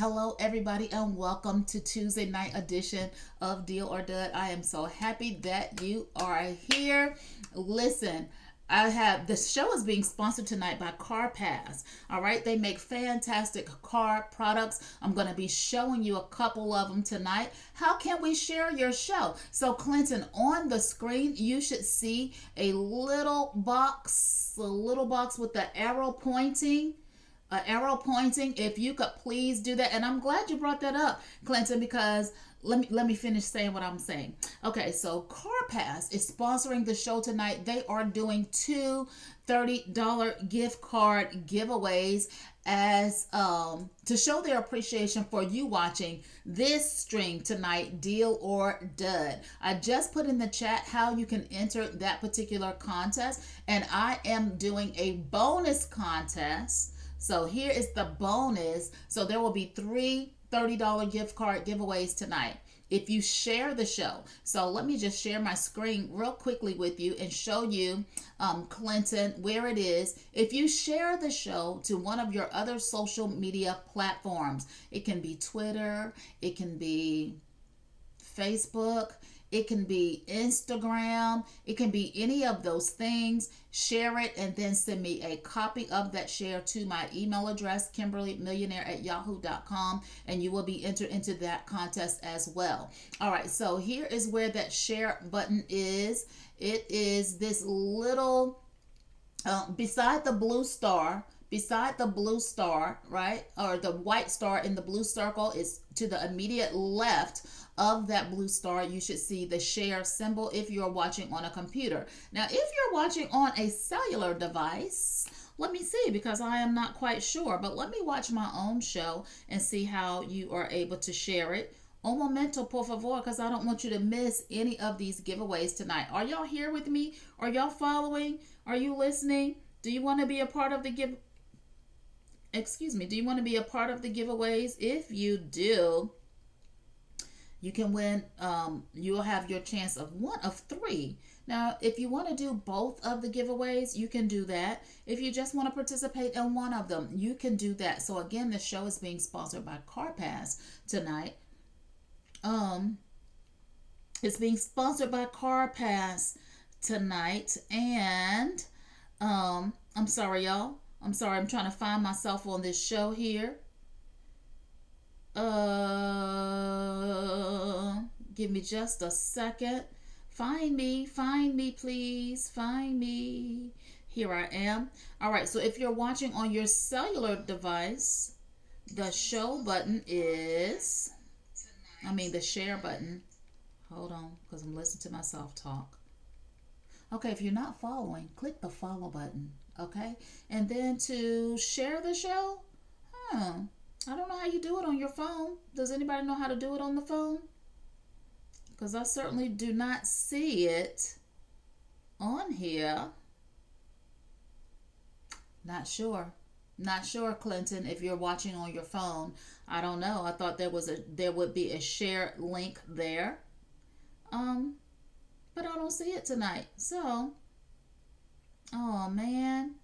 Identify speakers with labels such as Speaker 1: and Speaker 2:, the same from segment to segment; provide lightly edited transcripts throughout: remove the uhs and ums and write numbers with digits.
Speaker 1: Hello, everybody, and welcome to Tuesday night edition of Deal or Dud. I am so happy that you are here. Listen, the show is being sponsored tonight by Car Pass. All right, they make fantastic car products. I'm going to be showing you a couple of them tonight. How can we share your show? So, Clinton, on the screen, you should see a little box with the arrow pointing. If you could please do that. And I'm glad you brought that up, Clinton, because let me finish saying what I'm saying. Okay, so CarPass is sponsoring the show tonight. They are doing two $30 gift card giveaways as to show their appreciation for you watching this stream tonight, Deal or Dud. I just put in the chat how you can enter that particular contest, and I am doing a bonus contest. So here is the bonus. So there will be three $30 gift card giveaways tonight if you share the show. So let me just share my screen real quickly with you and show you, Clinton, where it is. If you share the show to one of your other social media platforms, it can be Twitter, it can be Facebook, it can be Instagram, it can be any of those things. Share it and then send me a copy of that share to my email address, Kimberly Millionaire at yahoo.com, and you will be entered into that contest as well. All right, so here is where that share button is. It is this little, beside the blue star, right? Or the white star in the blue circle is to the immediate left of that blue star. You should see the share symbol if you're watching on a computer. Now, if you're watching on a cellular device, let me see, because I am not quite sure, but let me watch my own show and see how you are able to share it. Un momento, por favor, because I don't want you to miss any of these giveaways tonight. Are y'all here with me? Are y'all following? Are you listening? Do you want to be a part of the do you want to be a part of the giveaways? If you do, you can win. You'll have your chance of one of three. Now, if you want to do both of the giveaways, you can do that. If you just want to participate in one of them, you can do that. So again, the show is being sponsored by CarPass tonight. It's being sponsored by CarPass tonight, and I'm sorry, y'all. I'm sorry, I'm trying to find myself on this show here. Give me just a second. Find me, please. Find me. Here I am. All right, so if you're watching on your cellular device, the show button is, the share button. Hold on, because I'm listening to myself talk. Okay, if you're not following, click the follow button. Okay, and then to share the show, I don't know how you do it on your phone. Does anybody know how to do it on the phone? Because I certainly do not see it on here. Not sure, Clinton. If you're watching on your phone, I don't know. I thought there would be a share link there, but I don't see it tonight. So. Oh, man.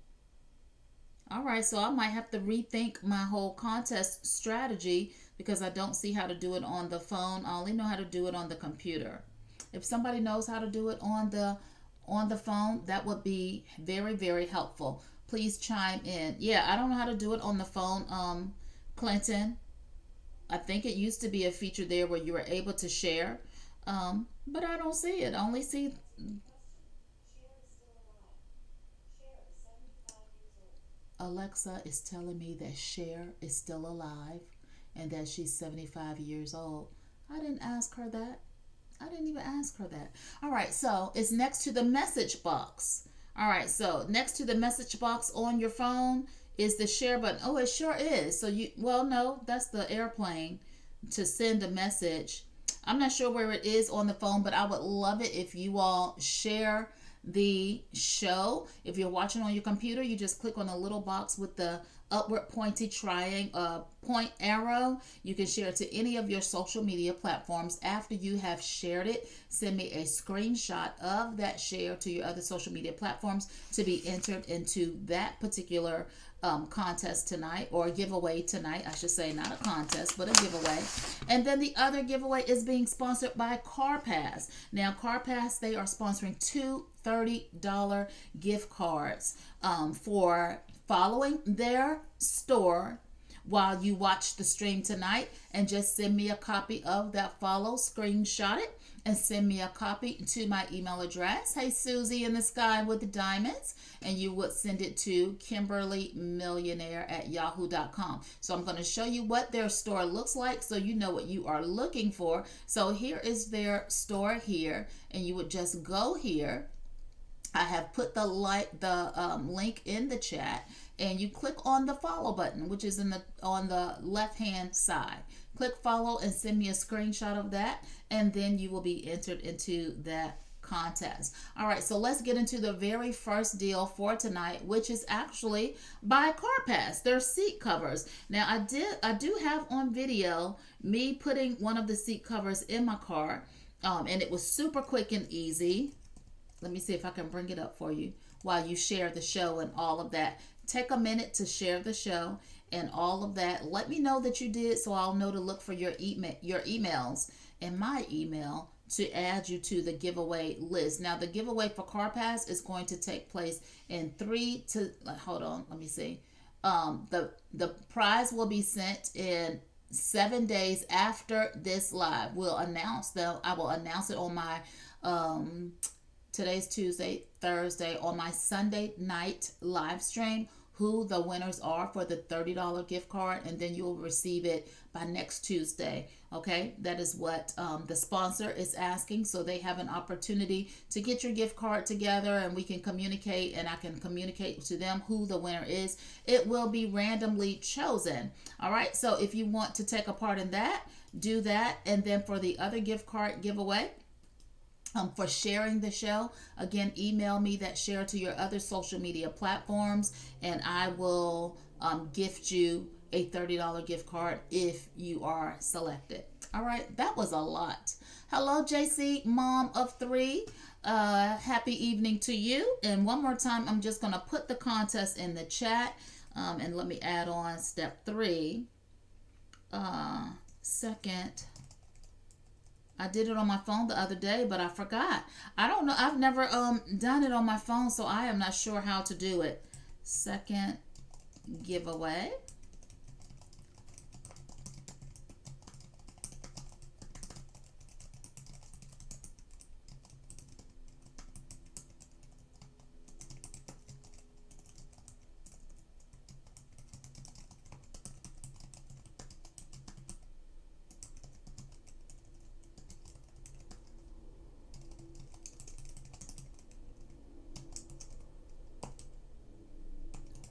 Speaker 1: All right, so I might have to rethink my whole contest strategy because I don't see how to do it on the phone. I only know how to do it on the computer. If somebody knows how to do it on the phone, that would be very, very helpful. Please chime in. Yeah, I don't know how to do it on the phone, Clinton. I think it used to be a feature there where you were able to share, but I don't see it. I only see... Alexa is telling me that Cher is still alive and that she's 75 years old. I didn't ask her that. I didn't even ask her that. All right, so it's next to the message box. All right, so next to the message box on your phone is the share button. Oh, it sure is. So no, that's the airplane to send a message. I'm not sure where it is on the phone, but I would love it if you all share the show. If you're watching on your computer, you just click on the little box with the upward pointy triangle, point arrow. You can share it to any of your social media platforms. After you have shared it, send me a screenshot of that share to your other social media platforms to be entered into that particular contest tonight, or giveaway tonight, I should say, not a contest, but a giveaway. And then the other giveaway is being sponsored by CarPass. Now, CarPass, they are sponsoring two $30 gift cards for following their store while you watch the stream tonight, and just send me a copy of that follow, screenshot it, and send me a copy to my email address. Hey, Susie in the sky with the diamonds. And you would send it to Kimberly Millionaire at yahoo.com. So I'm going to show you what their store looks like so you know what you are looking for. So here is their store here, and you would just go here. I have put the link in the chat, and you click on the follow button, which is on the left hand side. Click follow and send me a screenshot of that, and then you will be entered into that contest. All right, so let's get into the very first deal for tonight, which is actually by CarPass, their seat covers. Now, I do have on video me putting one of the seat covers in my car, and it was super quick and easy. Let me see if I can bring it up for you while you share the show and all of that. Take a minute to share the show and all of that. Let me know that you did, so I'll know to look for your emails and my email to add you to the giveaway list. Now, the giveaway for CarPass is going to take place in hold on, let me see. The prize will be sent in 7 days after this live. I will announce it on my today's Tuesday, Thursday, on my Sunday night live stream, who the winners are for the $30 gift card, and then you'll receive it by next Tuesday. Okay, that is what the sponsor is asking, so they have an opportunity to get your gift card together, and we can communicate, and I can communicate to them who the winner is. It will be randomly chosen. All right, so if you want to take a part in that, do that. And then for the other gift card giveaway, for sharing the show, again, email me that share to your other social media platforms, and I will gift you a $30 gift card if you are selected. All right, that was a lot. Hello, JC, mom of three. Happy evening to you. And one more time, I'm just going to put the contest in the chat, and let me add on step 3. Second, I did it on my phone the other day, but I forgot. I don't know. I've never done it on my phone, so I am not sure how to do it. Second giveaway.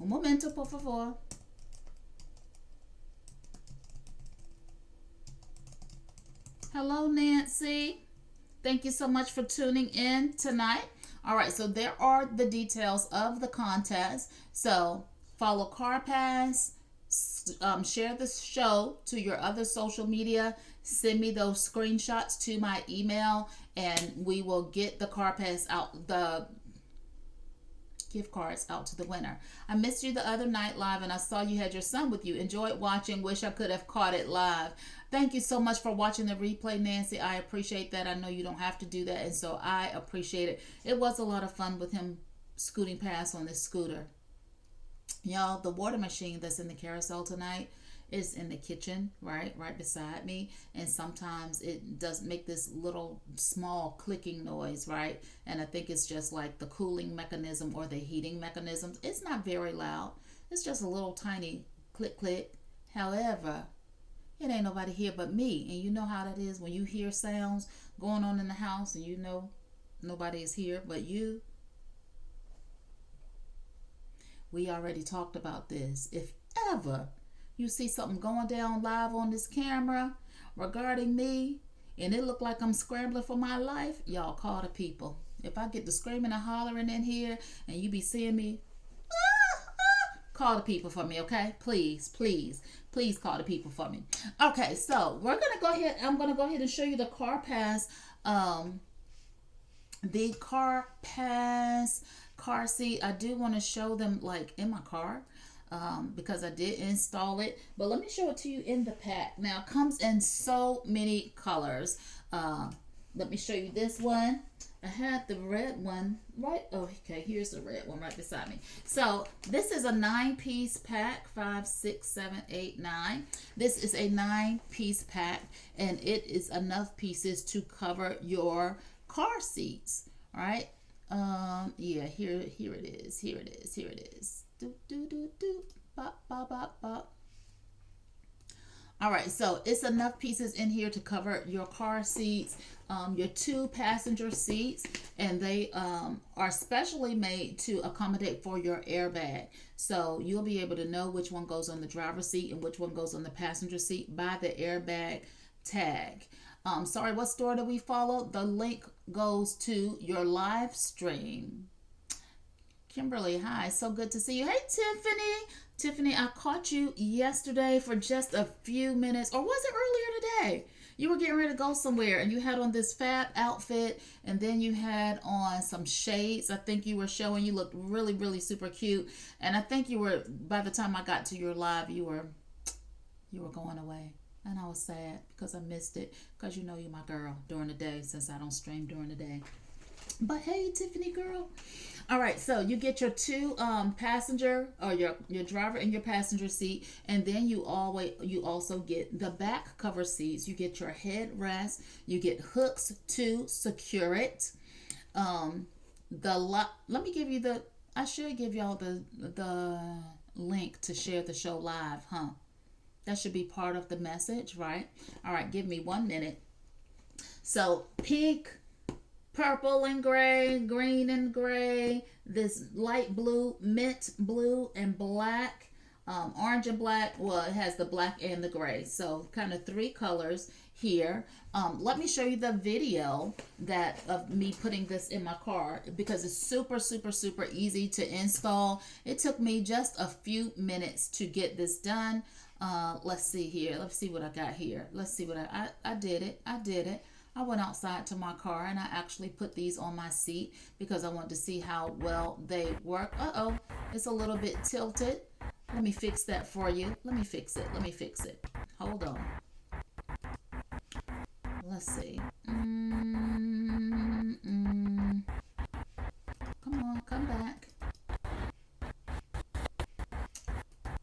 Speaker 1: Un momento, por favor. Hello, Nancy. Thank you so much for tuning in tonight. All right, so there are the details of the contest. So follow CarPass, share the show to your other social media, send me those screenshots to my email, and we will get the CarPass out, the gift cards out to the winner. I missed you the other night live, and I saw you had your son with you. Enjoyed watching. Wish I could have caught it live. Thank you so much for watching the replay, Nancy. I appreciate that. I know you don't have to do that, and so I appreciate it. It was a lot of fun with him scooting past on this scooter. Y'all, the water machine that's in the carousel tonight is in the kitchen, right beside me, and sometimes it does make this little small clicking noise, right? And I think it's just like the cooling mechanism or the heating mechanism. It's not very loud. It's just a little tiny click click. However, it ain't nobody here but me, and you know how that is when you hear sounds going on in the house and you know nobody is here but you. We already talked about this. If ever you see something going down live on this camera regarding me, and it look like I'm scrambling for my life, y'all call the people. If I get to screaming and hollering in here and you be seeing me, call the people for me, okay? Please call the people for me. Okay, so we're gonna go ahead. I'm gonna go ahead and show you the CarPass, car seat. I do want to show them like in my car. because I did install it. But let me show it to you in the pack. Now, it comes in so many colors. Let me show you this one. I had the red one right. Oh, okay. Here's the red one right beside me. So this is a 9-piece pack. 5, 6, 7, 8, 9. This is a 9-piece pack, and it is enough pieces to cover your car seats. All right. Yeah. Here it is. Here it is. Do do do do. Bop bop bop bop. All right, so it's enough pieces in here to cover your car seats, your 2 passenger seats, and they are specially made to accommodate for your airbag. So you'll be able to know which one goes on the driver's seat and which one goes on the passenger seat by the airbag tag. Sorry, what store do we follow? The link goes to your live stream. Kimberly, hi, so good to see you. Hey, Tiffany. Tiffany, I caught you yesterday for just a few minutes, or was it earlier today? You were getting ready to go somewhere, and you had on this fab outfit, and then you had on some shades. I think you were showing. You looked really, really super cute, and I think you were. By the time I got to your live, you were going away, and I was sad because I missed it. Because you know you're my girl during the day, since I don't stream during the day. But hey, Tiffany girl. All right, so you get your 2 passenger, or your driver and your passenger seat, and then you also get the back cover seats. You get your headrest. You get hooks to secure it. Let me give you the. I should give y'all the link to share the show live, huh? That should be part of the message, right? All right, give me 1 minute. So pink, purple and gray, green and gray, this light blue, mint blue, and black, orange and black. Well, it has the black and the gray, so kind of 3 colors here. Let me show you the video of me putting this in my car, because it's super, super, super easy to install. It took me just a few minutes to get this done. Let's see here. Let's see what I got here. Let's see what I did it. I went outside to my car, and I actually put these on my seat because I wanted to see how well they work. Uh-oh, it's a little bit tilted. Let me fix that for you. Let me fix it. Hold on. Let's see. Come on, come back.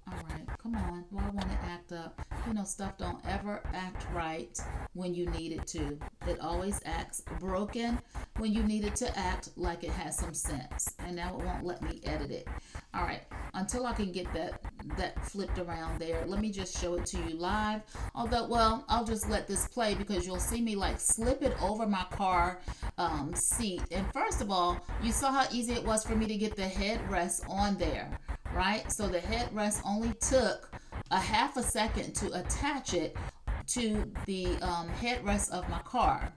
Speaker 1: All right, come on. Why won't it act up? You know, stuff don't ever act right when you need it to. It always acts broken when you need it to act like it has some sense. And now it won't let me edit it. All right, until I can get that flipped around there, let me just show it to you live. Although, well, I'll just let this play because you'll see me like slip it over my car seat. And first of all, you saw how easy it was for me to get the headrest on there, right? So the headrest only took a half a second to attach it to the headrest of my car.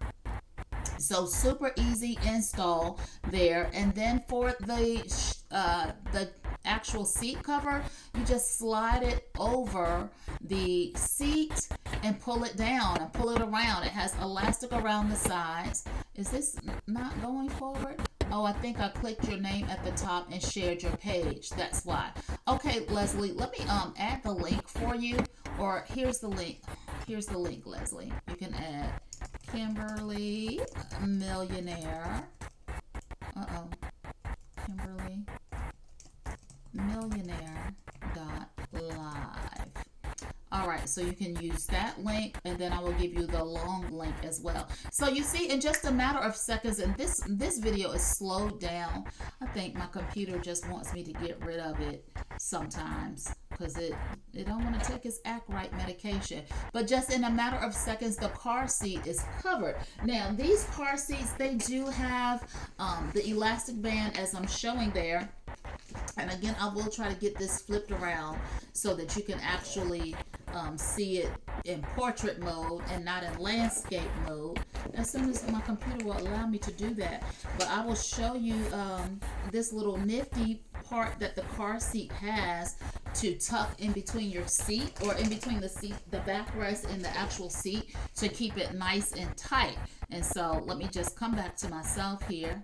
Speaker 1: So super easy install there. And then for the actual seat cover, you just slide it over the seat and pull it down and pull it around. It has elastic around the sides. Is this not going forward? Oh, I think I clicked your name at the top and shared your page. That's why. Okay, Leslie, let me add the link for you. Or here's the link. Here's the link, Leslie. You can add Kimberly Millionaire. Uh-oh. Kimberly Millionaire .live. All right, so you can use that link, and then I will give you the long link as well. So you see, in just a matter of seconds, and this video is slowed down. I think my computer just wants me to get rid of it sometimes because it don't want to take its act right medication. But just in a matter of seconds, the car seat is covered. Now, these car seats, they do have the elastic band as I'm showing there. And again, I will try to get this flipped around so that you can actually see it in portrait mode and not in landscape mode. As soon as my computer will allow me to do that. But I will show you this little nifty part that the car seat has to tuck in between your seat, or in between the seat, the backrest and the actual seat, to keep it nice and tight. And so let me just come back to myself here.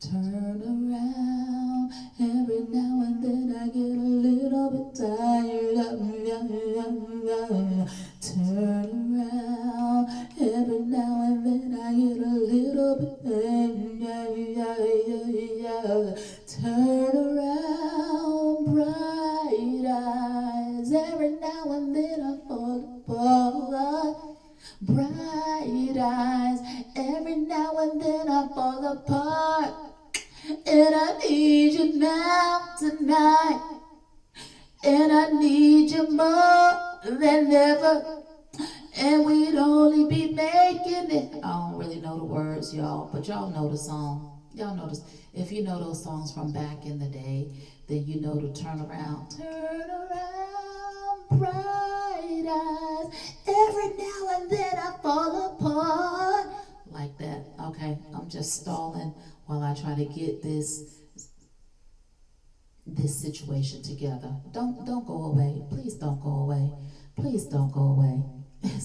Speaker 1: Turn around. Every now and then I get a little bit tired of turn around. Every now and then I get a little bit turn around. Bright eyes. Every now and then I fall apart. Bright eyes. Every now and then I fall apart. And I need you now tonight. And I need you more than ever. And we'd only be making it. I don't really know the words, y'all, but y'all know the song. Y'all know this. If you know those songs from back in the day, then you know to turn around. Turn around, bright eyes. Every now and then I fall apart. Like that. Okay, I'm just stalling while I try to get this situation together. Don't go away. Please don't go away. Please don't go away.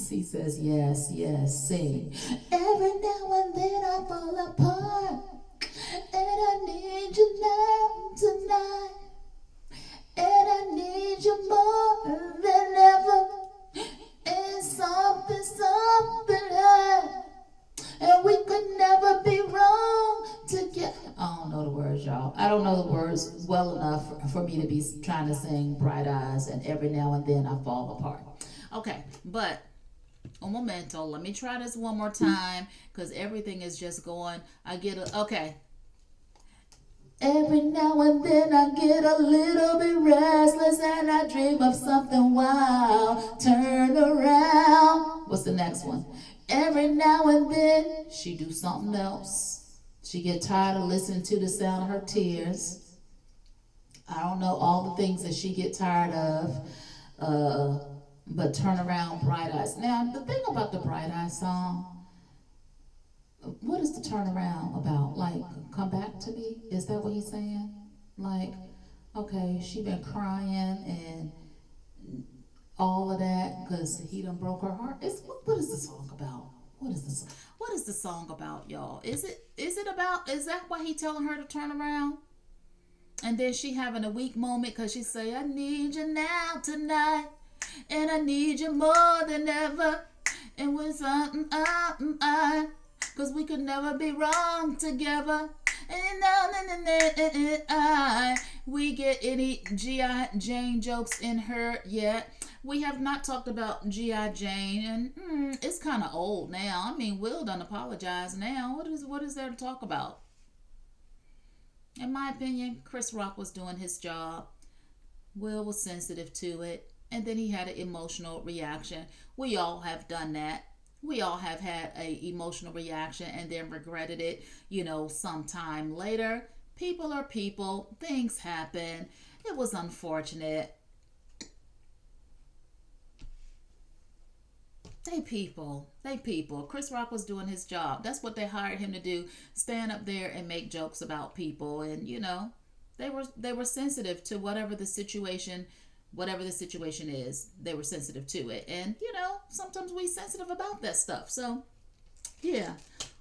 Speaker 1: He says, yes, yes, sing. Every now and then I fall apart. And I need you now tonight. And I need you more than ever. And something happened. And we could never be wrong together. I don't know the words, y'all. I don't know the words well enough for me to be trying to sing Bright Eyes and Every Now and Then I Fall Apart. Okay, but un momento, let me try this one more time because everything is just going. Okay. Every now and then I get a little bit restless and I dream of something wild. Turn around. What's the next one? Every now and then she do something else. She get tired of listening to the sound of her tears. I don't know all the things that she get tired of. But turn around, bright eyes. Now, the thing about the Bright Eyes song, what is the turn around about? Like, come back to me? Is that what he's saying? Like, okay, she been crying and all of that because he done broke her heart. What is the song about? What is the song about, y'all? Is that why he telling her to turn around? And then she having a weak moment because she say, I need you now tonight. And I need you more than ever. And with something cause we could never be wrong together. And we get any G.I. Jane jokes in her yet. We have not talked about G.I. Jane, and it's kind of old now. I mean, Will done apologize now. What is there to talk about? In my opinion, Chris Rock was doing his job. Will was sensitive to it. And then he had an emotional reaction. We all have done that. We all have had an emotional reaction and then regretted it, sometime later. People are people. Things happen. It was unfortunate. They people. Chris Rock was doing his job. That's what they hired him to do. Stand up there and make jokes about people. And, they were sensitive to whatever the situation is. They were sensitive to it. And, sometimes we sensitive about that stuff. So, yeah.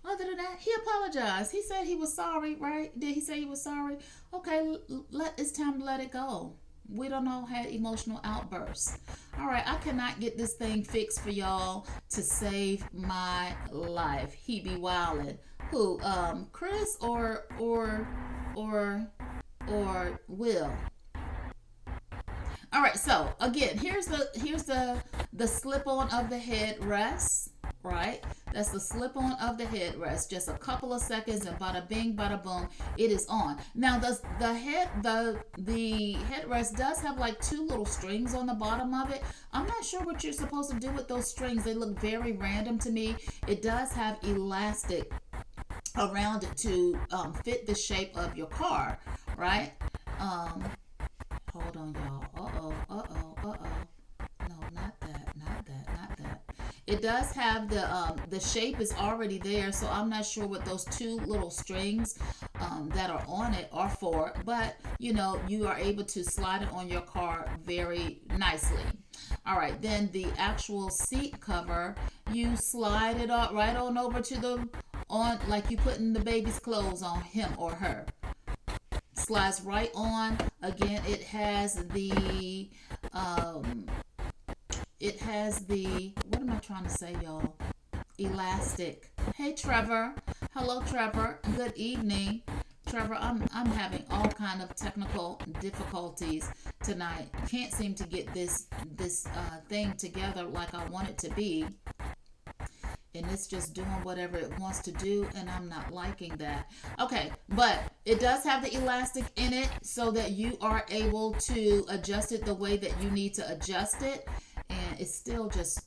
Speaker 1: Other than that, he apologized. He said he was sorry, right? Did he say he was sorry? Okay, it's time to let it go. We don't all have emotional outbursts. All right, I cannot get this thing fixed for y'all to save my life. He be wildin'. Who? Chris or Will? All right, so again, here's the slip on of the headrest, right? That's the slip on of the headrest. Just a couple of seconds and bada bing, bada boom, it is on. Now the headrest does have like two little strings on the bottom of it. I'm not sure what you're supposed to do with those strings. They look very random to me. It does have elastic around it to fit the shape of your car, right? Hold on, y'all. Uh-oh. No, not that. It does have the shape is already there, so I'm not sure what those two little strings that are on it are for, but you are able to slide it on your car very nicely. All right, then the actual seat cover, you slide it right on over to the on like you putting the baby's clothes on him or her. Slides right on. Again, it has the what am I trying to say, y'all? Elastic. Hey, Trevor. Hello, Trevor. Good evening. Trevor, I'm having all kind of technical difficulties tonight. Can't seem to get this thing together like I want it to be. And it's just doing whatever it wants to do, and I'm not liking that. Okay, but it does have the elastic in it so that you are able to adjust it the way that you need to adjust it. And it's still just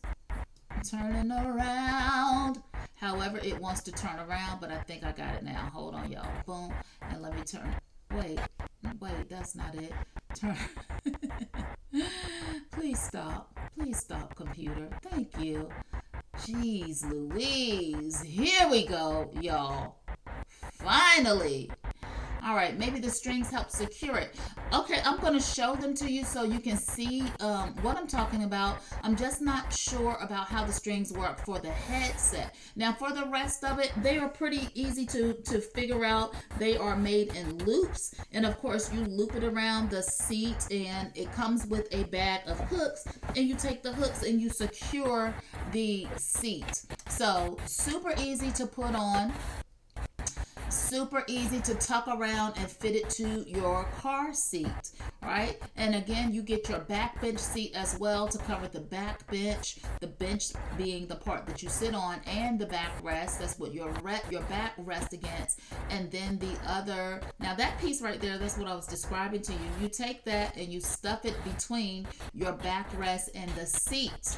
Speaker 1: turning around however it wants to turn around, but I think I got it now. Hold on, y'all. Boom. And let me turn. Wait, that's not it. Turn. Please stop, computer. Thank you. Jeez Louise. Here we go, y'all. Finally. All right, maybe the strings help secure it. Okay, I'm going to show them to you so you can see what I'm talking about. I'm just not sure about how the strings work for the headset. Now, for the rest of it, they are pretty easy to figure out. They are made in loops. And, of course, you loop it around the seat, and it comes with a bag of hooks. And you take the hooks and you secure the seat. So, super easy to put on. Super easy to tuck around and fit it to your car seat, right? And again, you get your back bench seat as well to cover the back bench, the bench being the part that you sit on, and the back rest. That's what your back rest against. And then the other, now that piece right there, that's what I was describing to you. You take that and you stuff it between your back rest and the seat,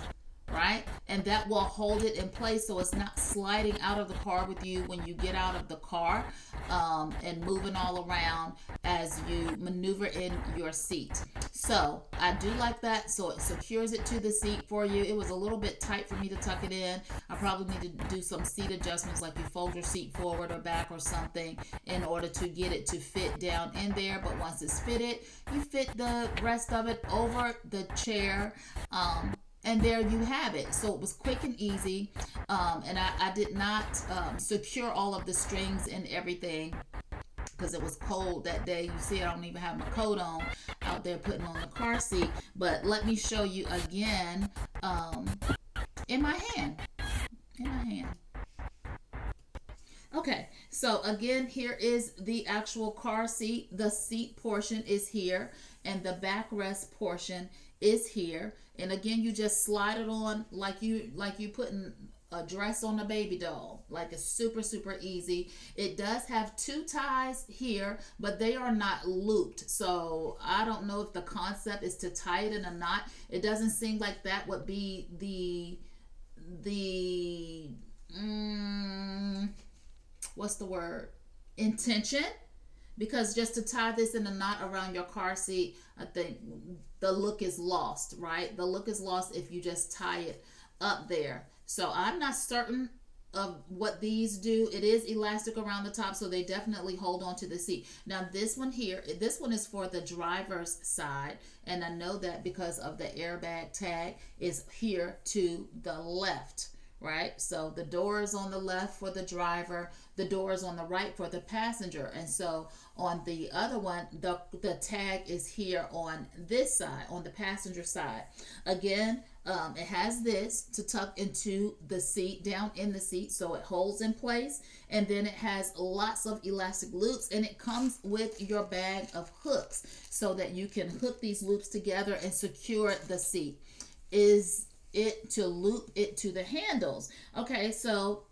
Speaker 1: right? And that will hold it in place so it's not sliding out of the car with you when you get out of the car and moving all around as you maneuver in your seat. So I do like that. So it secures it to the seat for you. It was a little bit tight for me to tuck it in. I probably need to do some seat adjustments, like you fold your seat forward or back or something in order to get it to fit down in there. But once it's fitted, you fit the rest of it over the chair. And there you have it. So it was quick and easy. And I did not secure all of the strings and everything because it was cold that day. You see, I don't even have my coat on out there putting on the car seat. But let me show you again in my hand. Okay, so again, here is the actual car seat. The seat portion is here, and the backrest portion is here. And again, you just slide it on like you putting a dress on a baby doll. Like, it's super, super easy. It does have two ties here, but they are not looped. So I don't know if the concept is to tie it in a knot. It doesn't seem like that would be the what's the word? Intention. Because just to tie this in a knot around your car seat, I think the look is lost, right? The look is lost if you just tie it up there. So I'm not certain of what these do. It is elastic around the top, so they definitely hold on to the seat. Now this one here, this one is for the driver's side, and I know that because of the airbag tag is here to the left. Right? So the door is on the left for the driver, the door is on the right for the passenger. And so on the other one, the tag is here on this side, on the passenger side. Again, it has this to tuck into the seat, down in the seat, so it holds in place. And then it has lots of elastic loops, and it comes with your bag of hooks so that you can hook these loops together and secure the seat. Is it to loop it to the handles. Okay, so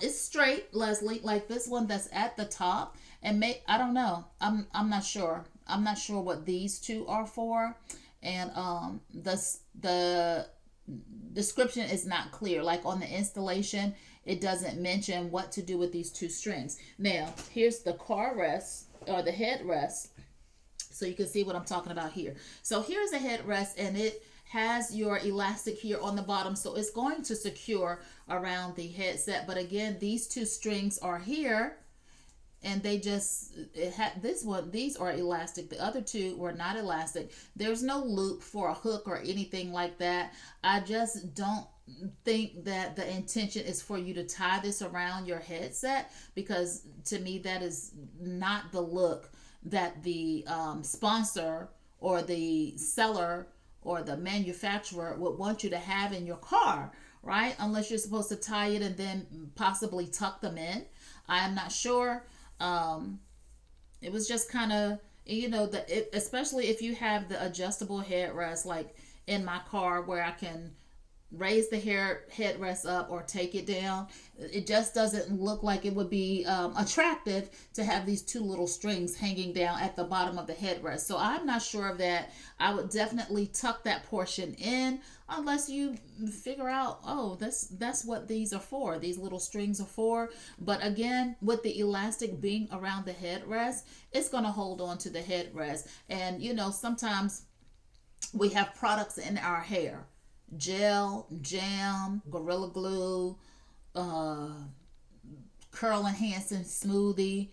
Speaker 1: it's straight, Leslie, like this one that's at the top. And I don't know. I'm not sure. I'm not sure what these two are for. And the description is not clear. Like on the installation, it doesn't mention what to do with these two strings. Now, here's the car rest or the headrest. So you can see what I'm talking about here. So here's a headrest, and it has your elastic here on the bottom, so it's going to secure around the headset. But again, these two strings are here, and they just these are elastic. The other two were not elastic. There's no loop for a hook or anything like that. I just don't think that the intention is for you to tie this around your headset, because to me that is not the look that the sponsor or the seller or the manufacturer would want you to have in your car, right? Unless you're supposed to tie it and then possibly tuck them in. I am not sure. It was just kind of, especially if you have the adjustable headrest, like in my car where I can raise the headrest up or take it down. It just doesn't look like it would be attractive to have these two little strings hanging down at the bottom of the headrest. So I'm not sure of that. I would definitely tuck that portion in, unless you figure out, oh, that's what these are for. These little strings are for. But again, with the elastic being around the headrest, it's going to hold on to the headrest. And sometimes we have products in our hair: gel, jam, Gorilla Glue, curl enhancing smoothie,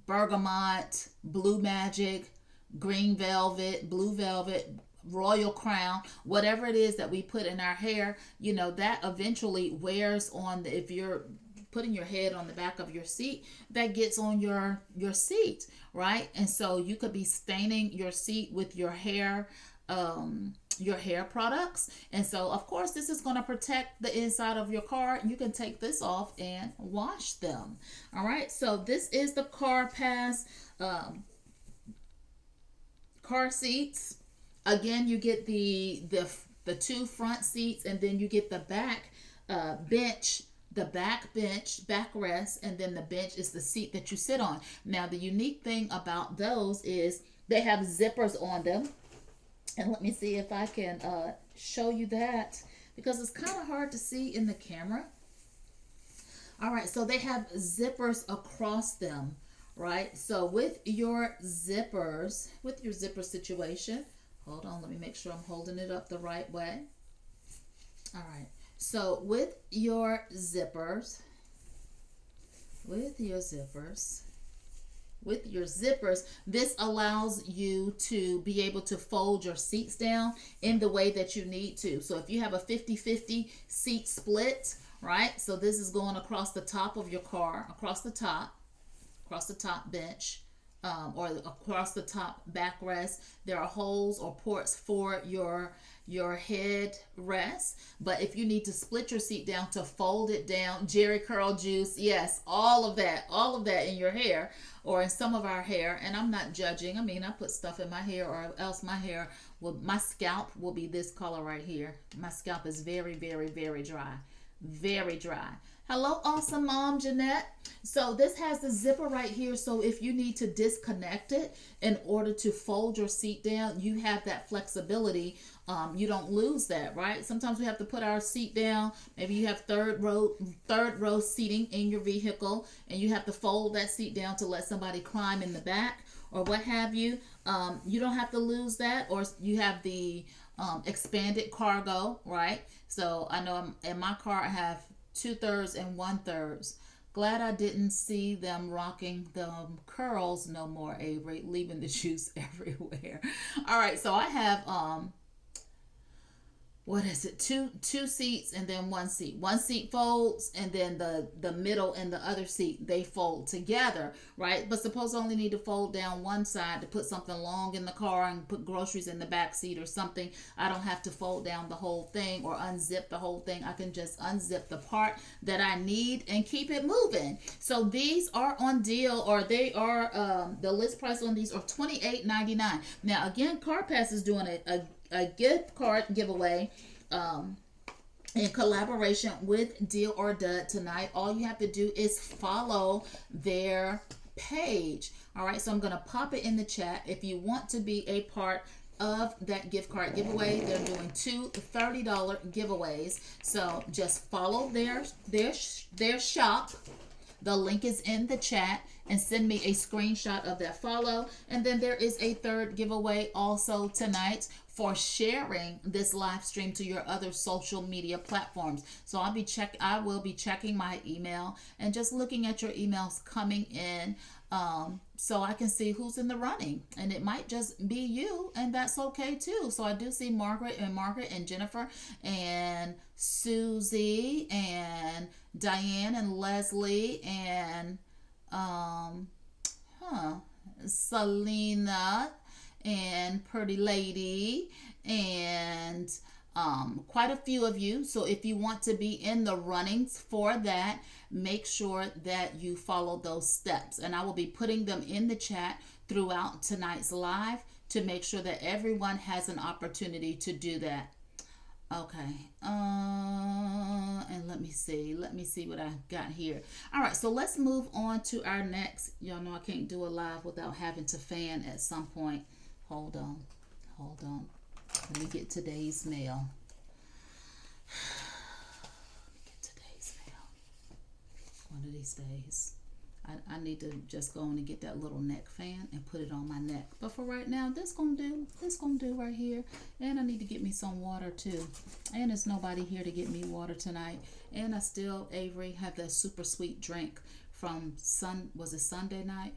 Speaker 1: bergamot, blue magic, green velvet, blue velvet, royal crown, whatever it is that we put in our hair, that eventually wears on if you're putting your head on the back of your seat, that gets on your seat, right? And so you could be staining your seat with your hair products. And so of course this is going to protect the inside of your car. You can take this off and wash them. All right, so this is the Car Pass car seats. Again, you get the two front seats, and then you get the back bench, the backrest, and then the bench is the seat that you sit on. Now the unique thing about those is they have zippers on them. And let me see if I can show you that, because it's kind of hard to see in the camera. All right, so they have zippers across them, right? So with your zipper situation, hold on, let me make sure I'm holding it up the right way. All right, so with your zippers, this allows you to be able to fold your seats down in the way that you need to. So if you have a 50-50 seat split, right? So this is going across the top of your car, across the top bench, or across the top backrest. There are holes or ports for your head rest. But if you need to split your seat down to fold it down, Jerry curl juice, yes, all of that in your hair or in some of our hair. And I'm not judging. I mean, I put stuff in my hair, or else my scalp will be this color right here. My scalp is very, very, very dry. Very dry. Hello, awesome mom Jeanette. So this has the zipper right here. So if you need to disconnect it in order to fold your seat down, you have that flexibility. You don't lose that, right? Sometimes we have to put our seat down. Maybe you have third row seating in your vehicle, and you have to fold that seat down to let somebody climb in the back or what have you. You don't have to lose that. Or you have the expanded cargo, right? So I know in my car I have 2/3 and 1/3. Glad I didn't see them rocking the curls no more, Avery, leaving the juice everywhere. All right, so I have what is it, two seats and then one seat folds, and then the middle and the other seat, they fold together, right? But suppose I only need to fold down one side to put something long in the car and put groceries in the back seat or something. I don't have to fold down the whole thing or unzip the whole thing. I can just unzip the part that I need and keep it moving. So these are on deal, or they are the list price on these are $28.99. Now again, CarPass is doing a gift card giveaway in collaboration with Deal or Dud tonight. All you have to do is follow their page. All right, so I'm going to pop it in the chat. If you want to be a part of that gift card giveaway, they're doing two $30 giveaways. So just follow their shop. The link is in the chat, and send me a screenshot of that follow. And then there is a third giveaway also tonight for sharing this live stream to your other social media platforms. So I will be checking my email and just looking at your emails coming in, so I can see who's in the running. And it might just be you, and that's okay too. So I do see Margaret and Jennifer and Susie and Diane and Leslie and um, Selena and Pretty Lady and quite a few of you. So if you want to be in the runnings for that, make sure that you follow those steps. And I will be putting them in the chat throughout tonight's live to make sure that everyone has an opportunity to do that. Okay. And let me see what I got here. All right, so let's move on to our next. Y'all know I can't do a live without having to fan at some point. Hold on. Let me get today's mail. One of these days. I need to just go on and get that little neck fan and put it on my neck. But for right now, this gonna do right here. And I need to get me some water too. And there's nobody here to get me water tonight. And I still, Avery, have that super sweet drink from was it Sunday night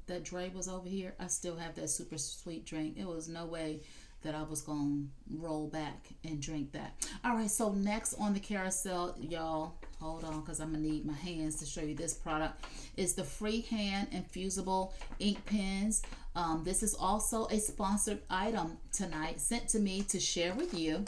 Speaker 1: that Dre was over here? I still have that super sweet drink. It was no way that I was gonna roll back and drink that. All right, so next on the carousel, y'all, hold on, because I'm gonna need my hands to show you this product. Is the freehand infusible ink pens. This is also a sponsored item tonight, sent to me to share with you.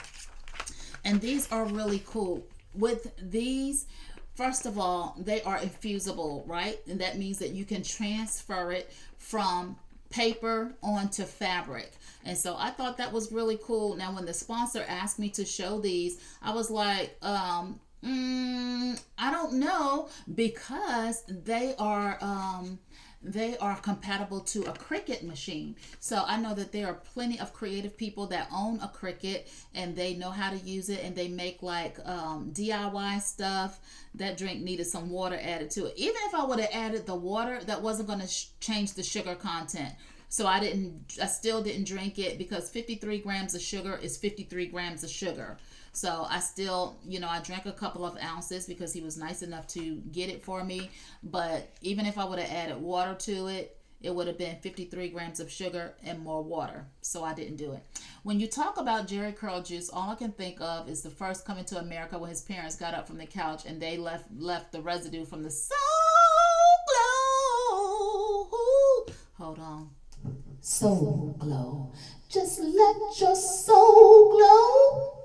Speaker 1: And these are really cool. With these, first of all, they are infusible, right? And that means that you can transfer it from paper onto fabric. And so I thought that was really cool. Now, when the sponsor asked me to show these, I was like, I don't know, because they are compatible to a Cricut machine. So I know that there are plenty of creative people that own a Cricut and they know how to use it, and they make like DIY stuff. That drink needed some water added to it. Even if I would have added the water, that wasn't going to change the sugar content. So I still didn't drink it, because 53 grams of sugar is 53 grams of sugar. So I still, I drank a couple of ounces because he was nice enough to get it for me. But even if I would have added water to it, it would have been 53 grams of sugar and more water. So I didn't do it. When you talk about Jerry Curl juice, all I can think of is the first coming to America, when his parents got up from the couch and they left the residue from the Soul Glow. Hold on. Soul Glow. Just let your soul glow.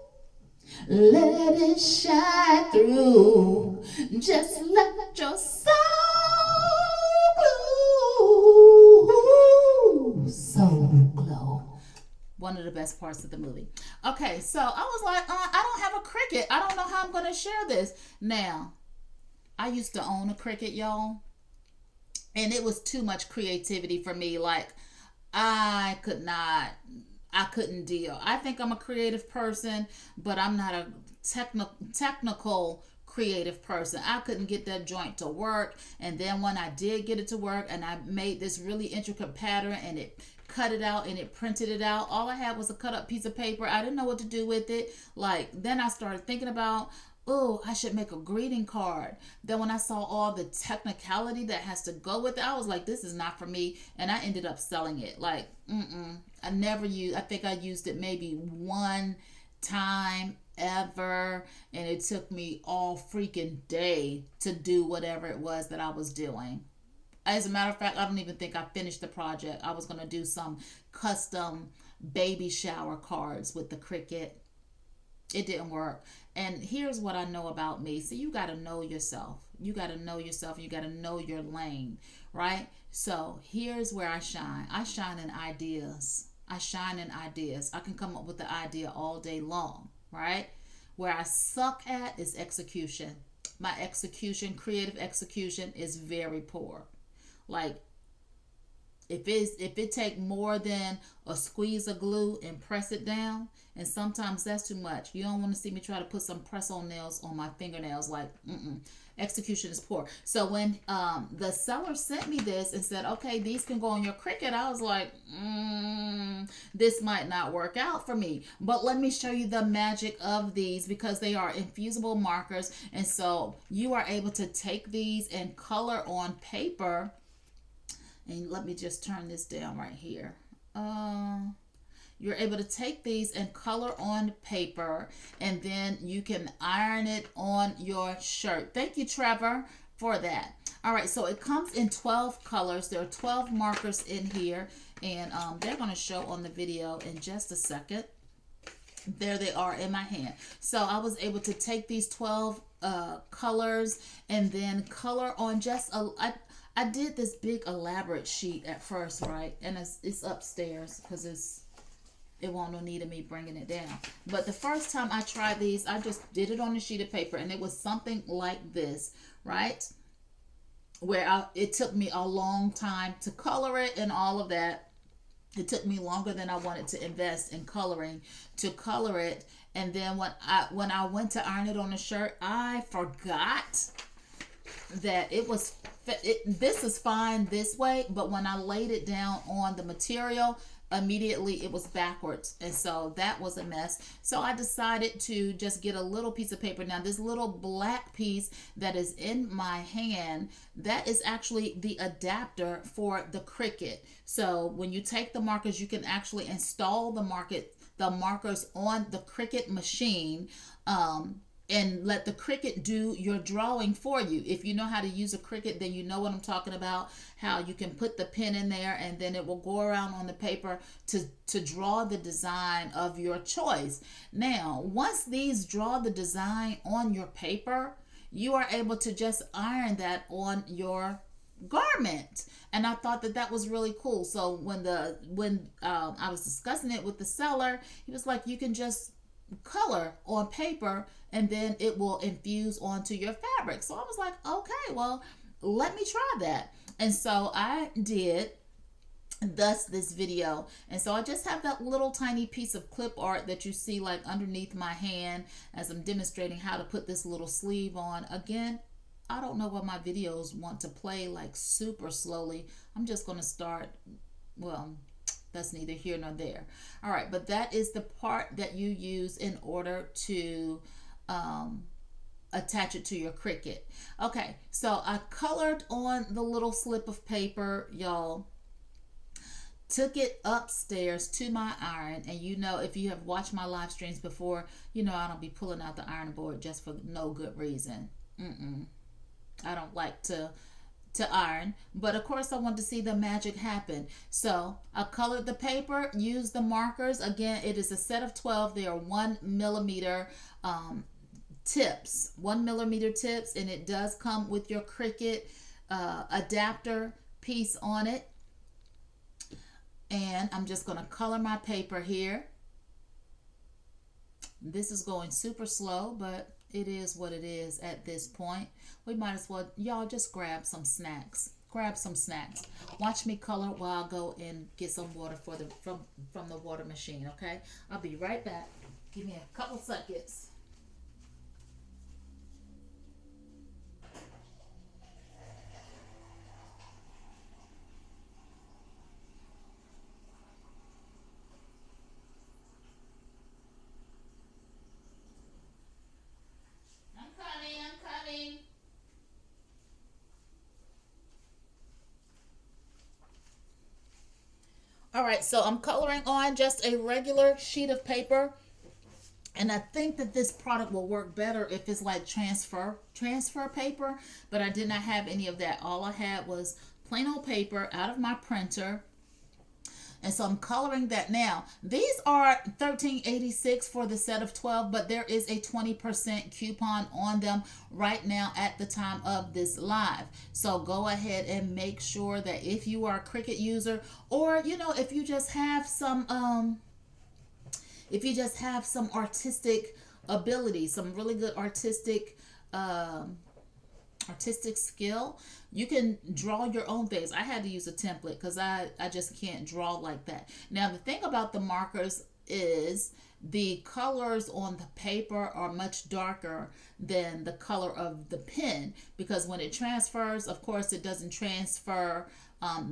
Speaker 1: Let it shine through. Just let your soul glow. Soul Glow. One of the best parts of the movie. Okay, so I was like, I don't have a Cricut. I don't know how I'm going to share this. Now, I used to own a Cricut, y'all. And it was too much creativity for me. Like, I couldn't deal. I think I'm a creative person, but I'm not a technical creative person. I couldn't get that joint to work. And then when I did get it to work and I made this really intricate pattern and it cut it out and it printed it out, all I had was a cut up piece of paper. I didn't know what to do with it. Like, then I started thinking about, oh, I should make a greeting card. Then when I saw all the technicality that has to go with it, I was like, this is not for me. And I ended up selling it. Like, I think I used it maybe one time ever. And it took me all freaking day to do whatever it was that I was doing. As a matter of fact, I don't even think I finished the project. I was going to do some custom baby shower cards with the Cricut. It didn't work. And here's what I know about me. So you got to know yourself. You got to know yourself. You got to know your lane, right? So here's where I shine. I shine in ideas. I can come up with the idea all day long, right? Where I suck at is execution. My creative execution is very poor. Like, if it take more than a squeeze of glue and press it down, and sometimes that's too much. You don't want to see me try to put some press-on nails on my fingernails. Like, execution is poor. So when the seller sent me this and said, okay, these can go on your Cricut, I was like, this might not work out for me. But let me show you the magic of these, because they are infusible markers. And so you are able to take these and color on paper. And let me just turn this down right here. you're able to take these and color on paper, and then you can iron it on your shirt. Thank you, Trevor, for that. All right, so it comes in 12 colors. There are 12 markers in here, and they're going to show on the video in just a second. There they are in my hand. So I was able to take these 12 colors and then color on just I did this big elaborate sheet at first, right? And it's upstairs because it won't no need of me bringing it down. But the first time I tried these, I just did it on a sheet of paper, and it was something like this, right? Where it took me a long time to color it and all of that. It took me longer than I wanted to invest in coloring to color it. And then when I went to iron it on a shirt, I forgot that this is fine this way, but when I laid it down on the material, immediately it was backwards, and so that was a mess. So I decided to just get a little piece of paper. Now this little black piece that is in my hand, that is actually the adapter for the Cricut. So when you take the markers, you can actually install the markers on the Cricut machine, and let the Cricut do your drawing for you. If you know how to use a Cricut, then you know what I'm talking about, how you can put the pen in there and then it will go around on the paper to draw the design of your choice. Now, once these draw the design on your paper, you are able to just iron that on your garment. And I thought that was really cool. So when I was discussing it with the seller, he was like, you can just color on paper and then it will infuse onto your fabric. So I was like, okay, well, let me try that. And so I did, thus this video. And so I just have that little tiny piece of clip art that you see like underneath my hand as I'm demonstrating how to put this little sleeve on. Again, I don't know why my videos want to play like super slowly. I'm just going to start, well, that's neither here nor there. All right, but that is the part that you use in order to attach it to your Cricut. Okay, so I colored on the little slip of paper, y'all. Took it upstairs to my iron, and you know, if you have watched my live streams before, you know I don't be pulling out the iron board just for no good reason. I don't like to iron, but of course I want to see the magic happen. So I colored the paper, used the markers. Again, it is a set of 12. They are 1 millimeter tips, 1 millimeter tips, and it does come with your Cricut adapter piece on it. And I'm just going to color my paper here. This is going super slow, but it is what it is at this point. We might as well, y'all, just grab some snacks. Grab some snacks. Watch me color while I go and get some water from the water machine, okay? I'll be right back. Give me a couple seconds. All right, so I'm coloring on just a regular sheet of paper, and I think that this product will work better if it's like transfer paper, but I did not have any of that. All I had was plain old paper out of my printer. And so I'm coloring that now. These are $13.86 for the set of 12, but there is a 20% coupon on them right now at the time of this live. So go ahead and make sure that if you are a Cricut user, or you know, if you just have some artistic ability, some really good artistic skill, you can draw your own things. I had to use a template because I just can't draw like that. Now the thing about the markers is the colors on the paper are much darker than the color of the pen, because when it transfers, of course, it doesn't transfer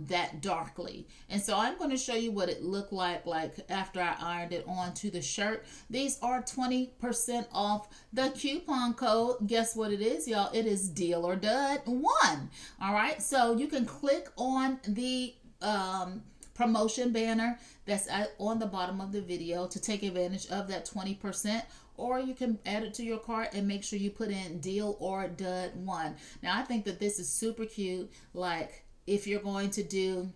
Speaker 1: that darkly. And so I'm going to show you what it looked like after I ironed it onto the shirt. These are 20% off. The coupon code, guess what it is, y'all? It is Deal or Dud 1. All right, so you can click on the promotion banner that's on the bottom of the video to take advantage of that 20%. Or you can add it to your cart and make sure you put in deal or dud one. Now, I think that this is super cute. Like if you're going to do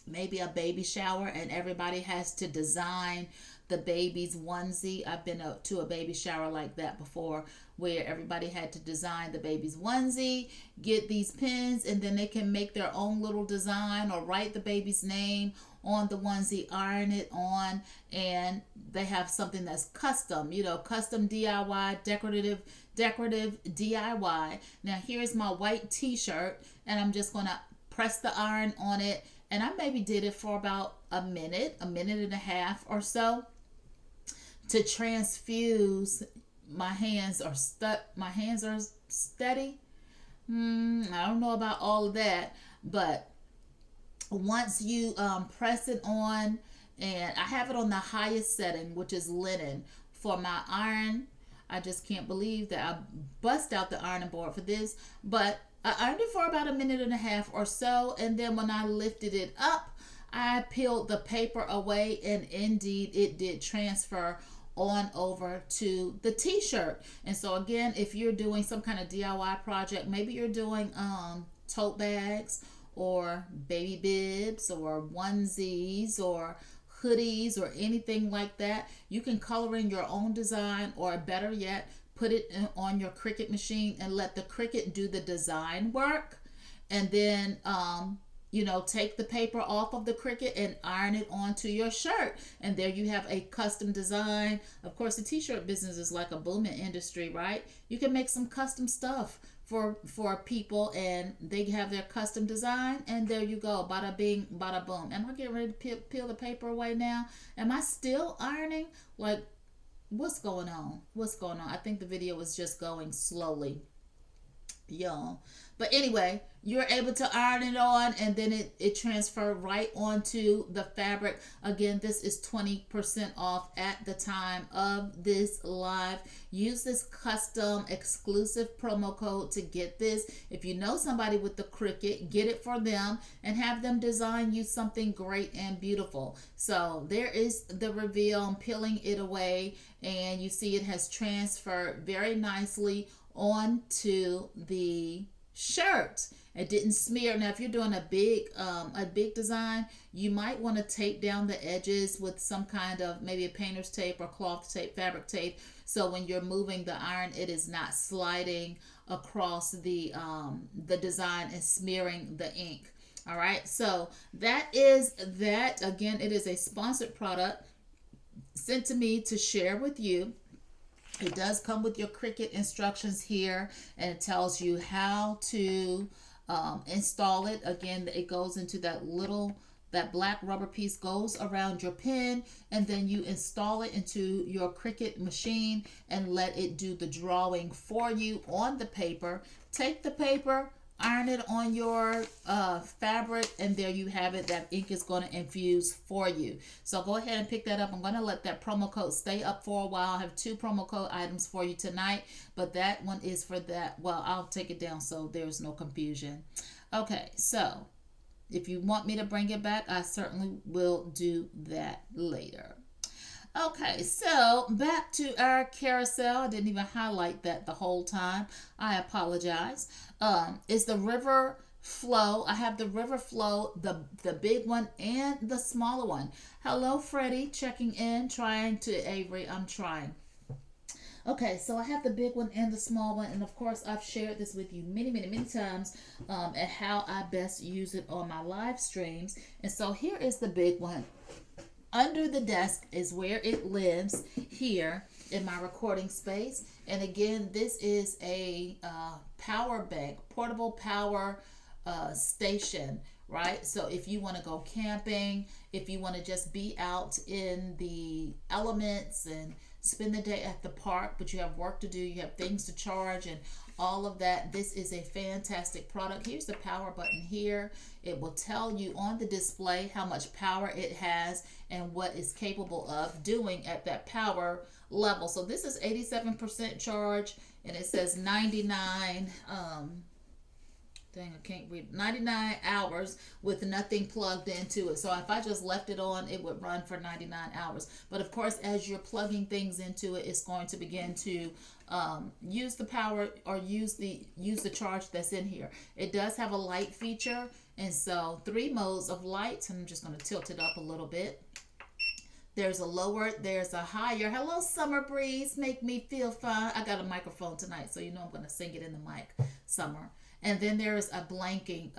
Speaker 1: maybe a baby shower and everybody has to design the baby's onesie. I've been to a baby shower like that before, where everybody had to design the baby's onesie, get these pins, and then they can make their own little design or write the baby's name on the onesie, iron it on, and they have something that's custom, custom DIY, decorative DIY. Now here's my white t-shirt, and I'm just going to press the iron on it, and I maybe did it for about a minute and a half or so to transfuse. My hands are steady. I don't know about all of that, but once you press it on, and I have it on the highest setting, which is linen for my iron. I just can't believe that I bust out the ironing board for this, but I ironed it for about a minute and a half or so, and then when I lifted it up, I peeled the paper away, and indeed it did transfer on over to the t-shirt. And so again, if you're doing some kind of DIY project, maybe you're doing tote bags or baby bibs or onesies or hoodies or anything like that, you can color in your own design, or better yet, put it on your Cricut machine and let the Cricut do the design work, and then take the paper off of the Cricut and iron it onto your shirt, and there you have a custom design. Of course, the t-shirt business is like a booming industry, right? You can make some custom stuff for people, and they have their custom design, and there you go, bada bing, bada boom. Am I getting ready to peel the paper away now? Am I still ironing? Like, what's going on? I think the video is just going slowly, y'all. But anyway, you're able to iron it on, and then it transferred right onto the fabric. Again, this is 20% off at the time of this live. Use this custom exclusive promo code to get this. If you know somebody with the Cricut, get it for them and have them design you something great and beautiful. So there is the reveal. I'm peeling it away, and you see it has transferred very nicely onto the shirt. It didn't smear. Now if you're doing a big design, you might want to tape down the edges with some kind of maybe a painter's tape or cloth tape, fabric tape, so when you're moving the iron, it is not sliding across the design and smearing the ink. All right, so that is that. Again, it is a sponsored product sent to me to share with you. It does come with your Cricut instructions here, and it tells you how to install it. Again, it goes into that black rubber piece goes around your pen, and then you install it into your Cricut machine and let it do the drawing for you on the paper. Take the paper, iron it on your fabric, and there you have it. That ink is going to infuse for you. So go ahead and pick that up. I'm going to let that promo code stay up for a while. I have 2 promo code items for you tonight, but that one is for that. Well, I'll take it down so there's no confusion. Okay, so if you want me to bring it back, I certainly will do that later. Okay, so back to our carousel. I didn't even highlight that the whole time. I apologize. It's the River Flow. I have the River Flow, the big one and the smaller one. Hello, Freddie, checking in, Avery, I'm trying. Okay, so I have the big one and the small one, and of course I've shared this with you many times and how I best use it on my live streams. And so here is the big one. Under the desk is where it lives here in my recording space. And again, this is a power bank, portable power station, right? So if you want to go camping, if you want to just be out in the elements and spend the day at the park, but you have work to do, you have things to charge and all of that, this is a fantastic product. Here's the power button here. It will tell you on the display how much power it has and what it's capable of doing at that power level. So this is 87% charge, and it says 99 Dang, I can't read. 99 hours with nothing plugged into it. So if I just left it on, it would run for 99 hours. But of course, as you're plugging things into it, it's going to begin to use the power or use the charge that's in here. It does have a light feature, and so 3 modes of light. I'm just going to tilt it up a little bit. There's a lower, there's a higher. Hello, Summer Breeze. Make me feel fine. I got a microphone tonight, so you know I'm going to sing it in the mic, Summer. And then there's a blinking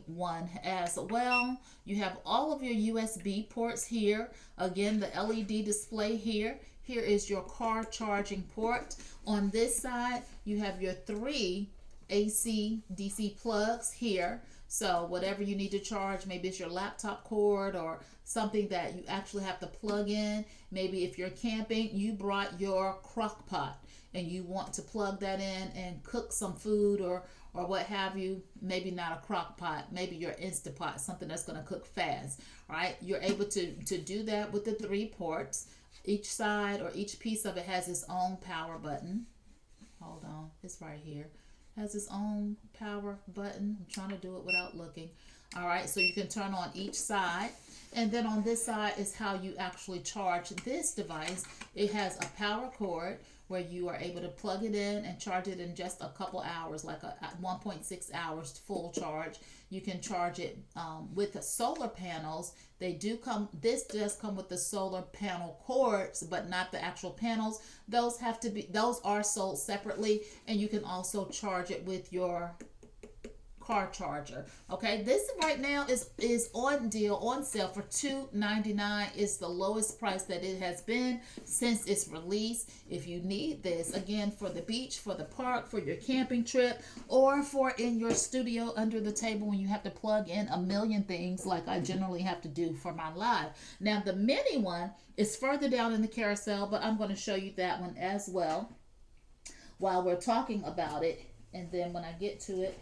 Speaker 1: one as well. You have all of your USB ports here. Again, the LED display here. Here is your car charging port. On this side, you have your 3 AC DC plugs here. So whatever you need to charge, maybe it's your laptop cord or something that you actually have to plug in. Maybe if you're camping, you brought your crock pot and you want to plug that in and cook some food or what have you. Maybe not a crock pot, maybe your Instant Pot, something that's going to cook fast, right? You're able to do that with the 3 ports. Each side or each piece of it has its own power button. Hold on, it's right here. Has its own power button. I'm trying to do it without looking. All right, so you can turn on each side. And then on this side is how you actually charge this device. It has a power cord where you are able to plug it in and charge it in just a couple hours, like a 1.6 hours full charge. You can charge it with the solar panels. They do come, this does come with the solar panel cords, but not the actual panels. Those are sold separately, and you can also charge it with your car charger. Okay, this right now is on deal, on sale for $2.99. It's the lowest price that it has been since its release. If you need this, again, for the beach, for the park, for your camping trip, or for in your studio under the table when you have to plug in a million things like I generally have to do for my live. Now the mini one is further down in the carousel, but I'm going to show you that one as well while we're talking about it, and then when I get to it,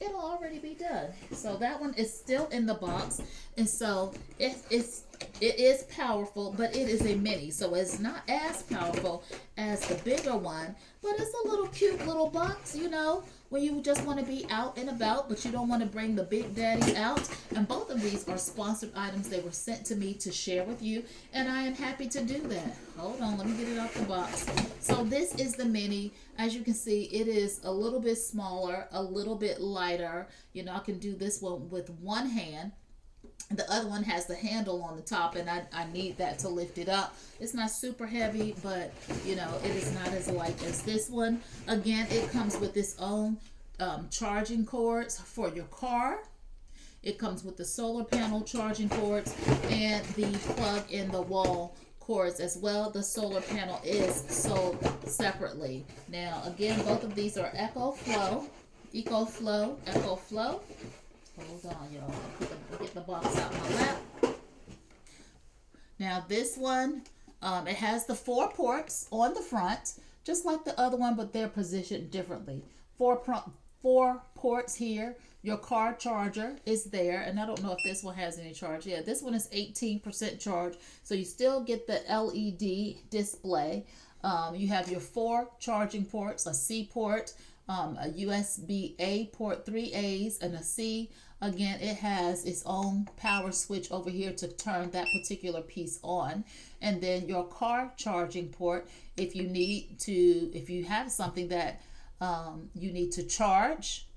Speaker 1: it'll already be done. So that one is still in the box, and so it is powerful, but it is a mini, so it's not as powerful as the bigger one, but it's a little cute little box, you know, when you just want to be out and about, but you don't want to bring the big daddy out. And both of these are sponsored items. They were sent to me to share with you, and I am happy to do that. Hold on, let me get it out the box. So this is the mini. As you can see, it is a little bit smaller, a little bit lighter. You know, I can do this one with one hand. The other one has the handle on the top, and I need that to lift it up. It's not super heavy, but you know, it is not as light as this one. Again, it comes with its own charging cords for your car. It comes with the solar panel charging cords and the plug in the wall cords as well. The solar panel is sold separately. Now, again, both of these are EcoFlow. Hold on, y'all. Get the box out of my lap. Now this one, it has the 4 ports on the front, just like the other one, but they're positioned differently. 4 ports here. Your car charger is there, and I don't know if this one has any charge. Yeah, this one is 18% charge, so you still get the LED display. You have your 4 charging ports, a C port, a USB-A port, 3 A's, and a C. Again, it has its own power switch over here to turn that particular piece on. And then your car charging port, if you have something that you need to charge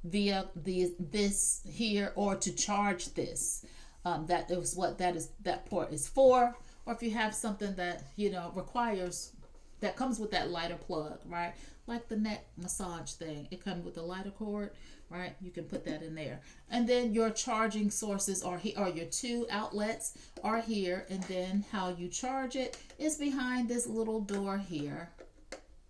Speaker 1: via this here, or to charge this, that is what that port is for. Or if you have something that, you know, requires, that comes with that lighter plug, right? Like the neck massage thing, it comes with a lighter cord, right? You can put that in there. And then your charging sources are here, or your 2 outlets are here. And then how you charge it is behind this little door here.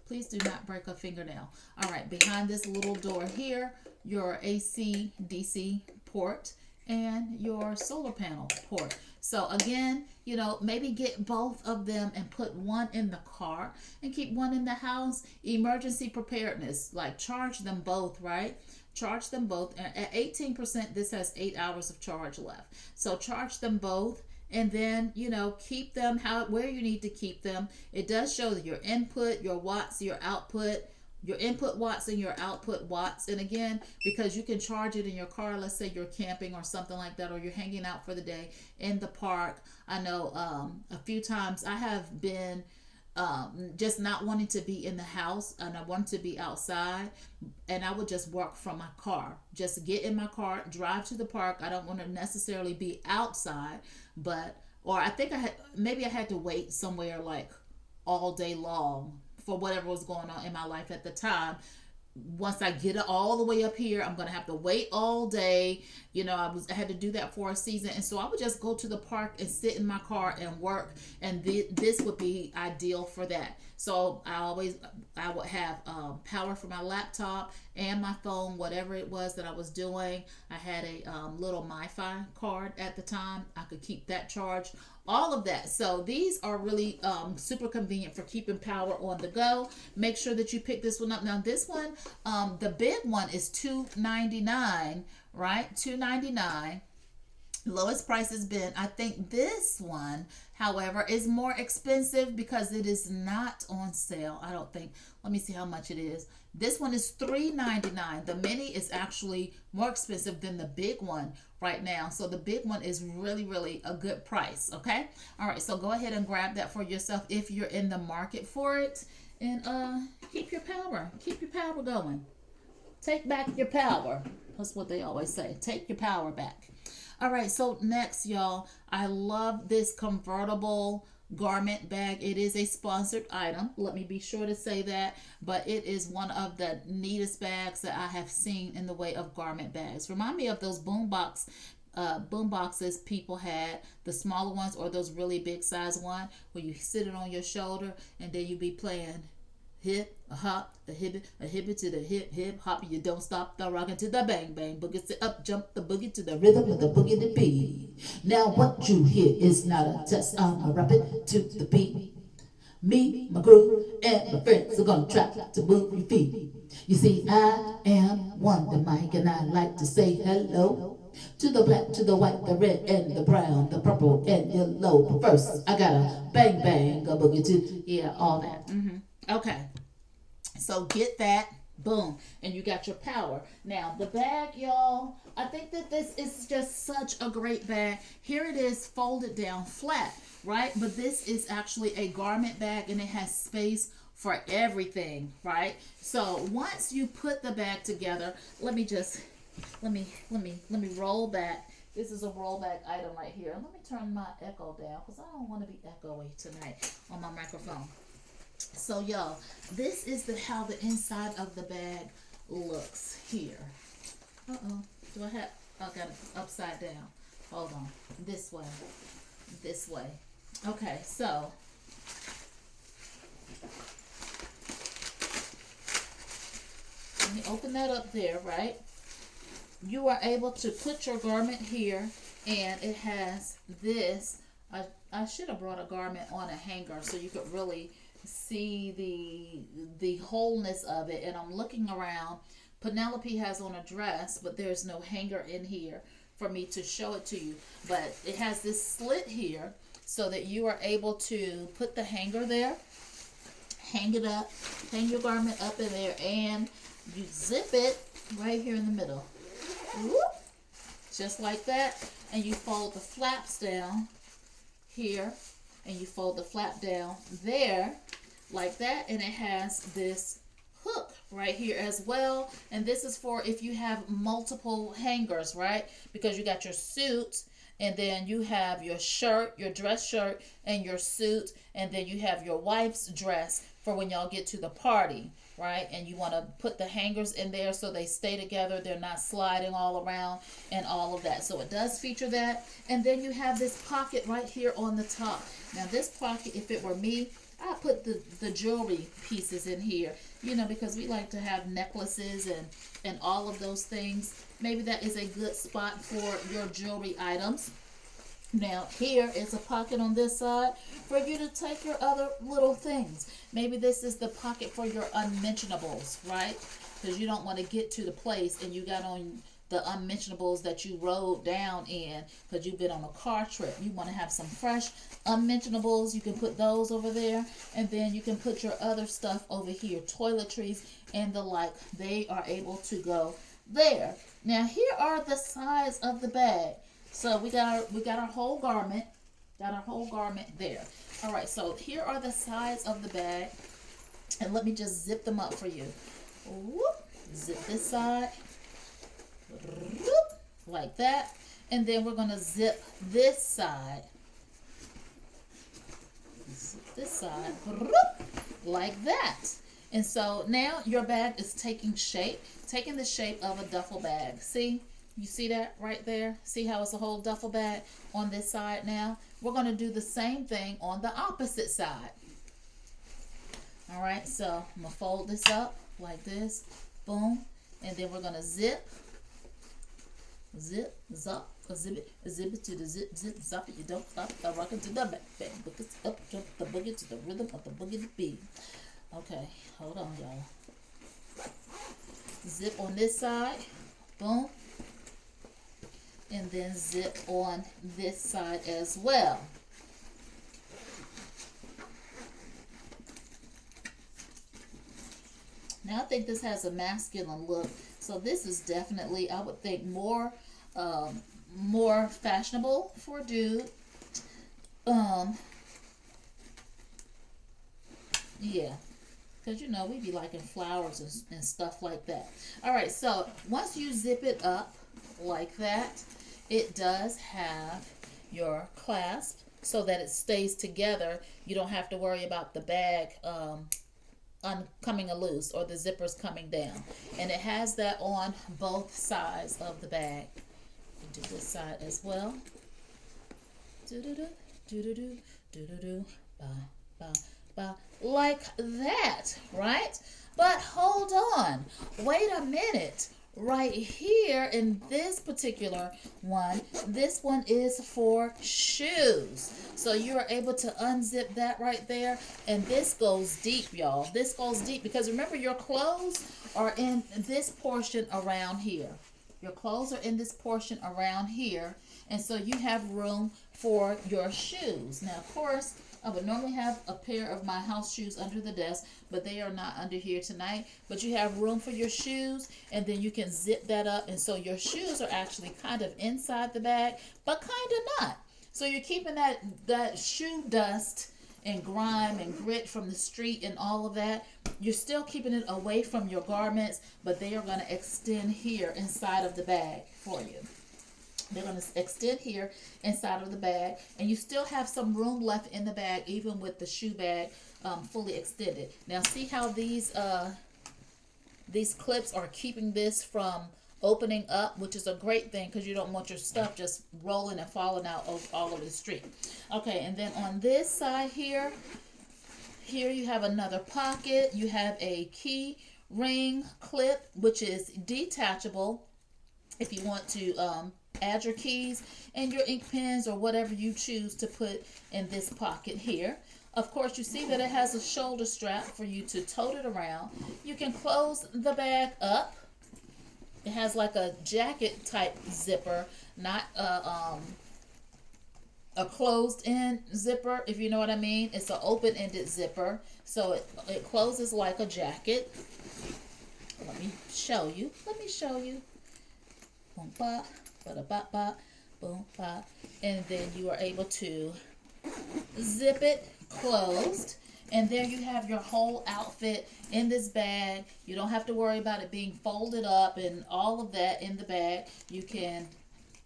Speaker 1: Please do not break a fingernail. All right, behind this little door here, your AC DC port and your solar panel port. So again, you know, maybe get both of them and put one in the car and keep one in the house. Emergency preparedness, like charge them both, right? Charge them both. At 18%, this has 8 hours of charge left. So charge them both, and then, you know, keep them where you need to keep them. It does show your input, your watts, your output, your input watts and your output watts. And again, because you can charge it in your car, let's say you're camping or something like that, or you're hanging out for the day in the park. I know a few times I have been just not wanting to be in the house and I wanted to be outside, and I would just work from my car. Just get in my car, drive to the park. I don't want to necessarily be outside, but, or I think maybe I had to wait somewhere like all day long for whatever was going on in my life at the time. Once I get it all the way up here, I'm gonna have to wait all day. You know, I had to do that for a season, and so I would just go to the park and sit in my car and work, and this would be ideal for that. So I would have power for my laptop and my phone, whatever it was that I was doing. I had a little MiFi card at the time. I could keep that charged. All of that. So these are really super convenient for keeping power on the go. Make sure that you pick this one up. Now this one, the big one is $2.99, right? $2.99. Lowest price has been. I think this one, however, is more expensive because it is not on sale. I don't think. Let me see how much it is. This one is $3.99. The mini is actually more expensive than the big one right now. So the big one is really, really a good price. Okay. All right. So go ahead and grab that for yourself if you're in the market for it, and keep your power. Keep your power going. Take back your power. That's what they always say. Take your power back. All right, so next, y'all, I love this convertible garment bag. It is a sponsored item. Let me be sure to say that, but it is one of the neatest bags that I have seen in the way of garment bags. Remind me of those boom boxes people had, the smaller ones or those really big size one where you sit it on your shoulder and then you be playing hip, a hop, a hip to the hip, hip, hop, you don't stop the rockin' to the bang, bang, boogie, sit up, jump the boogie to the rhythm of the boogie to beat. Now what you hear is not a test, I'm a rapping to the beat. Me, my crew, and my friends are gonna try to move your feet. You see, I am Wonder Mike, and I like to say hello to the black, to the white, the red, and the brown, the purple, and yellow. But first, I gotta bang, bang, a boogie to, yeah, all that. Okay, so get that, boom, and you got your power. Now, the bag, y'all, I think that this is just such a great bag. Here it is folded down flat, right? But this is actually a garment bag, and it has space for everything, right? So once you put the bag together, let me roll back. This is a roll back item right here. Let me turn my echo down because I don't want to be echoey tonight on my microphone. So y'all, this is how the inside of the bag looks here. Do I have, I got it upside down. Hold on, this way. Okay, so let me open that up there, right? You are able to put your garment here, and it has this. I should have brought a garment on a hanger so you could really see the wholeness of it. And I'm looking around. Penelope has on a dress, but there's no hanger in here for me to show it to you. But it has this slit here so that you are able to put the hanger there, hang it up, hang your garment up in there, and you zip it right here in the middle. Whoop, just like that. And you fold the flaps down here, and you fold the flap down there like that, and it has this hook right here as well. And this is for if you have multiple hangers, right? Because you got your suit, and then you have your shirt, your dress shirt, and your suit, and then you have your wife's dress for when y'all get to the party, right? And you want to put the hangers in there so they stay together, they're not sliding all around and all of that. So it does feature that. And then you have this pocket right here on the top. Now this pocket, if it were me, I put the jewelry pieces in here, you know, because we like to have necklaces and all of those things. Maybe that is a good spot for your jewelry items. Now here is a pocket on this side for you to take your other little things. Maybe this is the pocket for your unmentionables, right? Because you don't want to get to the place and you got on the unmentionables that you rode down in because you've been on a car trip. You want to have some fresh unmentionables. You can put those over there, and then you can put your other stuff over here, toiletries and the like. They are able to go there. Now here are the sides of the bag. So we got our whole garment. Got our whole garment there. All right, so here are the sides of the bag. And let me just zip them up for you. Whoop, zip this side. Whoop, like that. And then we're going to zip this side. Zip this side. Whoop, like that. And so now your bag is taking the shape of a duffel bag. See? You see that right there? See how it's a whole duffel bag on this side now? We're going to do the same thing on the opposite side. All right, so I'm going to fold this up like this. Boom. And then we're going to zip, zop, zip it to the zip, zop it. You don't stop, the rocket to the back, boogie up, jump the boogie to the rhythm of the boogie to beat. Okay, hold on, y'all. Zip on this side. Boom. And then zip on this side as well. Now I think this has a masculine look, so this is definitely, I would think, more fashionable for a dude. Yeah, because you know we be liking flowers and stuff like that. All right, so once you zip it up like that, it does have your clasp so that it stays together. You don't have to worry about the bag coming loose or the zippers coming down. And it has that on both sides of the bag. Do this side as well. Do-do-do, do-do-do, do-do-do, ba, ba, ba. Like that, right? But hold on. Wait a minute. Right here in this particular one, this one is for shoes. So you are able to unzip that right there. And this goes deep, y'all. This goes deep because remember, your clothes are in this portion around here. Your clothes are in this portion around here. And so you have room for your shoes. Now, of course, I would normally have a pair of my house shoes under the desk, but they are not under here tonight. But you have room for your shoes, and then you can zip that up. And so your shoes are actually kind of inside the bag, but kind of not. So you're keeping that shoe dust and grime and grit from the street and all of that. You're still keeping it away from your garments, but they are going to extend here inside of the bag for you. They're going to extend here inside of the bag, and you still have some room left in the bag, even with the shoe bag fully extended. Now, see how these clips are keeping this from opening up, which is a great thing because you don't want your stuff just rolling and falling out all over the street. Okay, and then on this side here you have another pocket. You have a key ring clip, which is detachable if you want to add your keys and your ink pens or whatever you choose to put in this pocket here. Of course, you see that it has a shoulder strap for you to tote it around. You can close the bag up. It has like a jacket type zipper, not a closed-in zipper, if you know what I mean. It's an open-ended zipper, so it closes like a jacket. Let me show you. Boom, ba, ba, ba, ba, boom, ba. And then you are able to zip it closed. And there you have your whole outfit in this bag. You don't have to worry about it being folded up and all of that in the bag. You can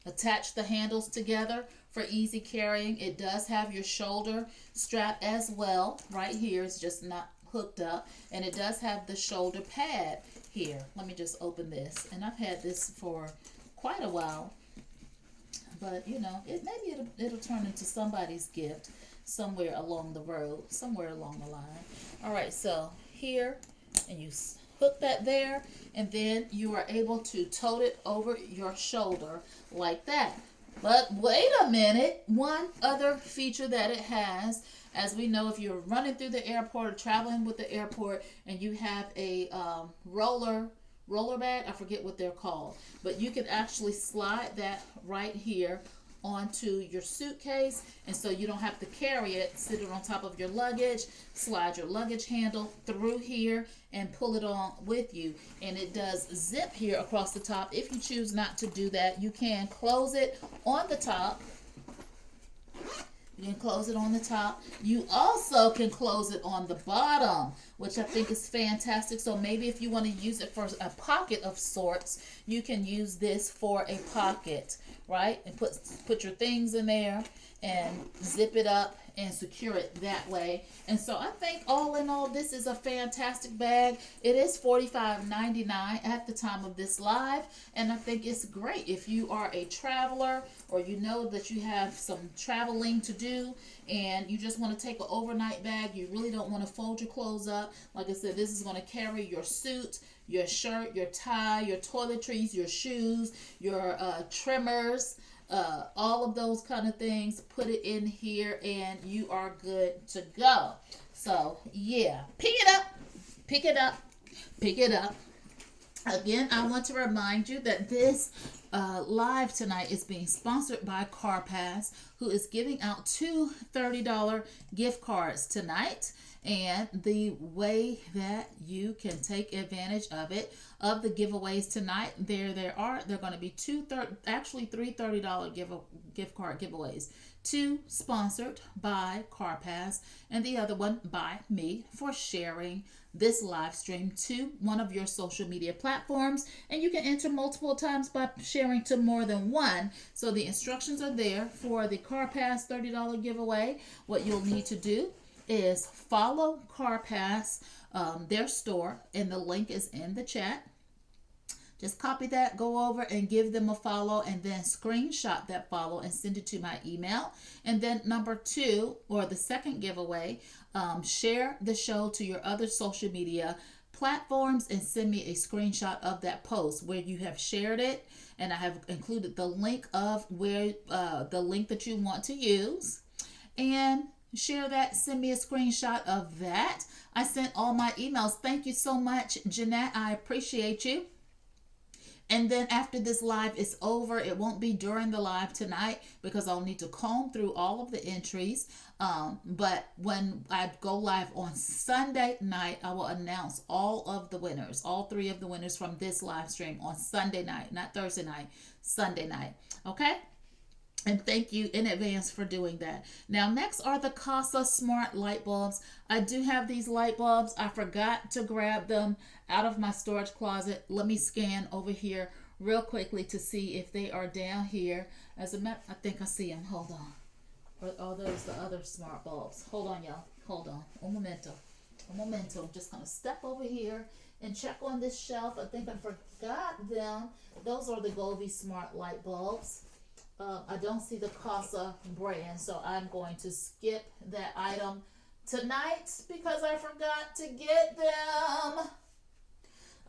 Speaker 1: attach the handles together for easy carrying. It does have your shoulder strap as well. Right here, it's just not hooked up. And it does have the shoulder pad here. Let me just open this. And I've had this for quite a while. But, you know, maybe it'll turn into somebody's gift somewhere along the road, somewhere along the line. All right, so here, and you hook that there, and then you are able to tote it over your shoulder like that. But wait a minute, one other feature that it has, as we know, if you're running through the airport or traveling with the airport and you have a roller roller bag. I forget what they're called, but you can actually slide that right here onto your suitcase, and so you don't have to carry it, sit it on top of your luggage. Slide your luggage handle through here and pull it on with you, and it does zip here across the top. If you choose not to do that, you can close it on the top. You can close it on the top. You also can close it on the bottom, which I think is fantastic. So maybe if you want to use it for a pocket of sorts, you can use this for a pocket, right? And put your things in there and zip it up and secure it that way. And so I think all in all, this is a fantastic bag. It is $45.99 at the time of this live, and I think it's great if you are a traveler or you know that you have some traveling to do and you just want to take an overnight bag. You really don't want to fold your clothes up. Like I said, this is going to carry your suit, your shirt, your tie, your toiletries, your shoes, your trimmers, all of those kind of things. Put it in here and you are good to go. So yeah, pick it up, pick it up, pick it up. Again, I want to remind you that this live tonight is being sponsored by CarPass, who is giving out two $30 gift cards tonight. And the way that you can take advantage of it, of the giveaways tonight, they're going to be three $30 gift card giveaways. Two sponsored by CarPass, and the other one by me for sharing this live stream to one of your social media platforms. And you can enter multiple times by sharing to more than one. So the instructions are there for the CarPass $30 giveaway. What you'll need to do is follow CarPass, their store, and the link is in the chat. Just copy that, go over and give them a follow, and then screenshot that follow and send it to my email. And then number two, or the second giveaway, share the show to your other social media platforms and send me a screenshot of that post where you have shared it. And I have included the link of where the link that you want to use. And share that, send me a screenshot of that. I sent all my emails. Thank you so much, Jeanette. I appreciate you. And then after this live is over, it won't be during the live tonight because I'll need to comb through all of the entries. But when I go live on Sunday night, I will announce all of the winners, all three of the winners from this live stream on Sunday night, not Thursday night, Sunday night. Okay? And thank you in advance for doing that. Now, next are the Casa Smart light bulbs. I do have these light bulbs. I forgot to grab them out of my storage closet. Let me scan over here real quickly to see if they are down here. As a matter, I think I see them. Hold on. Or are those the other smart bulbs? Hold on, y'all. Hold on. Un momento. Un momento. I'm just going to step over here and check on this shelf. I think I forgot them. Those are the Govee Smart light bulbs. I don't see the Casa brand, so I'm going to skip that item tonight because I forgot to get them.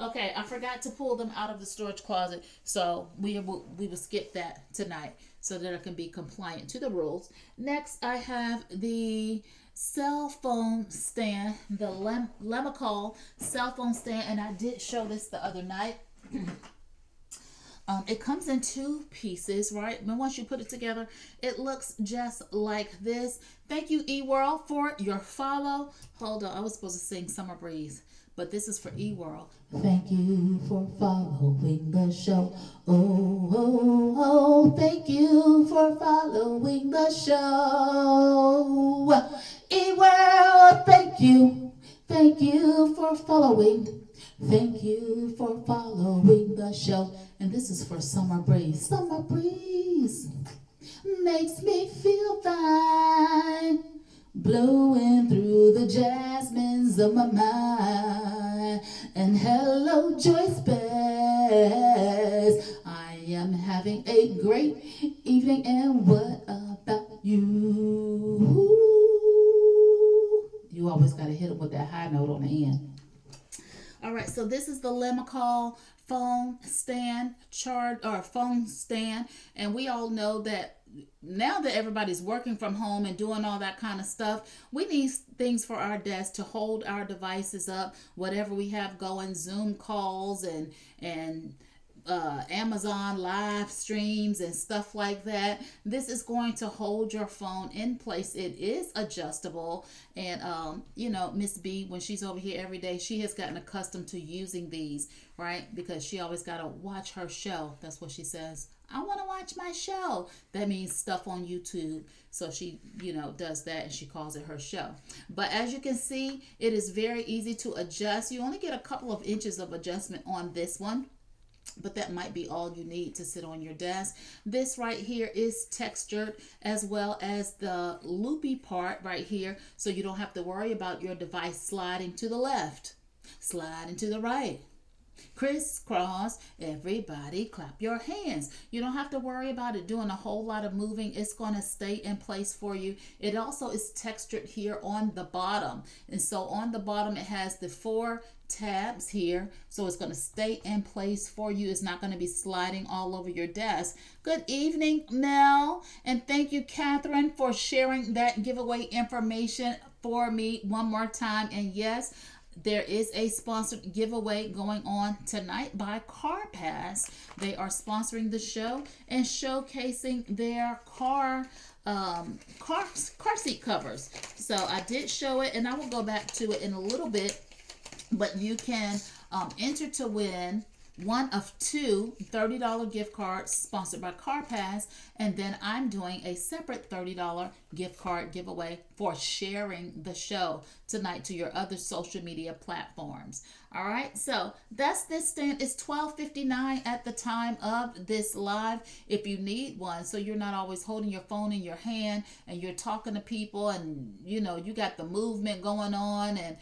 Speaker 1: Okay, I forgot to pull them out of the storage closet, so we will skip that tonight so that I can be compliant to the rules. Next, I have the cell phone stand, the Lemacall cell phone stand, and I did show this the other night. It comes in two pieces, right? And once you put it together, it looks just like this. Thank you, eWorld, for your follow. Hold on, I was supposed to sing Summer Breeze, but this is for eWorld. Thank you for following the show. Oh, oh, oh, thank you for following the show. eWorld, thank you. Thank you for following. Thank you for following the show. And this is for Summer Breeze. Summer Breeze makes me feel fine, blowing through the jasmines of my mind. And hello, Joyce Bess. I am having a great evening, and what about you? You always got to hit them with that high note on the end. All right, so this is the Lemacall phone stand charge or phone stand. And we all know that now that everybody's working from home and doing all that kind of stuff, we need things for our desk to hold our devices up, whatever we have going, Zoom calls and Amazon live streams and stuff like that. This is going to hold your phone in place. It is adjustable. And, Miss B, when she's over here every day, she has gotten accustomed to using these, right? Because she always got to watch her show. That's what she says. I want to watch my show. That means stuff on YouTube. So she, does that and she calls it her show. But as you can see, it is very easy to adjust. You only get a couple of inches of adjustment on this one, but that might be all you need to sit on your desk. This right here is textured, as well as the loopy part right here, so you don't have to worry about your device sliding to the left, sliding to the right. Crisscross, everybody clap your hands. You don't have to worry about it doing a whole lot of moving. It's going to stay in place for you. It also is textured here on the bottom. And so on the bottom, it has the 4 tabs here. So it's going to stay in place for you. It's not going to be sliding all over your desk. Good evening, Mel. And thank you, Catherine, for sharing that giveaway information for me one more time. And yes, there is a sponsored giveaway going on tonight by CarPass. They are sponsoring the show and showcasing their car seat covers. So I did show it, and I will go back to it in a little bit. But you can enter to win one of 2 $30 gift cards sponsored by CarPass, and then I'm doing a separate $30 gift card giveaway for sharing the show tonight to your other social media platforms. All right, so that's this stand. It's $12.59 at the time of this live if you need one, so you're not always holding your phone in your hand and you're talking to people and you got the movement going on and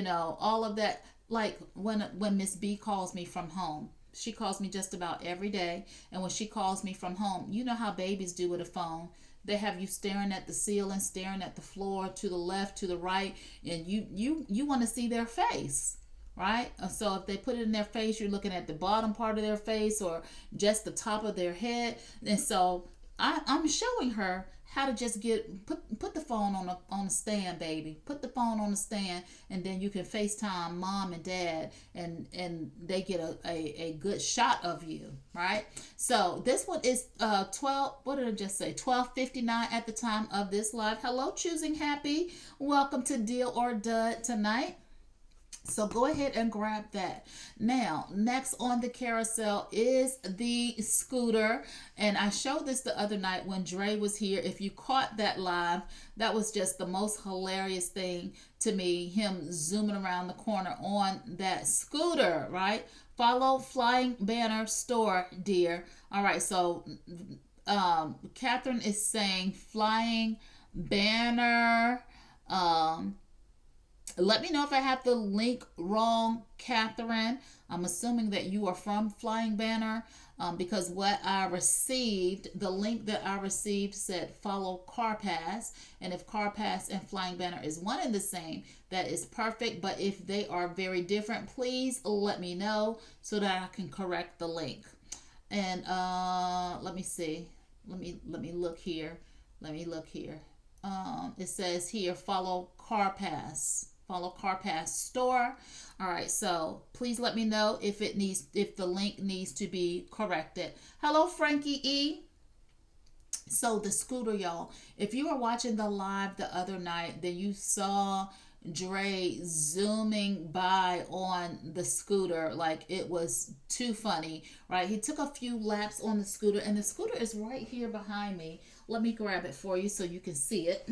Speaker 1: all of that. Like when Miss B calls me from home, she calls me just about every day. And when she calls me from home, you know how babies do with a phone. They have you staring at the ceiling, staring at the floor, to the left, to the right, and you want to see their face, right? So if they put it in their face, you're looking at the bottom part of their face or just the top of their head. And so I'm showing her how to just put the phone on a stand, baby. Put the phone on the stand, and then you can FaceTime mom and dad, and they get a good shot of you, right? So this one is $12.59 at the time of this live. Hello, Choosing Happy. Welcome to Deal or Dud tonight. So go ahead and grab that. Now, next on the carousel is the scooter. And I showed this the other night when Dre was here. If you caught that live, that was just the most hilarious thing to me, him zooming around the corner on that scooter, right? Follow Flying Banner Store, dear. All right, so Catherine is saying Flying Banner. Let me know if I have the link wrong, Catherine. I'm assuming that you are from Flying Banner because what I received, the link that I received said follow CarPass. And if CarPass and Flying Banner is one and the same, that is perfect. But if they are very different, please let me know so that I can correct the link. And let me see. Let me look here. It says here follow CarPass. Follow CarPass store. All right, so please let me know if the link needs to be corrected. Hello, Frankie E. So the scooter, y'all. If you were watching the live the other night, then you saw Dre zooming by on the scooter like it was too funny, right? He took a few laps on the scooter, and the scooter is right here behind me. Let me grab it for you so you can see it.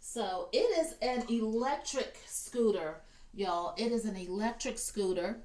Speaker 1: So it is an electric scooter, y'all. It is an electric scooter.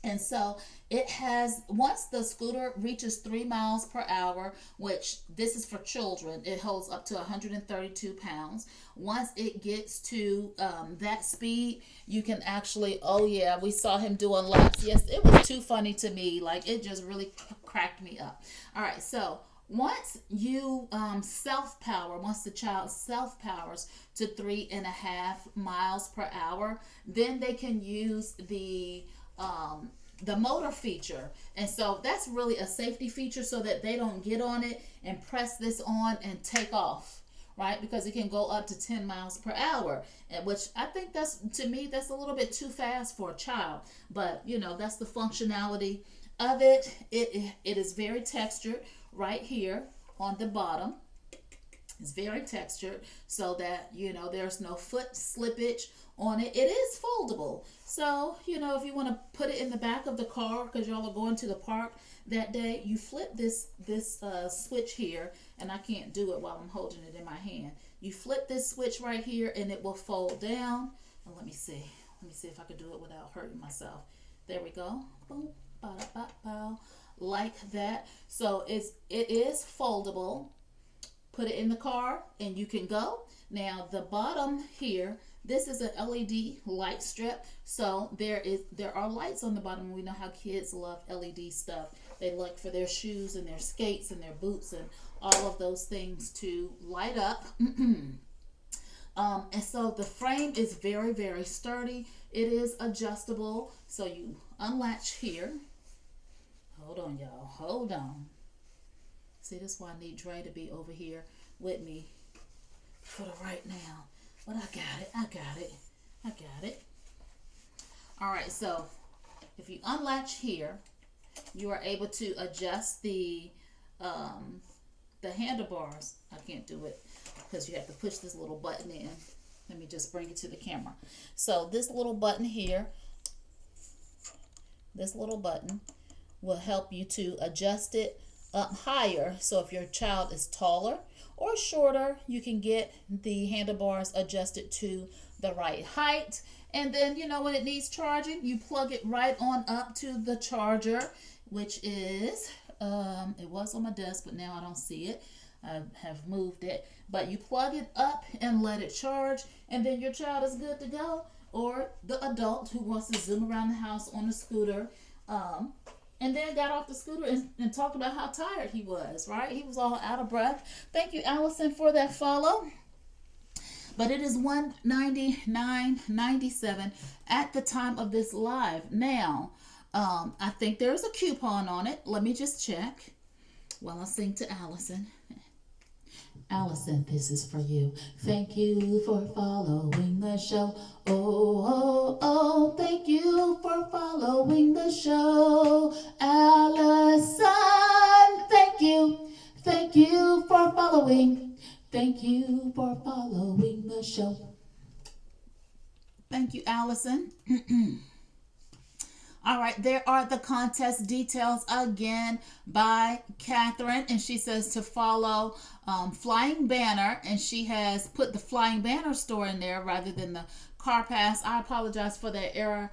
Speaker 1: And so it has, once the scooter reaches 3 miles per hour, which this is for children, it holds up to 132 pounds. Once it gets to that speed, you can actually, oh yeah, we saw him doing laps. Yes, it was too funny to me. Like it just really cracked me up. All right, so once you once the child self powers to 3.5 miles per hour, then they can use the motor feature. And so that's really a safety feature so that they don't get on it and press this on and take off, right? Because it can go up to 10 miles per hour, and which I think that's, to me, that's a little bit too fast for a child. But you know, that's the functionality of it. It is very textured right here on the bottom. It's very textured so that, you know, there's no foot slippage on it. It is foldable. So, you know, if you want to put it in the back of the car because y'all are going to the park that day, you flip this switch here, and I can't do it while I'm holding it in my hand. You flip this switch right here and it will fold down. And let me see if I could do it without hurting myself. There we go. Boom, ba-da-ba-bow, like that. So it is foldable. Put it in the car and you can go. Now the bottom here, this is an LED light strip. So there are lights on the bottom. We know how kids love LED stuff. They look for their shoes and their skates and their boots and all of those things to light up. And so the frame is very, very sturdy. It is adjustable. So you unlatch here. Hold on, y'all. Hold on. See, this is why I need Dre to be over here with me for the right now. But I got it. All right, so if you unlatch here, you are able to adjust the handlebars. I can't do it because you have to push this little button in. Let me just bring it to the camera. So this little button here, this little button will help you to adjust it up higher. So if your child is taller or shorter, you can get the handlebars adjusted to the right height. And then, you know, when it needs charging, you plug it right on up to the charger, which is, it was on my desk, but now I don't see it. I have moved it. But you plug it up and let it charge, and then your child is good to go. Or the adult who wants to zoom around the house on a scooter, and then got off the scooter and talked about how tired he was, right? He was all out of breath. Thank you, Allison, for that follow. But it is $199.97 at the time of this live. Now, I think there's a coupon on it. Let me just check while I sing to Allison. Allison, this is for you. Thank you for following the show. Oh, oh, oh, thank you for following the show. Allison, thank you. Thank you for following. Thank you for following the show. Thank you, Allison. All right, there are the contest details again by Catherine, and she says to follow Flying Banner, and she has put the Flying Banner store in there rather than the Car Pass. I apologize for that error,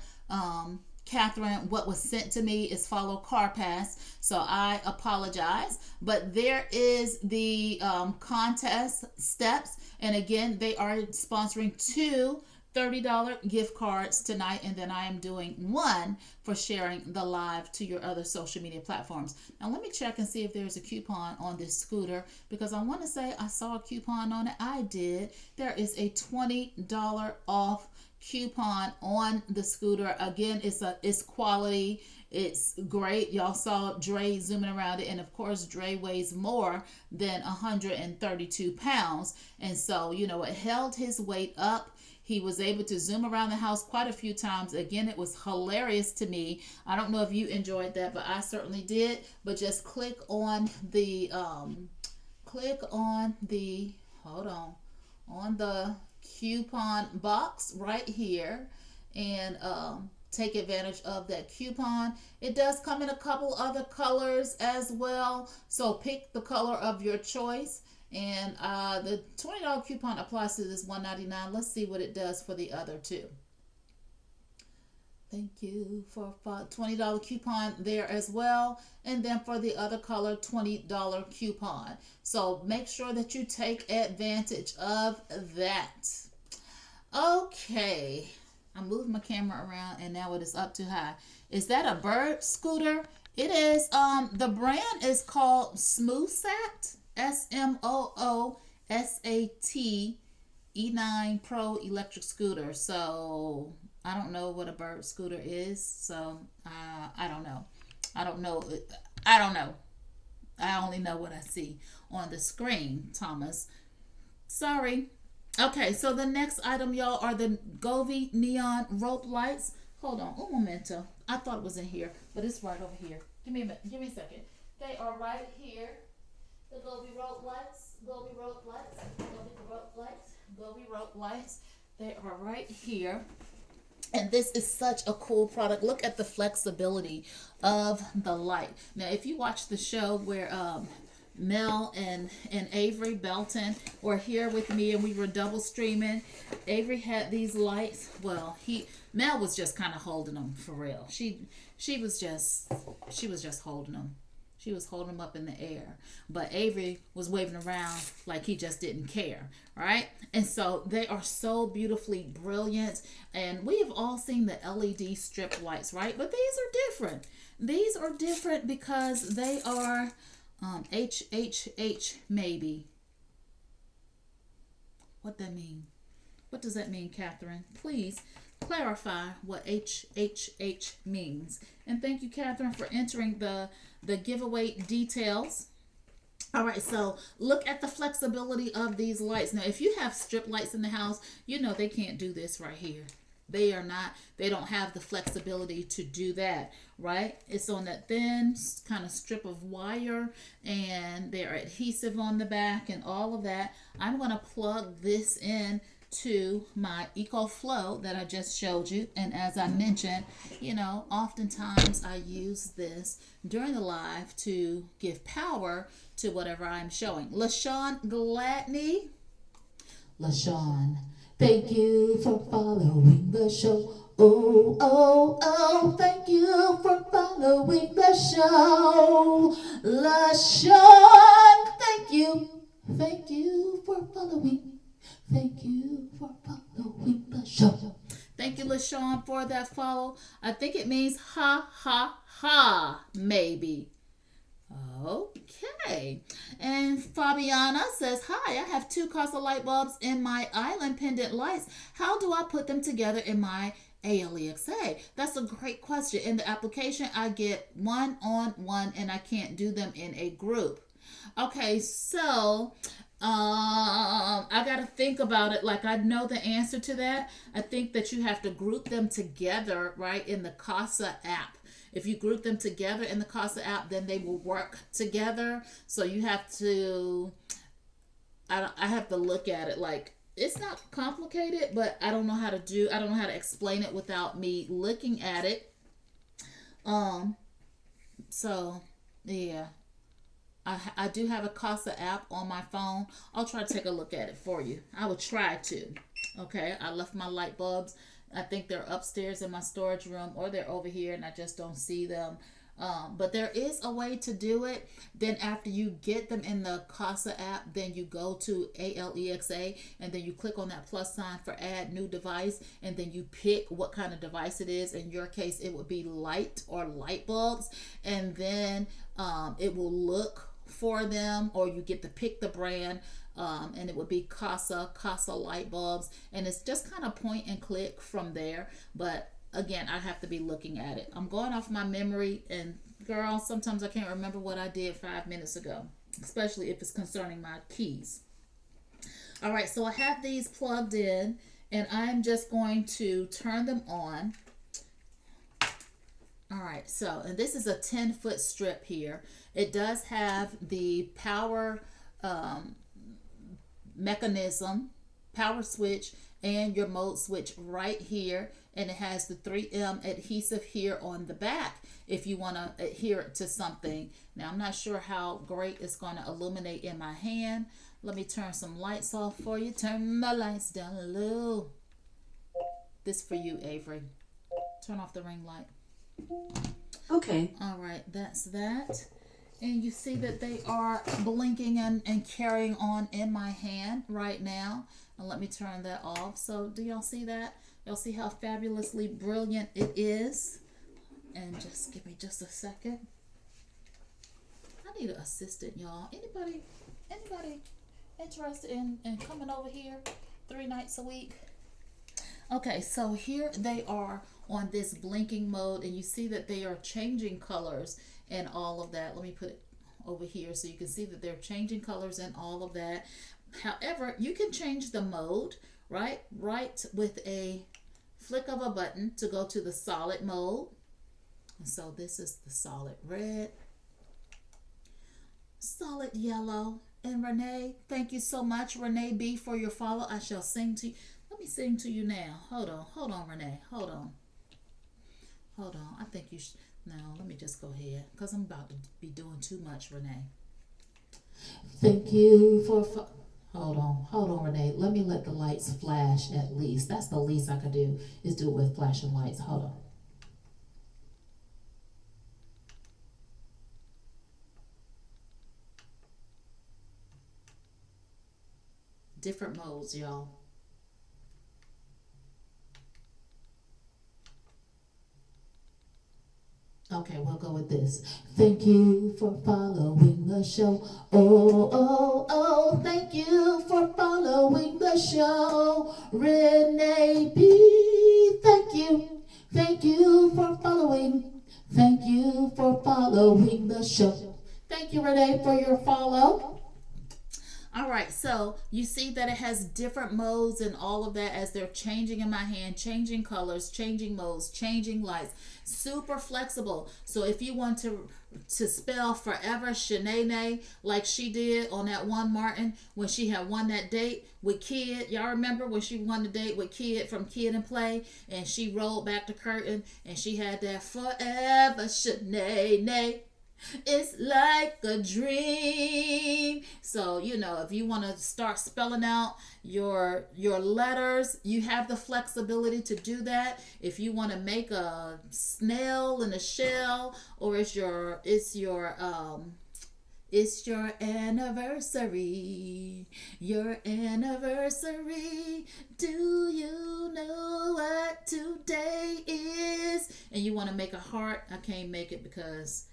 Speaker 1: Catherine. What was sent to me is follow Car Pass, so I apologize. But there is the contest steps, and again, they are sponsoring two $30 gift cards tonight, and then I am doing one for sharing the live to your other social media platforms. Now let me check and see if there's a coupon on this scooter, because I want to say I saw a coupon on it. I did. There is a $20 off coupon on the scooter. Again, it's quality. It's great. Y'all saw Dre zooming around it, and of course Dre weighs more than 132 pounds, and so, you know, it held his weight up. He was able to zoom around the house quite a few times. Again, it was hilarious to me. I don't know if you enjoyed that, but I certainly did. But just click on the coupon box right here, and take advantage of that coupon. It does come in a couple other colors as well, so pick the color of your choice. And the $20 coupon applies to this $199. Let's see what it does for the other two. Thank you for $20 coupon there as well. And then for the other color, $20 coupon. So make sure that you take advantage of that. Okay. I moved my camera around and now it is up too high. Is that a bird scooter? It is the brand is called Smoothsat, SMOOSAT E9 Pro electric scooter. So I don't know what a bird scooter is. So I don't know. I don't know. I don't know. I only know what I see on the screen, Thomas. Sorry. Okay, so the next item, y'all, are the Govee neon rope lights. Hold on, un momento. I thought it was in here, but it's right over here. Give me a minute. Give me a second. They are right here. The Govee rope lights. Govee rope lights. Govee rope lights. Govee rope lights. They are right here. And this is such a cool product. Look at the flexibility of the light. Now, if you watch the show where Mel and Avery Belton were here with me and we were double streaming, Avery had these lights. Well, Mel was just kind of holding them for real. She was just holding them. She was holding them up in the air. But Avery was waving around like he just didn't care, right? And so they are so beautifully brilliant. And we have all seen the LED strip lights, right? But these are different. These are different because they are HHH maybe. What that mean? What does that mean, Catherine? Please clarify what HHH means. And thank you, Catherine, for entering the giveaway details. All right, so look at the flexibility of these lights. Now, if you have strip lights in the house, you know they can't do this right here. They don't have the flexibility to do that, right? It's on that thin kind of strip of wire, and they're adhesive on the back and all of that. I'm going to plug this in to my EcoFlow that I just showed you. And as I mentioned, oftentimes I use this during the live to give power to whatever I'm showing. LaShawn Gladney. LaShawn, thank you for following the show. Oh, oh, oh, thank you for following the show. LaShawn, thank you. Thank you for following. Thank you for following the show. Thank you, LaShawn, for that follow. I think it means ha, ha, ha, maybe. Okay. And Fabiana says, hi, I have 2 Casa light bulbs in my island pendant lights. How do I put them together in my ALEXA? That's a great question. In the application, I get 1-on-1 and I can't do them in a group. Okay, so I got to think about it. Like, I know the answer to that. I think that you have to group them together, right, in the Casa app. If you group them together in the Casa app, then they will work together. So you have to, I have to look at it. Like, it's not complicated, but I don't know how to explain it without me looking at it. So yeah. I do have a Casa app on my phone. I'll try to take a look at it for you. I will try to. Okay, I left my light bulbs. I think they're upstairs in my storage room, or they're over here and I just don't see them. But there is a way to do it. Then after you get them in the Casa app, then you go to ALEXA and then you click on that plus sign for add new device, and then you pick what kind of device it is. In your case, it would be light or light bulbs, and then it will look for them, or you get to pick the brand, and it would be Casa light bulbs, and it's just kind of point and click from there. But again, I have to be looking at it. I'm going off my memory, and girl, sometimes I can't remember what I did 5 minutes ago, especially if it's concerning my keys. All right, so I have these plugged in, and I'm just going to turn them on. All right, so, and this is a 10-foot strip here. It does have the power mechanism, power switch, and your mode switch right here. And it has the 3M adhesive here on the back if you want to adhere it to something. Now, I'm not sure how great it's going to illuminate in my hand. Let me turn some lights off for you. Turn the lights down low. This for you, Avery. Turn off the ring light.
Speaker 2: Okay.
Speaker 1: All right, that's that. And you see that they are blinking and carrying on in my hand right now. And let me turn that off. So do y'all see that? Y'all see how fabulously brilliant it is? And just give me just a second. I need an assistant, y'all. Anybody interested in coming over here 3 nights a week? Okay, so here they are on this blinking mode, and you see that they are changing colors and all of that. Let me put it over here so you can see that they're changing colors and all of that. However, you can change the mode, right with a flick of a button to go to the solid mode. And so this is the solid red, solid yellow. And Renee, thank you so much, Renee B, for your follow. I shall sing to you. Let me sing to you now. Hold on, Renee. Hold on. I think you should. Now, let me just go ahead because I'm about to be doing too much, Renee. Thank you for. Hold on, Renee. Let me let the lights flash at least. That's the least I could do is do it with flashing lights. Hold on. Different modes, y'all. Okay, we'll go with this. Thank you for following the show. Oh, thank you for following the show. Renee B, thank you. Thank you for following. Thank you for following the show. Thank you, Renee, for your follow. All right, so you see that it has different modes and all of that as they're changing in my hand, changing colors, changing modes, changing lights. Super flexible. So if you want to spell forever Shanae like she did on that one Martin when she had won that date with Kid. Y'all remember when she won the date with Kid from Kid and Play, and she rolled back the curtain and she had that forever Shanae. It's like a dream. So, if you want to start spelling out your letters, you have the flexibility to do that. If you want to make a snail in a shell, or it's your anniversary. Your anniversary. Do you know what today is? And you want to make a heart. I can't make it because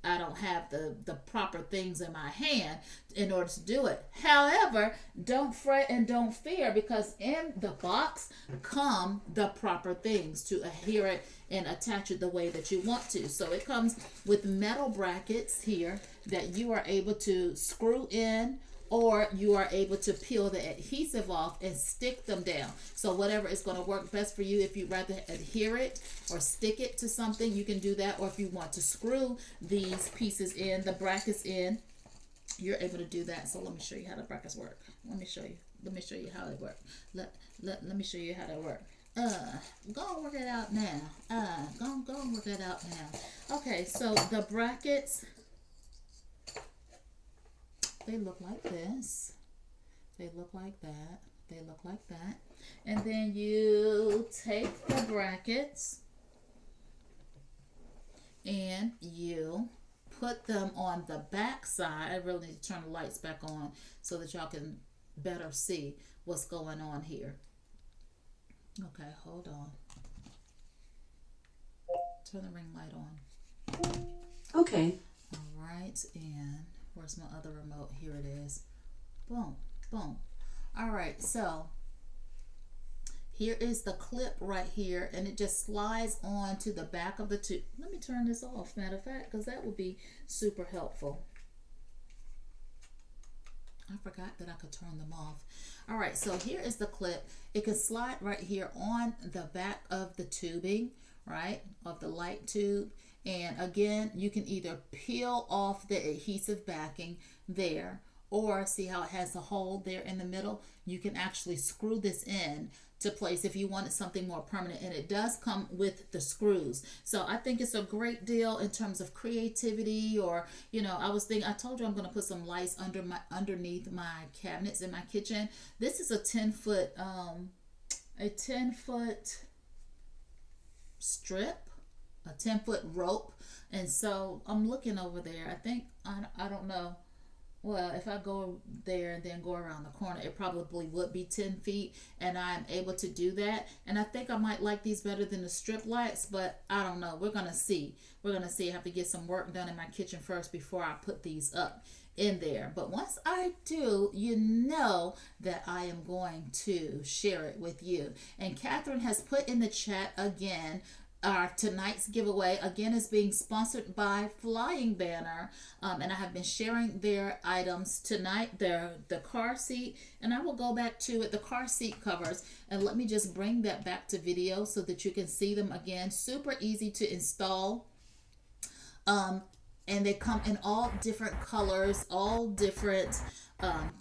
Speaker 1: I don't have the proper things in my hand in order to do it. However, don't fret and don't fear, because in the box come the proper things to adhere it and attach it the way that you want to. So it comes with metal brackets here that you are able to screw in, or you are able to peel the adhesive off and stick them down. So whatever is going to work best for you, if you'd rather adhere it or stick it to something, you can do that. Or if you want to screw these pieces in, the brackets in, you're able to do that. So let me show you how the brackets work. Let me show you how it works. Let me show you how that works. Go and work it out now. Go and work it out now. Okay, so the brackets, they look like this. They look like that. They look like that. And then you take the brackets and you put them on the back side. I really need to turn the lights back on so that y'all can better see what's going on here. Okay, hold on. Turn the ring light on.
Speaker 2: Okay.
Speaker 1: All right, and where's my other remote? Here it is. Boom, boom. All right, so here is the clip right here, and it just slides on to the back of the tube. Let me turn this off, matter of fact, because that would be super helpful. I forgot that I could turn them off. All right, so here is the clip. It can slide right here on the back of the tubing, right, of the light tube. And again, you can either peel off the adhesive backing there, or see how it has a hole there in the middle. You can actually screw this in to place if you wanted something more permanent, and it does come with the screws. So I think it's a great deal in terms of creativity, or I told you I'm going to put some lights underneath my cabinets in my kitchen. This is a 10-foot strip, a 10-foot rope. And so I'm looking over there. I think I don't know Well, if I go there and then go around the corner, it probably would be 10 feet, and I'm able to do that. And I think I might like these better than the strip lights, but I don't know. We're going to see. We're going to see. I have to get some work done in my kitchen first before I put these up in there. But once I do, you know that I am going to share it with you. And Catherine has put in the chat again, our tonight's giveaway again is being sponsored by Flying Banner, and I have been sharing their items tonight. They're the car seat, and I will go back to it, the car seat covers, and let me just bring that back to video so that you can see them again. Super easy to install. Um, and they come in all different colors, all different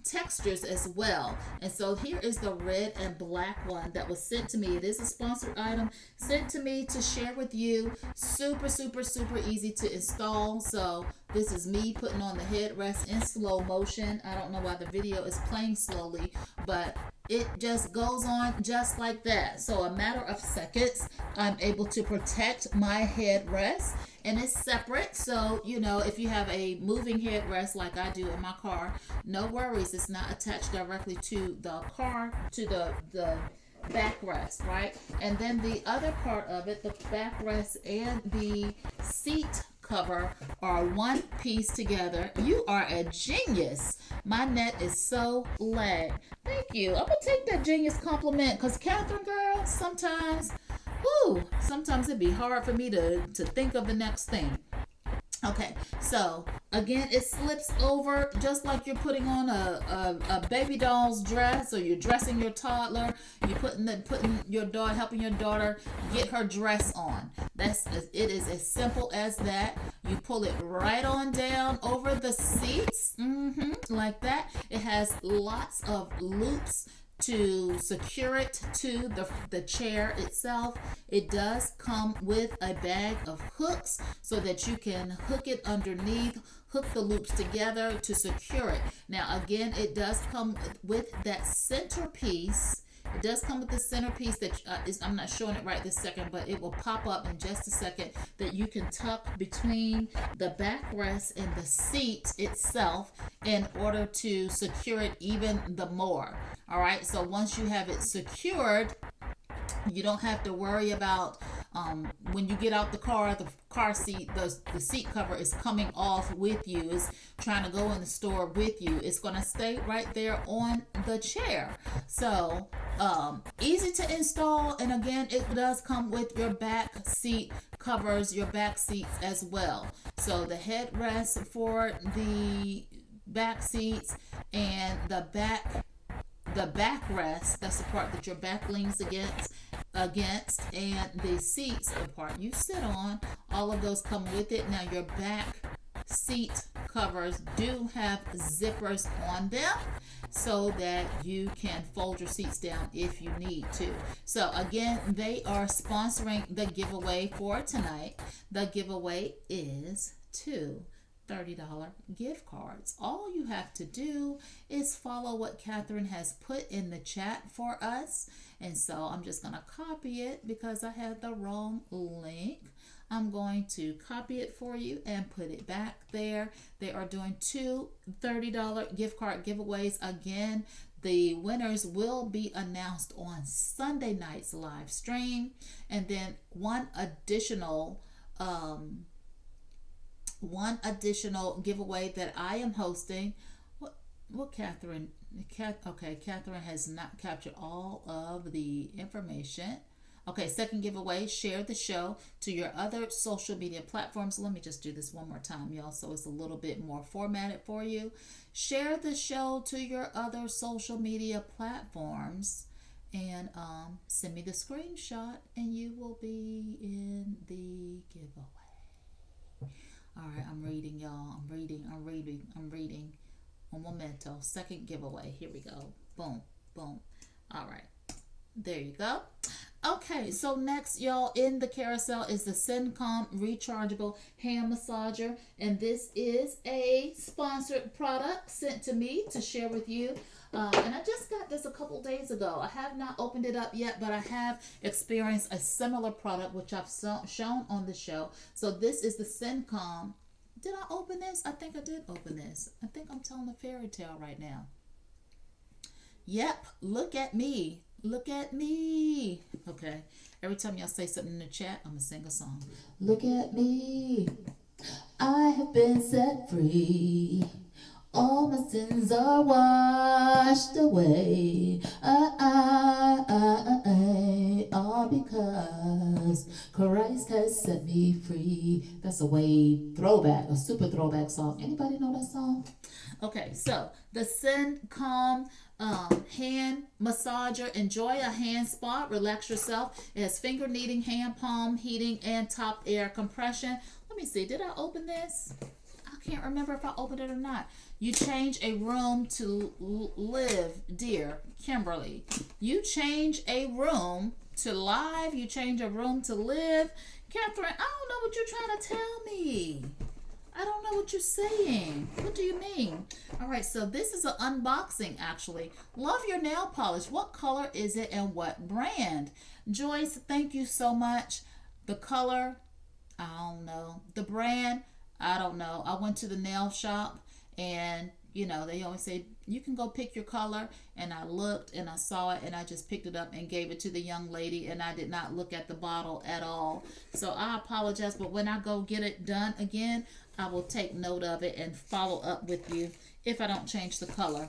Speaker 1: textures as well. And so here is the red and black one that was sent to me. It is a sponsored item sent to me to share with you. Super, super, super easy to install. So this is me putting on the headrest in slow motion. I don't know why the video is playing slowly, but it just goes on just like that. So a matter of seconds, I'm able to protect my headrest, and it's separate. So, you know, if you have a moving headrest like I do in my car, no worries. It's not attached directly to the car, to the backrest, right? And then the other part of it, the backrest and the seat cover are one piece together. You are a genius. My net is so lagged. Thank you. I'm gonna take that genius compliment, because Catherine, girl, sometimes it'd be hard for me to think of the next thing. Okay, so again, it slips over just like you're putting on a baby doll's dress, or you're dressing your toddler. You're putting your daughter, helping your daughter get her dress on. It is as simple as that. You pull it right on down over the seats, like that. It has lots of loops to secure it to the chair itself. It does come with a bag of hooks so that you can hook it underneath, hook the loops together to secure it. Now again, it does come with that centerpiece. It does come with the centerpiece that I'm not showing it right this second, but it will pop up in just a second, that you can tuck between the backrest and the seat itself in order to secure it even the more. All right, so once you have it secured, you don't have to worry about when you get out the car seat, the seat cover is coming off with you. It's trying to go in the store with you. It's going to stay right there on the chair. So easy to install. And again, it does come with your back seat covers, your back seats as well. So the headrest for the back seats, and the backrest, that's the part that your back leans against, and the seats, the part you sit on, all of those come with it. Now your back seat covers do have zippers on them so that you can fold your seats down if you need to. So again, they are sponsoring the giveaway for tonight. The giveaway is $30 gift cards. All you have to do is follow what Catherine has put in the chat for us. And so I'm just going to copy it because I had the wrong link. I'm going to copy it for you and put it back there. They are doing two $30 gift card giveaways. Again, the winners will be announced on Sunday night's live stream. And then one additional giveaway that I am hosting. What Catherine? Okay, Catherine has not captured all of the information. Okay, second giveaway, share the show to your other social media platforms. Let me just do this one more time, y'all, so it's a little bit more formatted for you. Share the show to your other social media platforms, and send me the screenshot, and you will be in the giveaway. All right, I'm reading, y'all. I'm reading. Un momento. Second giveaway. Here we go. Boom, boom. All right. There you go. Okay, so next, y'all, in the carousel is the Syncom rechargeable hand massager, and this is a sponsored product sent to me to share with you. And I just got this a couple days ago. I have not opened it up yet, but I have experienced a similar product which I've shown on the show. So this is the Syncom Did I open this? I think I did open this. I think I'm telling a fairy tale right now. Yep, look at me. Look at me. Okay. Every time y'all say something in the chat, I'm going to sing a song. Look at me. I have been set free. All my sins are washed away. All because Christ has set me free. That's a way throwback, a super throwback song. Anybody know that song? Okay, so the Sin Calm hand massager. Enjoy a hand spa. Relax yourself. It has finger kneading, hand palm heating, and top air compression. Let me see. Did I open this? I can't remember if I opened it or not. You change a room to live, dear Kimberly. You change a room to live. You change a room to live. Catherine, I don't know what you're trying to tell me. I don't know what you're saying. What do you mean? All right, so this is an unboxing, actually. Love your nail polish. What color is it and what brand? Joyce, thank you so much. The color, I don't know. The brand, I don't know. I went to the nail shop and, you know, they always say, you can go pick your color. And I looked and I saw it and I just picked it up and gave it to the young lady. And I did not look at the bottle at all. So I apologize. But when I go get it done again, I will take note of it and follow up with you if I don't change the color.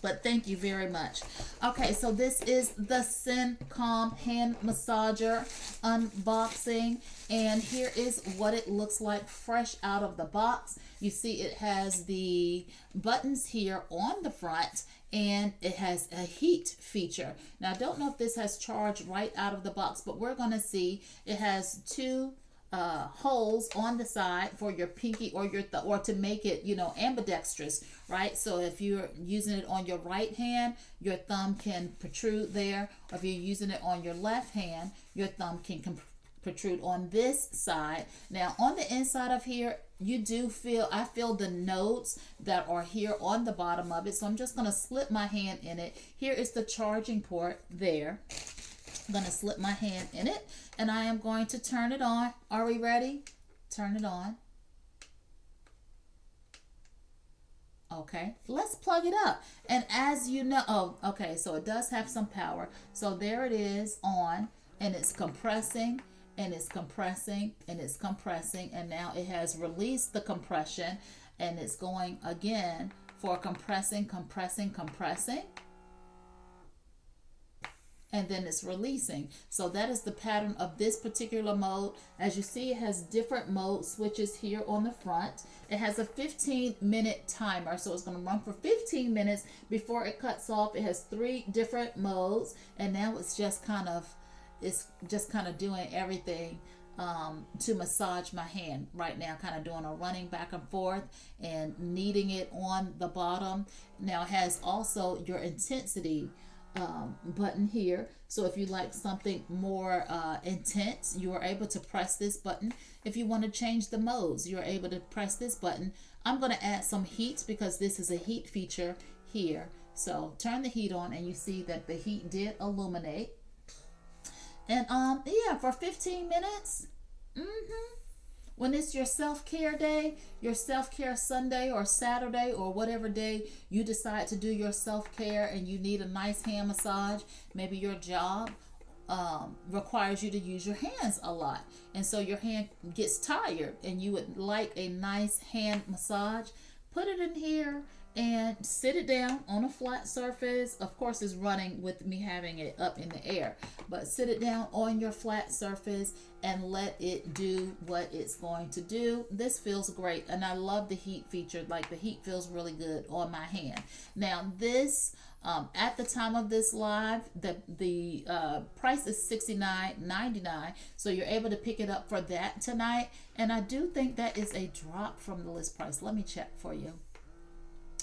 Speaker 1: But thank you very much. Okay, so this is the Sin Calm hand massager unboxing. And here is what it looks like fresh out of the box. You see it has the buttons here on the front. And it has a heat feature. Now, I don't know if this has charge right out of the box, but we're going to see. It has two holes on the side for your pinky or your or to make it, you know, ambidextrous, right? So if you're using it on your right hand, your thumb can protrude there. Or if you're using it on your left hand, your thumb can protrude on this side. Now on the inside of here, you do feel, I feel the notes that are here on the bottom of it. So I'm just going to slip my hand in it. Here is the charging port there. I'm going to slip my hand in it and I am going to turn it on. Are we ready? Turn it on. Okay, let's plug it up. And as you know, oh, okay, so it does have some power. So there it is on, and it's compressing, and it's compressing, and it's compressing, and now it has released the compression, and it's going again for compressing, compressing, compressing. And then it's releasing. So that is the pattern of this particular mode. As you see, it has different mode switches here on the front. It has a 15-minute timer, so it's going to run for 15 minutes before it cuts off. It has 3 different modes, and now it's just kind of doing everything to massage my hand right now, kind of doing a running back and forth and kneading it on the bottom. Now it has also your intensity button here, so if you like something more intense, you are able to press this button. If you want to change the modes, you're able to press this button. I'm going to add some heat because this is a heat feature here. So turn the heat on and you see that the heat did illuminate. And yeah, for 15 minutes. When it's your self-care day, your self-care Sunday or Saturday or whatever day you decide to do your self-care and you need a nice hand massage, maybe your job requires you to use your hands a lot. And so your hand gets tired and you would like a nice hand massage, put it in here and sit it down on a flat surface. Of course, it's running with me having it up in the air, but sit it down on your flat surface and let it do what it's going to do. This feels great, and I love the heat feature. Like, the heat feels really good on my hand. Now this, at the time of this live, the price is $69.99, so you're able to pick it up for that tonight. And I do think that is a drop from the list price. Let me check for you.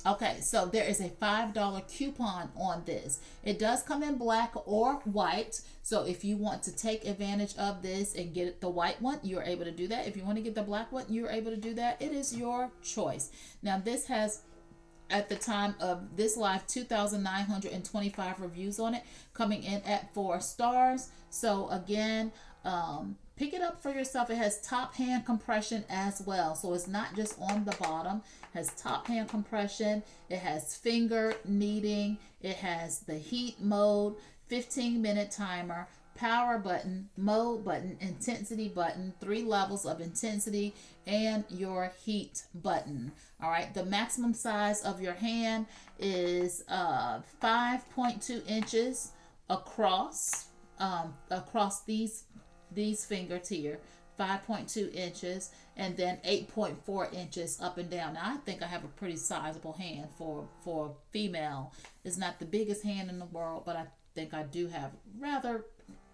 Speaker 1: Okay, so there is a $5 coupon on this. It does come in black or white. So if you want to take advantage of this and get the white one, you're able to do that. If you want to get the black one, you're able to do that. It is your choice. Now this has at the time of this live 2,925 reviews on it, coming in at 4 stars. So again, pick it up for yourself. It has top hand compression as well, so it's not just on the bottom. It has top hand compression. It has finger kneading. It has the heat mode, 15-minute timer, power button, mode button, intensity button, 3 levels of intensity, and your heat button. All right, the maximum size of your hand is 5.2 inches across these fingers here, 5.2 inches, and then 8.4 inches up and down. Now I think I have a pretty sizable hand for female. It's not the biggest hand in the world, but I think I do have rather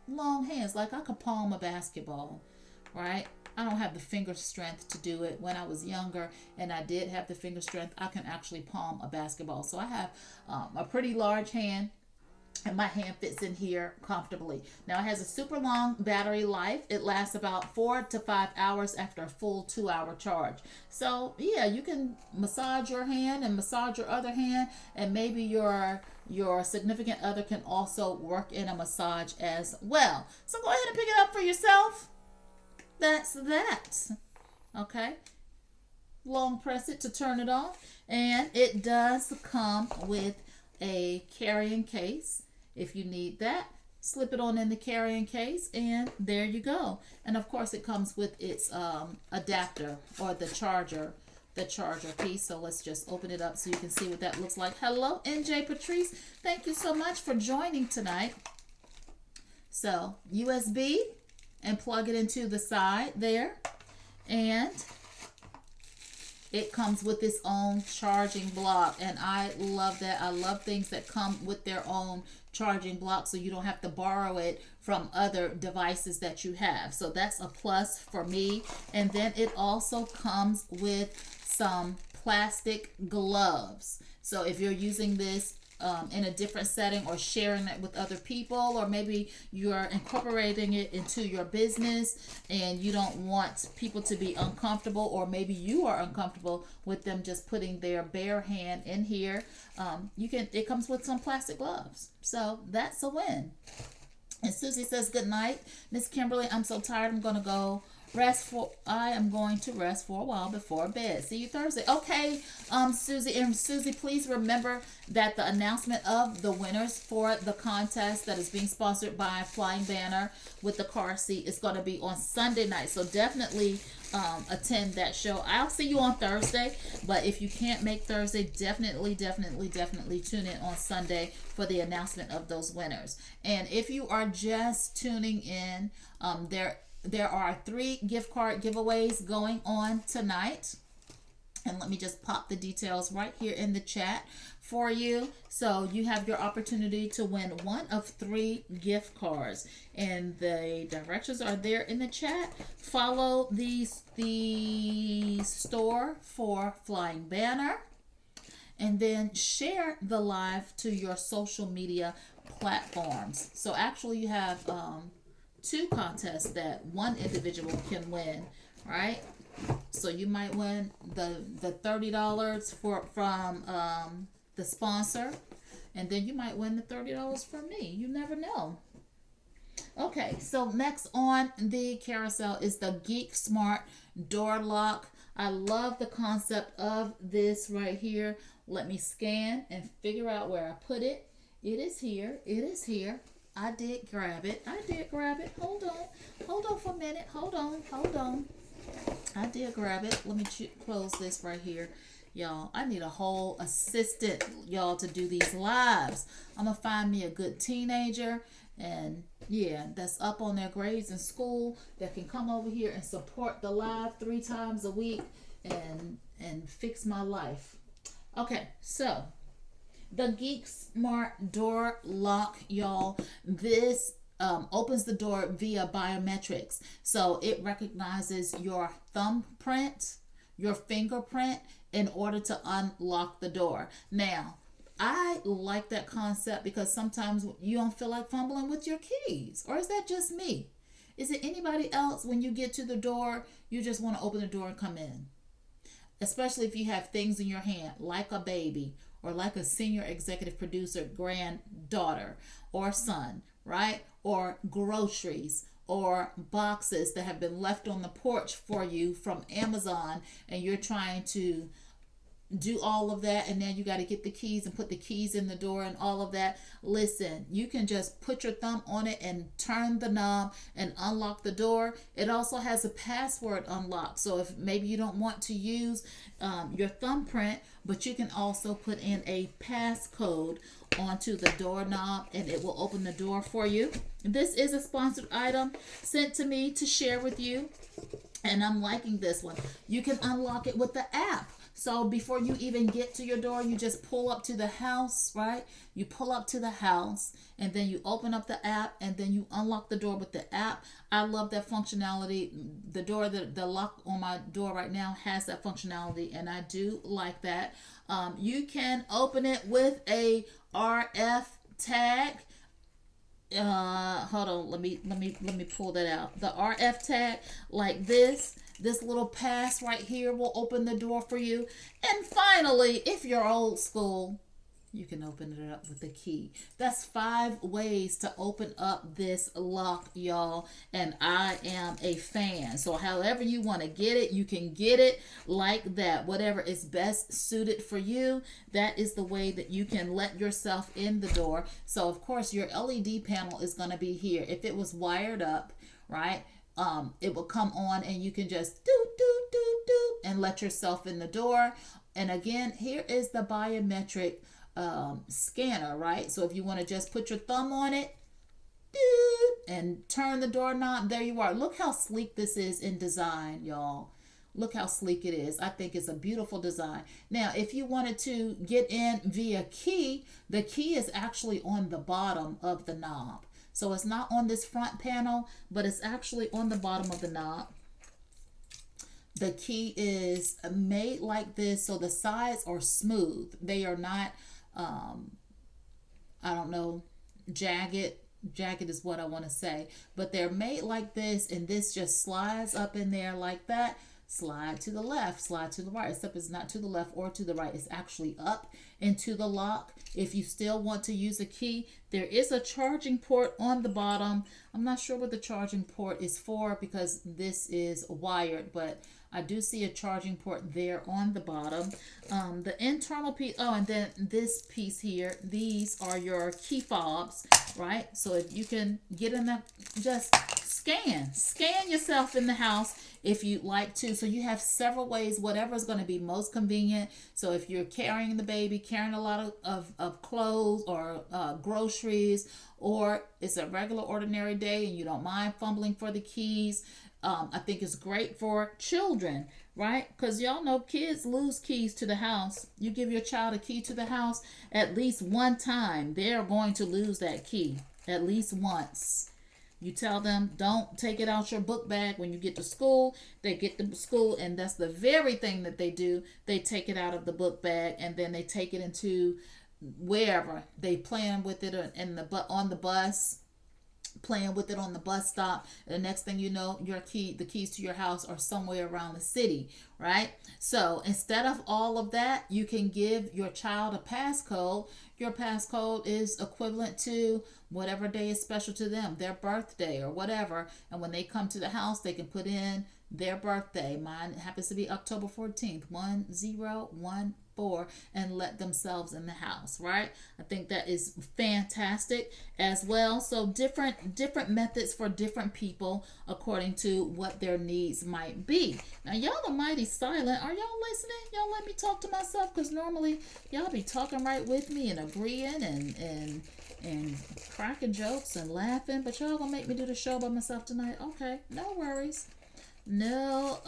Speaker 1: long hands. Like I could palm a basketball, right? I don't have the finger strength to do it. When I was younger and I did have the finger strength, I can actually palm a basketball. So I have a pretty large hand, and my hand fits in here comfortably. Now it has a super long battery life. It lasts about 4 to 5 hours after a full 2-hour charge. So yeah, you can massage your hand and massage your other hand, and maybe your significant other can also work in a massage as well. So go ahead and pick it up for yourself. That's that. Okay. Long press it to turn it on, and it does come with a carrying case. If you need that, slip it on in the carrying case, and there you go. And of course it comes with its adapter, or the charger piece. So let's just open it up so you can see what that looks like. Hello, NJ Patrice. Thank you so much for joining tonight. So USB, and plug it into the side there, and it comes with its own charging block, and I love that. I love things that come with their own charging block, so you don't have to borrow it from other devices that you have. So that's a plus for me. And then it also comes with some plastic gloves. So if you're using this in a different setting, or sharing it with other people, or maybe you're incorporating it into your business and you don't want people to be uncomfortable, or maybe you are uncomfortable with them just putting their bare hand in here, it comes with some plastic gloves. So that's a win. And Susie says, good night, Miss Kimberly. I'm so tired. I am going to rest for a while before bed. See you Thursday. Okay, Susie. And Susie, please remember that the announcement of the winners for the contest that is being sponsored by Flying Banner with the car seat is going to be on Sunday night. So definitely attend that show. I'll see you on Thursday, but if you can't make Thursday, definitely tune in on Sunday for the announcement of those winners. And if you are just tuning in, there are 3 gift card giveaways going on tonight. And let me just pop the details right here in the chat for you. So you have your opportunity to win one of 3 gift cards. And the directions are there in the chat. Follow the store for Flying Banner. And then share the live to your social media platforms. So actually you have 2 contests that one individual can win, right? So you might win the $30 from the sponsor, and then you might win the $30 from me. You never know. Okay, so next on the carousel is the Geek Smart Door Lock. I love the concept of this right here. Let me scan and figure out where I put it. It is here. It is here. I did grab it. Hold on for a minute. Hold on. I did grab it. Let me close this right here. Y'all, I need a whole assistant, y'all, to do these lives. I'm going to find me a good teenager, and yeah, that's up on their grades in school, that can come over here and support the live 3 times a week and fix my life. Okay, so the Geek Smart Door Lock, y'all. This opens the door via biometrics. So it recognizes your thumbprint, your fingerprint, in order to unlock the door. Now, I like that concept because sometimes you don't feel like fumbling with your keys. Or is that just me? Is it anybody else, when you get to the door, you just want to open the door and come in? especially if you have things in your hand like a baby or like a senior executive producer granddaughter or son, right? Or groceries or boxes that have been left on the porch for you from Amazon, and you're trying to do all of that, and then you got to get the keys and put the keys in the door and all of that. Listen, you can just put your thumb on it and turn the knob and unlock the door. It also has a password unlock, so if maybe you don't want to use your thumbprint, but you can also put in a passcode onto the doorknob and it will open the door for you. This is a sponsored item sent to me to share with you, and I'm liking this one. You can unlock it with the app. So before you even get to your door, you just pull up to the house, right? You pull up to the house and then you open up the app and then you unlock the door with the app. I love that functionality. The door, the lock on my door right now has that functionality, and I do like that. You can open it with a RF tag. Hold on, let me pull that out. The RF tag, like this little pass right here will open the door for you. And finally, if you're old school, you can open it up with a key. That's 5 ways to open up this lock, y'all, and I am a fan. So however you want to get it, you can get it like that. Whatever is best suited for you, that is the way that you can let yourself in the door. So of course your LED panel is going to be here. If it was wired up, right, it will come on and you can just do and let yourself in the door. And again, here is the biometric scanner, right? So if you want to just put your thumb on it and turn the doorknob, there you are. Look how sleek this is in design, y'all. Look how sleek it is. I think it's a beautiful design. Now, if you wanted to get in via key, the key is actually on the bottom of the knob. So it's not on this front panel, but it's actually on the bottom of the knob. The key is made like this, so the sides are smooth. They are not, I don't know, jagged. Jagged is what I want to say. But they're made like this, and this just slides up in there like that. Slide to the left, slide to the right, except it's not to the left or to the right. It's actually up into the lock. If you still want to use a key, there is a charging port on the bottom. I'm not sure what the charging port is for because this is wired, but I do see a charging port there on the bottom. The internal piece, oh, and then this piece here, these are your key fobs, right? So if you can get in there, just scan yourself in the house if you'd like to. So you have several ways, whatever is going to be most convenient. So if you're carrying the baby, carrying a lot of clothes or groceries, or it's a regular ordinary day and you don't mind fumbling for the keys, I think it's great for children, right? Because y'all know kids lose keys to the house. You give your child a key to the house, at least one time, they're going to lose that key, at least once. You tell them, don't take it out your book bag when you get to school. They get to school, and that's the very thing that they do. They take it out of the book bag, and then they take it into wherever. They playing with it on the bus, playing with it on the bus stop. And the next thing you know, the keys to your house are somewhere around the city, right? So instead of all of that, you can give your child a passcode. Your passcode is equivalent to whatever day is special to them, their birthday or whatever. And when they come to the house, they can put in their birthday. Mine happens to be October 14th, 1014, and let themselves in the house, right? I think that is fantastic as well. So different methods for different people according to what their needs might be. Now, y'all are mighty silent. Are y'all listening? Y'all let me talk to myself, because normally y'all be talking right with me and agreeing and cracking jokes and laughing, but y'all gonna make me do the show by myself tonight. Okay, no worries. No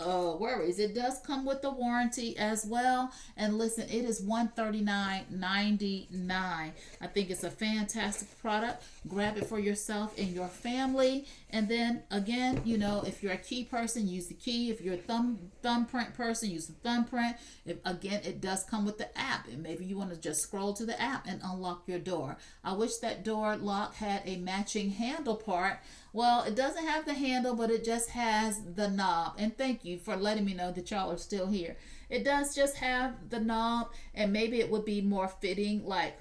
Speaker 1: worries. It does come with the warranty as well. And listen, it is $139.99. I think it's a fantastic product. Grab it for yourself and your family. And then again, if you're a key person, use the key. If you're a thumbprint person, use the thumbprint. Again, it does come with the app, and maybe you want to just scroll to the app and unlock your door. I wish that door lock had a matching handle part Well, it doesn't have the handle, but it just has the knob. And thank you for letting me know that y'all are still here. It does just have the knob, and maybe it would be more fitting, like,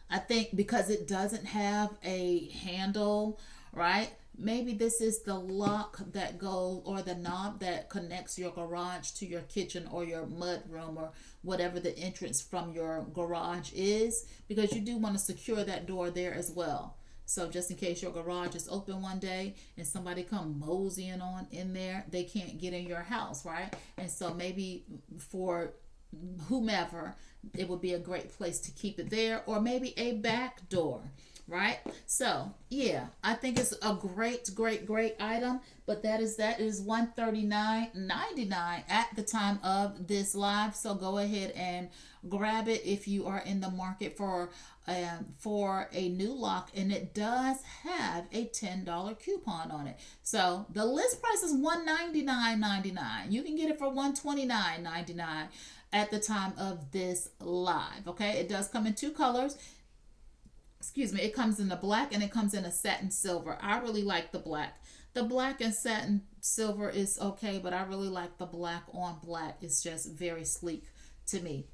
Speaker 1: I think because it doesn't have a handle, right? Maybe this is the lock that goes, or the knob that connects your garage to your kitchen or your mud room, or whatever the entrance from your garage is, because you do want to secure that door there as well. So just in case your garage is open one day and somebody come moseying on in there, they can't get in your house, right? And so maybe for whomever, it would be a great place to keep it there, or maybe a back door, right? So yeah, I think it's a great item. But that is $139.99 at the time of this live. So go ahead and grab it if you are in the market for a new lock, and it does have a $10 coupon on it. So the list price is $199.99. You can get it for $129.99 at the time of this live. Okay, it does come in two colors. Excuse me, it comes in the black and it comes in a satin silver. I really like the black. The black and satin silver is okay, but I really like the black on black. It's just very sleek to me.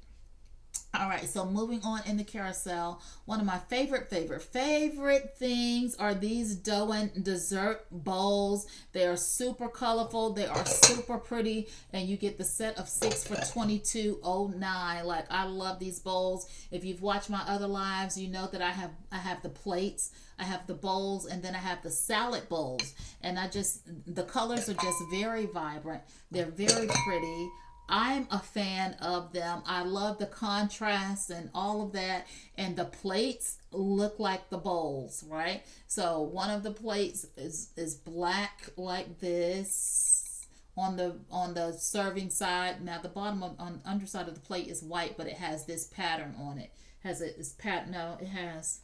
Speaker 1: All right, so moving on in the carousel, one of my favorite things are these dough and dessert bowls. They are super colorful. They are super pretty, and you get the set of 6 for $22.09. Like, I love these bowls. If you've watched my other lives, you know that I have the plates, I have the bowls, and then I have the salad bowls. And the colors are just very vibrant. They're very pretty. I'm a fan of them. I love the contrast and all of that. And the plates look like the bowls, right? So one of the plates is black like this on the serving side. Now the bottom on underside of the plate is white, but it has this pattern on it. It has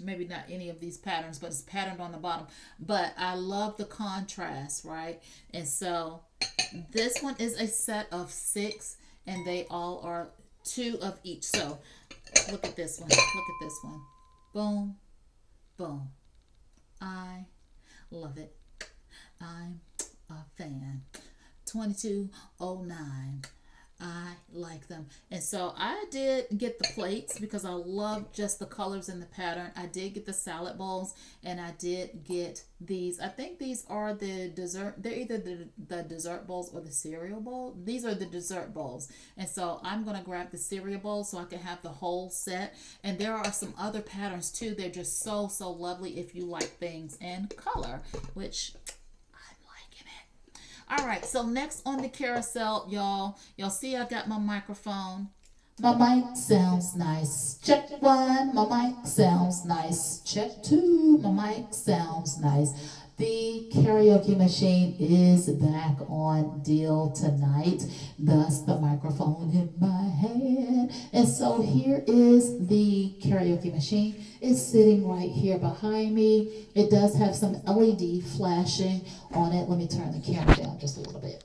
Speaker 1: maybe not any of these patterns, but it's patterned on the bottom. But I love the contrast, right? And so this one is a set of 6, and they all are 2 of each. So look at this one. Look at this one. Boom, boom. I love it. I'm a fan. 22.09. I like them. And so I did get the plates because I love just the colors and the pattern. I did get the salad bowls, and I did get these. I think these are the dessert. They're either the dessert bowls or the cereal bowl. These are the dessert bowls. And so I'm going to grab the cereal bowl so I can have the whole set. And there are some other patterns too. They're just so lovely if you like things in color, which all right, so next on the carousel, y'all see I got my microphone. My mic sounds nice. Check 1. My mic sounds nice. Check 2. My mic sounds nice. The karaoke machine is back on deal tonight, thus the microphone in my hand. And so here is the karaoke machine. It's sitting right here behind me. It does have some LED flashing on it. Let me turn the camera down just a little bit.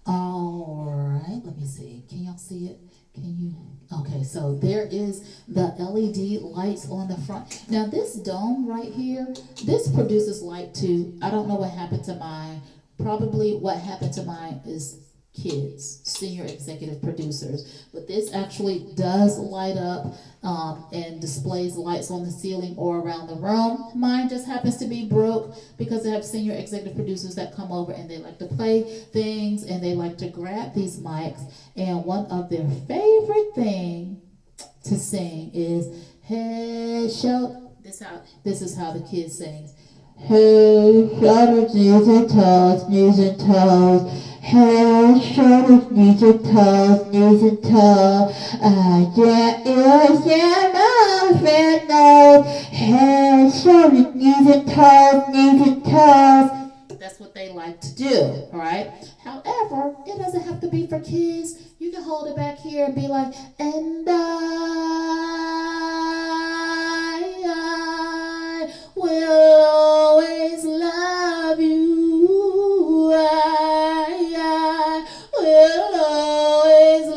Speaker 1: All right, let me see. Can y'all see it? Can you? Okay, so there is the LED lights on the front. Now this dome right here, this produces light too. I don't know what happened to mine. Probably what happened to mine is kids, senior executive producers. But this actually does light up and displays lights on the ceiling or around the room. Mine just happens to be broke because I have senior executive producers that come over and they like to play things and they like to grab these mics. And one of their favorite thing to sing is "Hey, shout." This is how the kids sing. Hey, shout, knees and toes, knees and toes. Hey, shout, knees and toes, knees and toes. I get ears and mouth and nose. Hey, shout, knees and toes, knees and toes. That's what they like to do, all right? However, it doesn't have to be for kids. You can hold it back here and be like, and I will always love you. I will always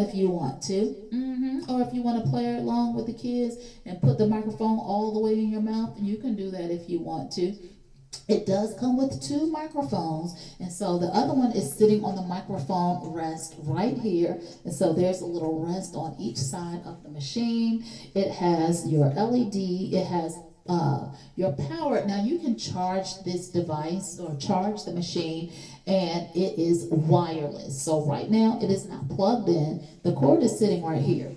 Speaker 1: if you want to. Or if you want to play along with the kids and put the microphone all the way in your mouth, you can do that if you want to. It does come with 2 microphones, and so the other one is sitting on the microphone rest right here, and so there's a little rest on each side of the machine. It has your LED, it has your power. Now you can charge this device or charge the machine, and it is wireless. So right now it is not plugged in. The cord is sitting right here.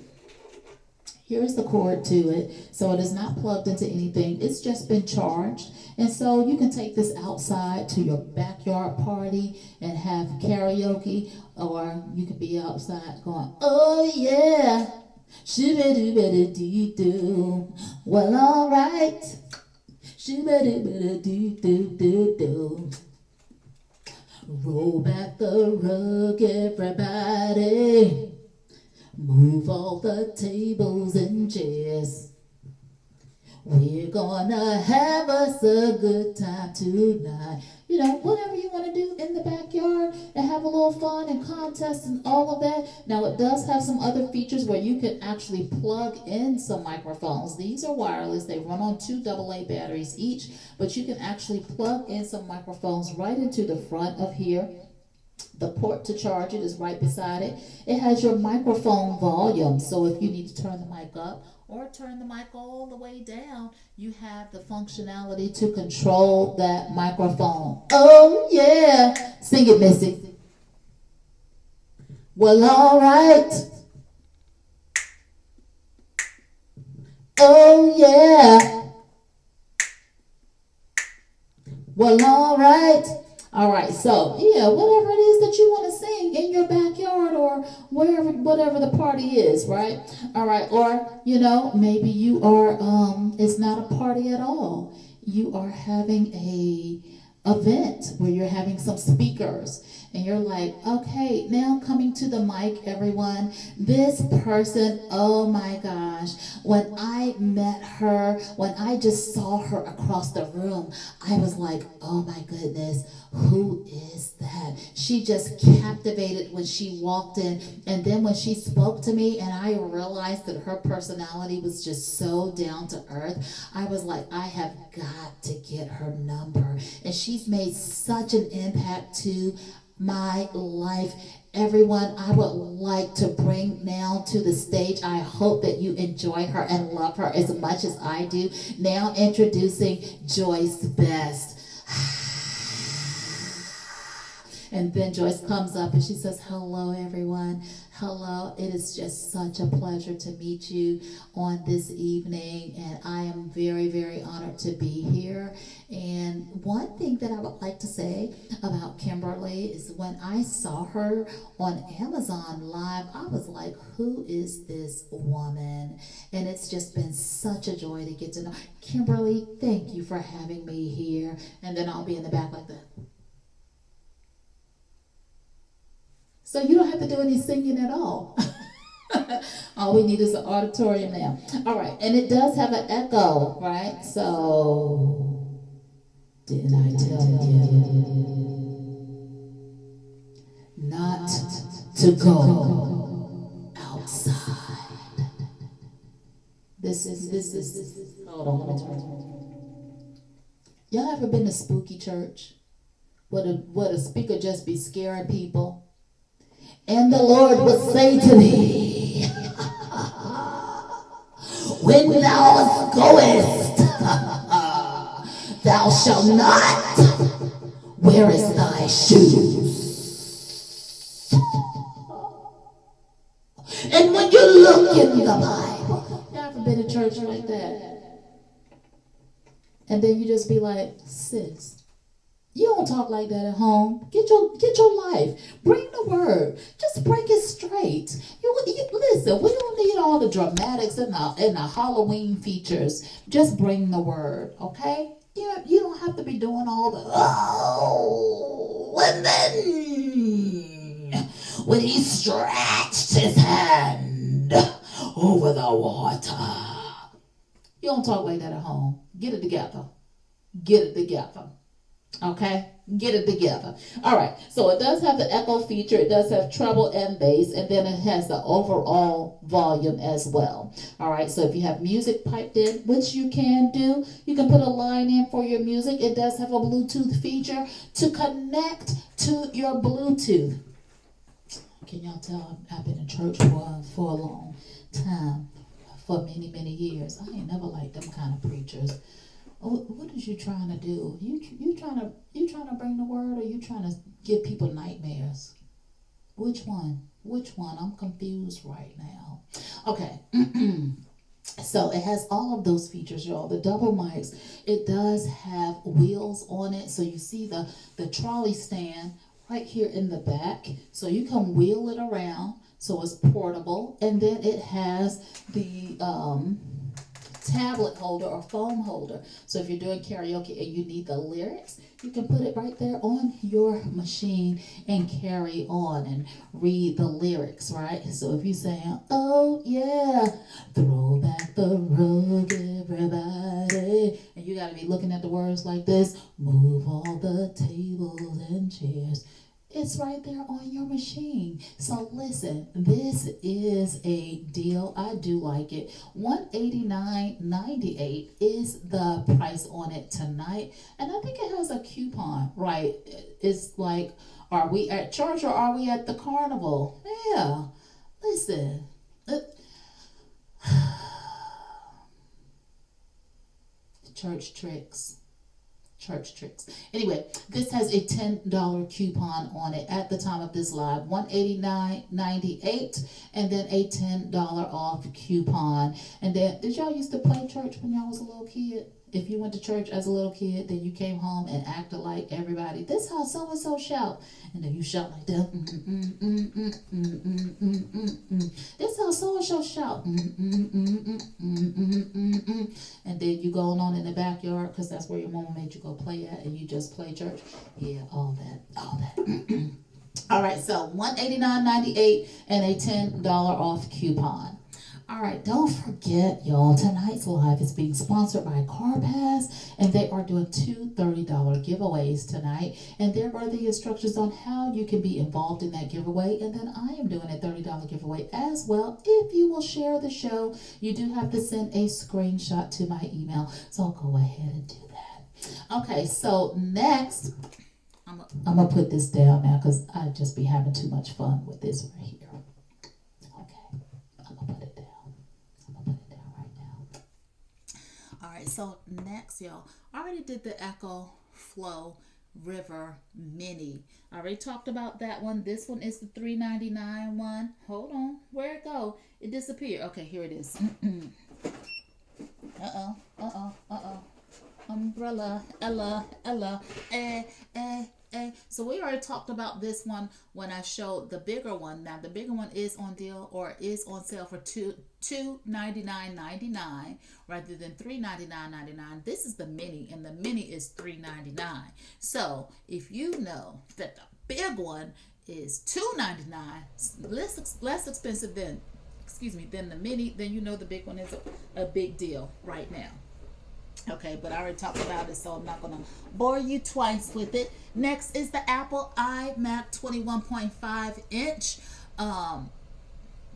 Speaker 1: Here's the cord to it. So it is not plugged into anything. It's just been charged. And so you can take this outside to your backyard party and have karaoke, or you could be outside going, oh yeah, shoo-ba-doo-ba-doo-doo-doo. Well, all right, shoo-ba-doo-ba-doo-doo-doo-doo. Roll back the rug, everybody. Move all the tables and chairs. We're gonna have us a good time tonight. You know, whatever you want to do in the backyard and have a little fun and contest and all of that. Now, it does have some other features where you can actually plug in some microphones. These are wireless. They run on 2 AA batteries each, but you can actually plug in some microphones right into the front of here. The port to charge it is right beside it. It has your microphone volume, so if you need to turn the mic up or turn the mic all the way down, you have the functionality to control that microphone. Oh yeah, sing it, Missy. Well, all right. Oh yeah. Well, all right. All right, so yeah, whatever it is that you want to sing in your backyard or wherever, whatever the party is, right? All right, or you know, maybe you are it's not a party at all. You are having a event where you're having some speakers and you're like, okay, now coming to the mic, everyone, this person, oh my gosh, when I met her, when I just saw her across the room, I was like, oh my goodness, who is that? She just captivated when she walked in, and then when she spoke to me and I realized that her personality was just so down to earth, I was like, I have got to get her number. And she's made such an impact to my life. Everyone, I would like to bring now to the stage. I hope that you enjoy her and love her as much as I do. Now introducing Joyce Best. And then Joyce comes up and she says, hello, everyone. Hello. It is just such a pleasure to meet you on this evening. And I am very, very honored to be here. And one thing that I would like to say about Kimberly is when I saw her on Amazon Live, I was like, who is this woman? And it's just been such a joy to get to know. Kimberly, thank you for having me here. And then I'll be in the back like that. So you don't have to do any singing at all. All we need is an auditorium now. All right, and it does have an echo, right? So, didn't I tell you not to go outside? This is. Hold on, let me turn. Y'all ever been to spooky church? Where the speaker just be scaring people? And the Lord would say to me, when thou goest, thou shalt not wear thy shoes. And when you look in the Bible, you ever been to church like that? And then you just be like, sis, you don't talk like that at home. Get your life. Bring the word. Just break it straight. You listen. We don't need all the dramatics and the Halloween features. Just bring the word, okay? You don't have to be doing all the and then when he stretched his hand over the water. You don't talk like that at home. Get it together. Get it together. Okay? Get it together. All right. So it does have the echo feature. It does have treble and bass, and then it has the overall volume as well. All right. So if you have music piped in, which you can do, you can put a line in for your music. It does have a Bluetooth feature to connect to your Bluetooth. Can y'all tell I've been in church for a long time, for many, many years. I ain't never liked them kind of preachers. What is you trying to do? You trying to bring the word, or you trying to give people nightmares? Which one? Which one? I'm confused right now. Okay. So it has all of those features, y'all. The double mics. It does have wheels on it, so you see the trolley stand right here in the back. So you can wheel it around, so it's portable, and then it has the tablet holder or phone holder. So if you're doing karaoke and you need the lyrics, you can put it right there on your machine and carry on and read the lyrics, right? So if you're saying, oh yeah, throw back the rug, everybody, and you got to be looking at the words like this, move all the tables and chairs, it's right there on your machine. So listen, this is a deal. I do like it. $189.98 is the price on it tonight. And I think it has a coupon, right? It's like, are we at church or are we at the carnival? Yeah. Listen. Church tricks. Anyway, this has a $10 coupon on it at the time of this live. $189.98, and then a $10 off coupon. And then, did y'all used to play church when y'all was a little kid? If you went to church as a little kid, then you came home and acted like everybody. This how so and so shout, and then you shout like that. This how so and so shout. And then you going on in the backyard because that's where your mama made you go play at, and you just play church. Yeah, all that. All right, so $189.98 and a $10 off coupon. All right, don't forget, y'all, tonight's live is being sponsored by CarPass, and they are doing two $30 giveaways tonight. And there are the instructions on how you can be involved in that giveaway. And then I am doing a $30 giveaway as well. If you will share the show, you do have to send a screenshot to my email. So I'll go ahead and do that. Okay, so next, I'm going to put this down now because I just be having too much fun with this right here. Okay, I'm going to put it down. So next, y'all, I already did the Echo Flow River Mini. I already talked about that one. This one is the $399 one. Hold on, where'd it go? It disappeared. Okay, here it is. Umbrella, Ella, So we already talked about this one when I showed the bigger one. Now the bigger one is on deal or is on sale for $299.99 rather than $399.99. This is the mini, and the mini is $399. So if you know that the big one is $299, less expensive than the mini, then you know the big one is a big deal right now. Okay, but I already talked about it, so I'm not going to bore you twice with it. Next is the Apple iMac 21.5 inch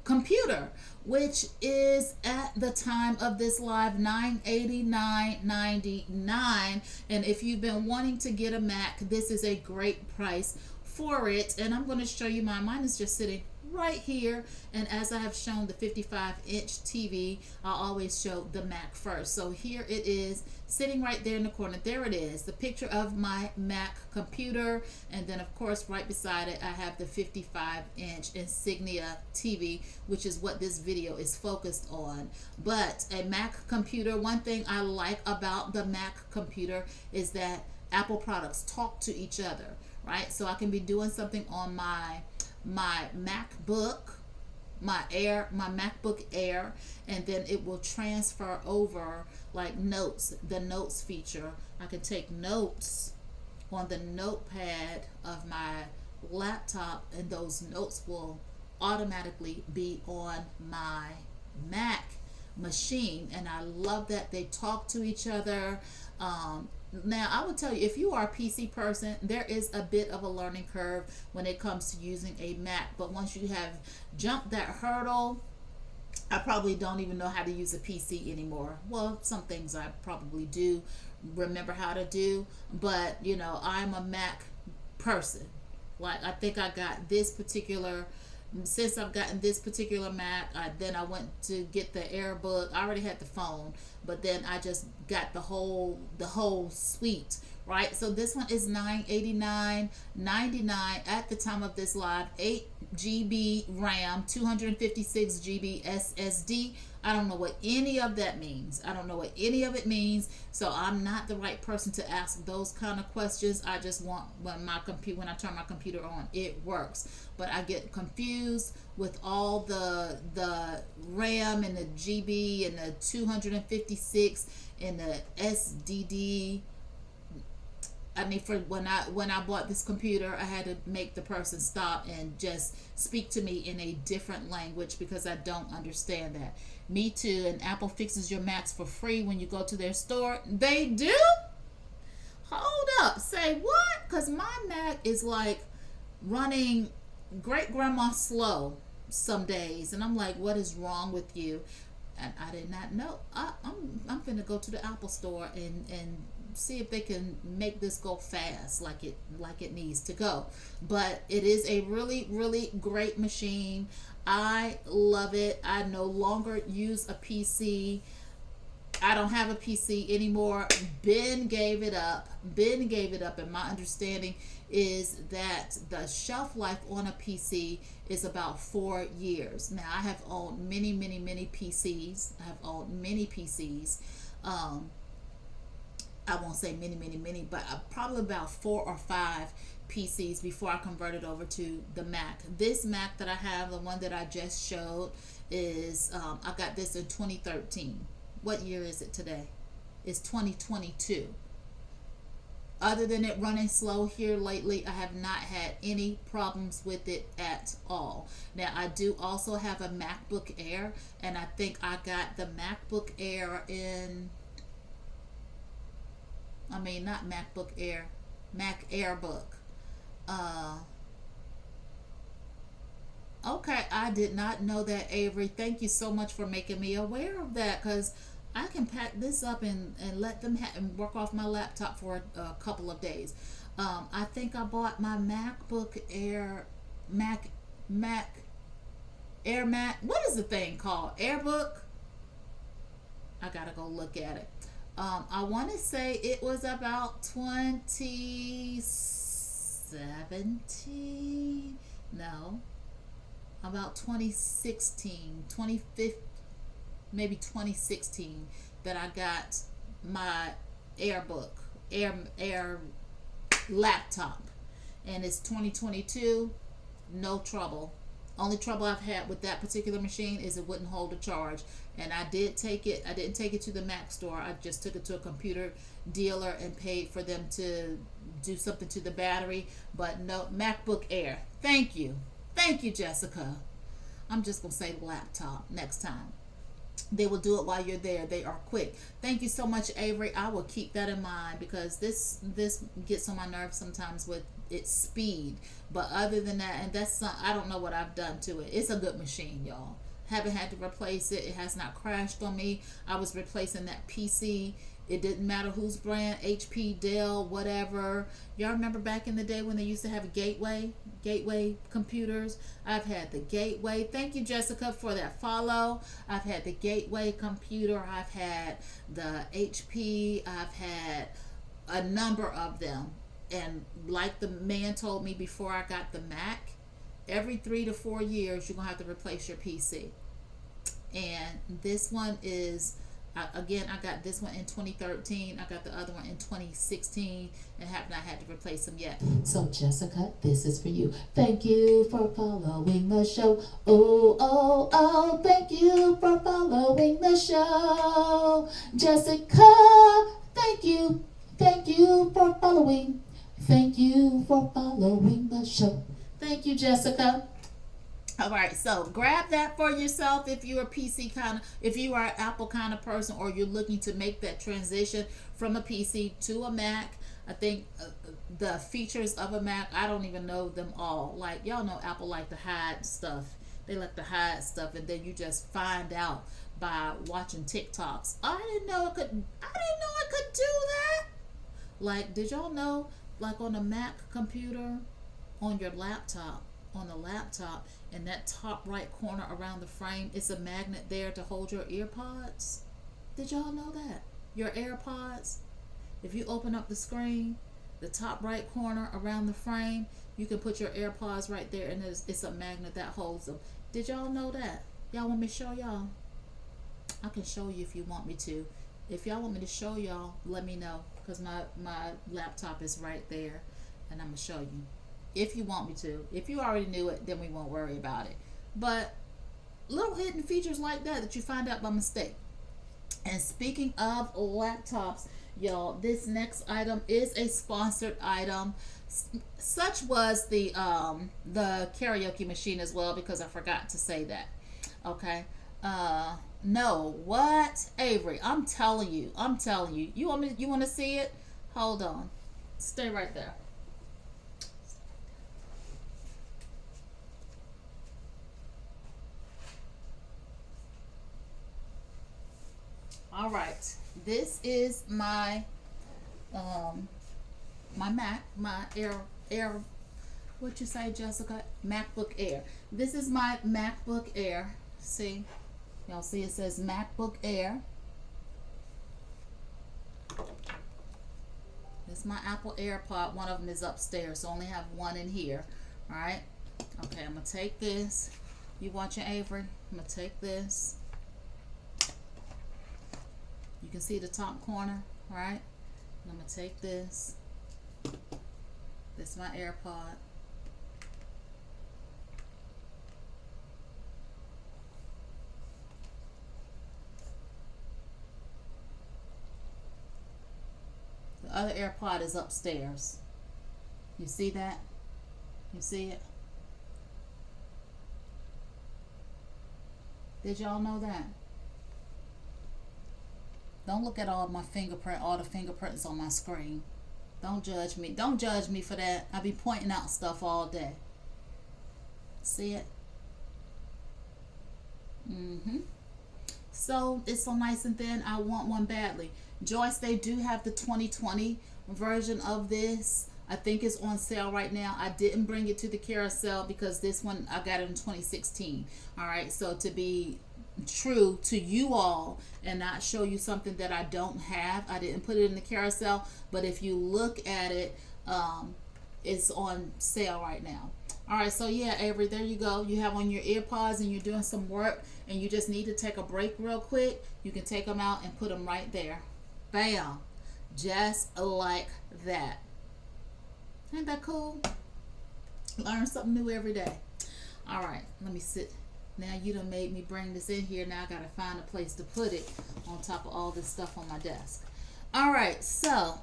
Speaker 1: computer, which is at the time of this live $989.99. And if you've been wanting to get a Mac, this is a great price for it. And I'm going to show you mine is just sitting right here, and as I have shown the 55-inch TV, I always show the Mac first. So here it is sitting right there in the corner. There it is, the picture of my Mac computer, and then of course right beside it I have the 55-inch Insignia TV, which is what this video is focused on. But a Mac computer, one thing I like about the Mac computer is that Apple products talk to each other, right? So I can be doing something on my MacBook, my MacBook Air, and then it will transfer over like notes, the notes feature. I can take notes on the notepad of my laptop, and those notes will automatically be on my Mac machine. And I love that they talk to each other. Now, I would tell you, if you are a PC person, there is a bit of a learning curve when it comes to using a Mac. But once you have jumped that hurdle, I probably don't even know how to use a PC anymore. Well, some things I probably do remember how to do, but I'm a Mac person. Like, I think I got this particular, since I've gotten this particular Mac, then I went to get the AirBook. I already had the phone, but then I just got the whole suite, right? So this one is $989.99 at the time of this live. 8 GB RAM, 256 GB SSD. I don't know what any of that means. I don't know what any of it means. So I'm not the right person to ask those kind of questions. I just want, when I turn my computer on, it works. But I get confused with all the RAM and the GB and the 256 and the SDD. I mean, for when I bought this computer, I had to make the person stop and just speak to me in a different language because I don't understand that. Me too. And Apple fixes your Macs for free when you go to their store. They do? Hold up. Say what? Because my Mac is like running great grandma slow some days, and I'm like, what is wrong with you? And I did not know. I'm gonna go to the Apple store and see if they can make this go fast like it needs to go. But it is a really, really great machine. I love it. I no longer use a PC. I don't have a PC anymore. Ben gave it up. And my understanding is that the shelf life on a PC is about 4 years. Now, I have owned many, many, many PCs. I won't say many, many, many, but probably about 4 or 5 PCs before I converted over to the Mac. This Mac that I have, the one that I just showed, is I got this in 2013. What year is it today? It's 2022. Other than it running slow here lately, I have not had any problems with it at all. Now, I do also have a MacBook Air, and I think I got the MacBook Air in, not MacBook Air, Mac AirBook. Okay, I did not know that, Avery. Thank you so much for making me aware of that, because I can pack this up and let them and work off my laptop for a couple of days. I think I bought my MacBook Air, Mac Air Mac. What is the thing called? AirBook? I gotta go look at it. I want to say it was about 2017. No, about 2016, 2015, maybe 2016 that I got my AirBook, Air laptop, and it's 2022. No trouble. Only trouble I've had with that particular machine is it wouldn't hold a charge. And I didn't take it to the Mac store. I just took it to a computer dealer and paid for them to do something to the battery. But no, MacBook Air. Thank you, Jessica. I'm just gonna say laptop next time. They will do it while you're there. They are quick. Thank you so much, Avery. I will keep that in mind, because this gets on my nerves sometimes with its speed. But other than that, and I don't know what I've done to it. It's a good machine, y'all. Haven't had to replace it. It has not crashed on me. I was replacing that PC. It didn't matter whose brand, HP, Dell, whatever. Y'all remember back in the day when they used to have a Gateway computers? I've had the Gateway. Thank you, Jessica, for that follow. I've had the Gateway computer. I've had the HP. I've had a number of them. And like the man told me before I got the Mac, every 3 to 4 years, you're going to have to replace your PC. And this one is, again, I got this one in 2013. I got the other one in 2016 and have not had to replace them yet. So, Jessica, this is for you. Thank you for following the show. Oh, thank you for following the show. Jessica, thank you. Thank you for following. Thank you for following the show. Thank you, Jessica. All right, so grab that for yourself if you're a PC kind of, if you are an Apple kind of person, or you're looking to make that transition from a PC to a Mac. I think the features of a Mac, I don't even know them all. Like, y'all know Apple like to hide stuff. They like to hide stuff, and then you just find out by watching TikToks. I didn't know it could. I didn't know it could do that. Like, did y'all know? Like on a Mac computer, on your laptop, on the laptop, in that top right corner around the frame, it's a magnet there to hold your earpods. Did y'all know that? Your AirPods. If you open up the screen, the top right corner around the frame, you can put your AirPods right there, and it's a magnet that holds them. Did y'all know that? Y'all want me to show y'all? I can show you if you want me to. If y'all want me to show y'all, let me know, because my laptop is right there, and I'm going to show you. If you want me to. If you already knew it, then we won't worry about it. But little hidden features like that you find out by mistake. And speaking of laptops, y'all, this next item is a sponsored item. Such was the karaoke machine as well, because I forgot to say that. Okay. No, what? Avery, I'm telling you. You want to see it? Hold on. Stay right there. All right, this is my my Mac, my Air. What you say, Jessica? MacBook Air. This is my MacBook Air. See, y'all see it says MacBook Air. This is my Apple AirPod. One of them is upstairs, so I only have one in here. All right. Okay, I'm gonna take this. You watching, Avery? I'm gonna take this. You can see the top corner, right? And I'm going to take this. This is my AirPod. The other AirPod is upstairs. You see that? You see it? Did y'all know that? Don't look at all the fingerprints on my screen. Don't judge me. Don't judge me for that. I be pointing out stuff all day. See it? So it's so nice and thin. I want one badly. Joyce, they do have the 2020 version of this. I think it's on sale right now. I didn't bring it to the carousel because this one I got it in 2016. All right, so to be true to you all and not show you something that I don't have, I didn't put it in the carousel, but if you look at it, it's on sale right now. All right, so yeah, Avery, there you go. You have on your earpods and you're doing some work and you just need to take a break real quick. You can take them out and put them right there. Bam. Just like that. Ain't that cool? Learn something new every day. All right, let me sit. Now you done made me bring this in here. Now I gotta find a place to put it on top of all this stuff on my desk. All right, so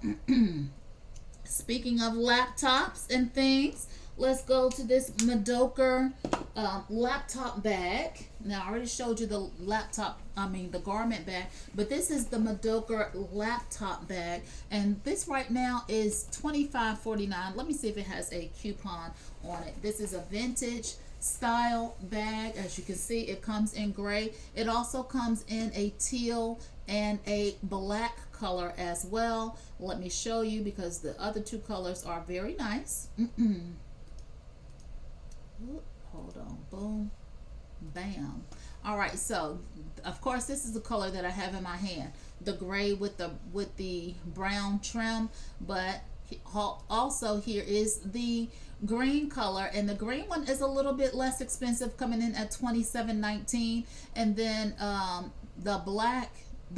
Speaker 1: speaking of laptops and things, let's go to this Madoka laptop bag. Now I already showed you the the garment bag, but this is the Madoka laptop bag, and this right now is $25.49. Let me see if it has a coupon on it. This is a vintage style bag. As you can see, it comes in gray. It also comes in a teal and a black color as well. Let me show you, because the other two colors are very nice. Hold on. Boom. Bam. All right, so of course this is the color that I have in my hand, the gray with the brown trim, but also here is the green color, and the green one is a little bit less expensive, coming in at $27.19, and then the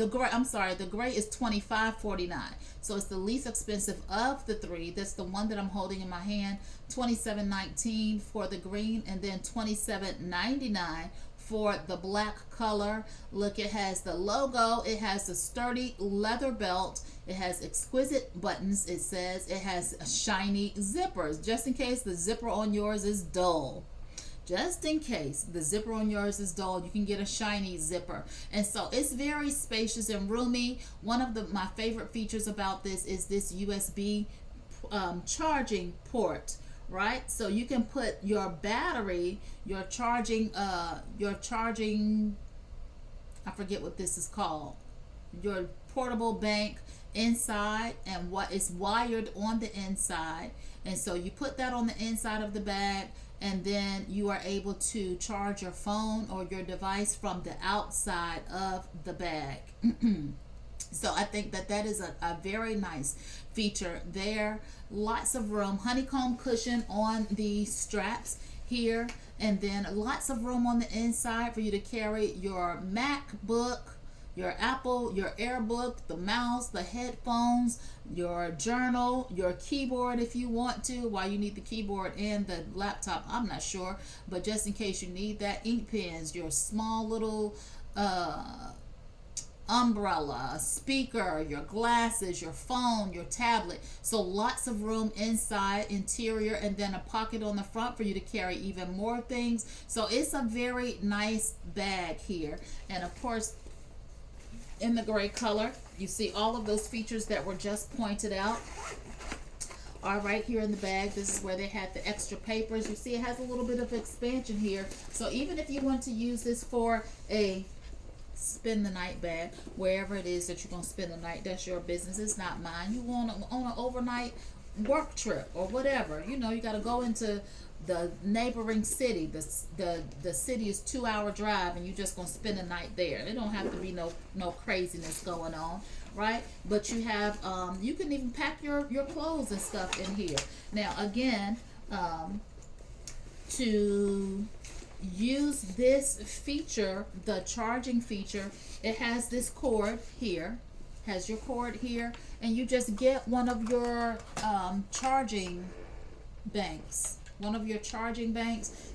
Speaker 1: gray is $25.49. So it's the least expensive of the three. That's the one that I'm holding in my hand. $27.19 for the green, and then $27.99 for the black color. Look, it has the logo. It has a sturdy leather belt. It has exquisite buttons. It says it has shiny zippers, just in case the zipper on yours is dull. just in case the zipper on yours is dull, you can get a shiny zipper. And so it's very spacious and roomy. One of my favorite features about this is this USB charging port, right? So you can put your battery, your charging, I forget what this is called, your portable bank inside, and what is wired on the inside. And so you put that on the inside of the bag, and then you are able to charge your phone or your device from the outside of the bag. So I think that is a very nice feature there. Lots of room, honeycomb cushion on the straps here, and then lots of room on the inside for you to carry your MacBook, your Apple, your AirBook, the mouse, the headphones, your journal, your keyboard if you want to. Why you need the keyboard and the laptop, I'm not sure, but just in case you need that, ink pens, your small little umbrella, speaker, your glasses, your phone, your tablet. So lots of room inside, interior, and then a pocket on the front for you to carry even more things. So it's a very nice bag here. And of course, in the gray color, you see all of those features that were just pointed out are right here in the bag. This is where they had the extra papers. You see it has a little bit of expansion here. So even if you want to use this for a spend the night bag, wherever it is that you're going to spend the night, that's your business. It's not mine. You want on an overnight work trip or whatever, you know, you got to go into the neighboring city. The city is 2-hour drive, and you're just going to spend the night there. There don't have to be no craziness going on, right? But you have you can even pack your clothes and stuff in here. Now again, to use this feature, the charging feature, it has this cord here, has your cord here, and you just get one of your charging banks,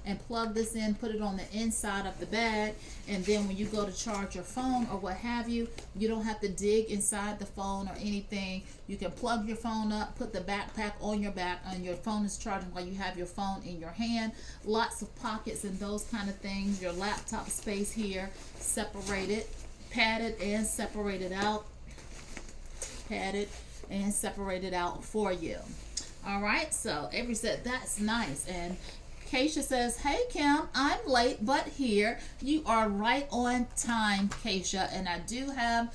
Speaker 1: and plug this in, put it on the inside of the bag, and then when you go to charge your phone or what have you, you don't have to dig inside the phone or anything. You can plug your phone up, put the backpack on your back, and your phone is charging while you have your phone in your hand. Lots of pockets and those kind of things. Your laptop space here, separated, padded and separated out, for you. All right, so Avery said that's nice. And Keisha says, hey Kim, I'm late but here. You are right on time, Keisha, and I do have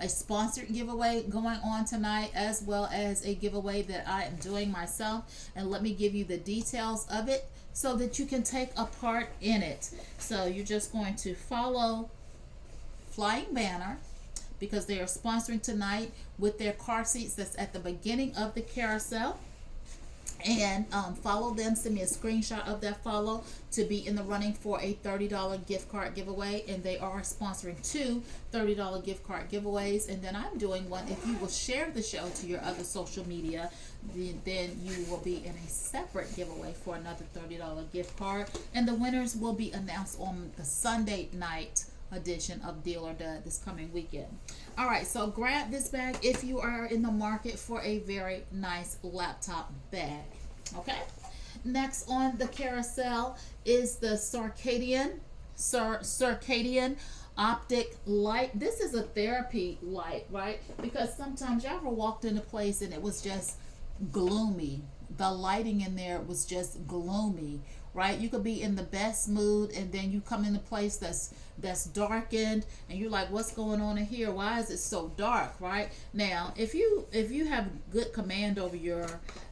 Speaker 1: a sponsored giveaway going on tonight, as well as a giveaway that I am doing myself, and let me give you the details of it so that you can take a part in it. So you're just going to follow Flying Banner, because they are sponsoring tonight with their car seats that's at the beginning of the carousel. And follow them, send me a screenshot of that follow to be in the running for a $30 gift card giveaway. And they are sponsoring 2 $30 gift card giveaways, and then I'm doing one. If you will share the show to your other social media, then you will be in a separate giveaway for another $30 gift card, and the winners will be announced on the Sunday night edition of Deal or Dud this coming weekend. All right, so grab this bag if you are in the market for a very nice laptop bag. Okay, next on the carousel is the circadian optic light. This is a therapy light, right? Because sometimes you ever walked in a place and it was just gloomy. The lighting in there was just gloomy, right? You could be in the best mood, and then you come in a place that's darkened, and you're like, what's going on in here? Why is it so dark, right? Now, if you have good command over your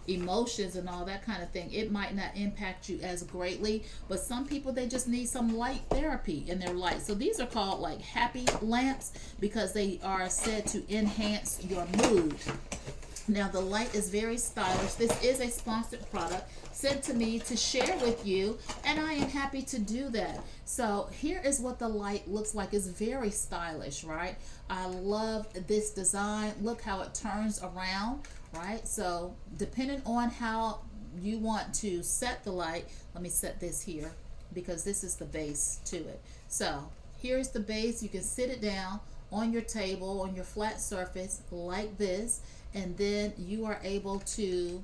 Speaker 1: emotions and all that kind of thing, it might not impact you as greatly, but some people, they just need some light therapy in their light. So these are called like happy lamps, because they are said to enhance your mood. Now the light is very stylish. This is a sponsored product sent to me to share with you, and I am happy to do that. So here is what the light looks like. It's very stylish, right? I love this design. Look how it turns around, right? So depending on how you want to set the light, let me set this here because this is the base to it. So here's the base. You can sit it down on your table, on your flat surface like this, and then you are able to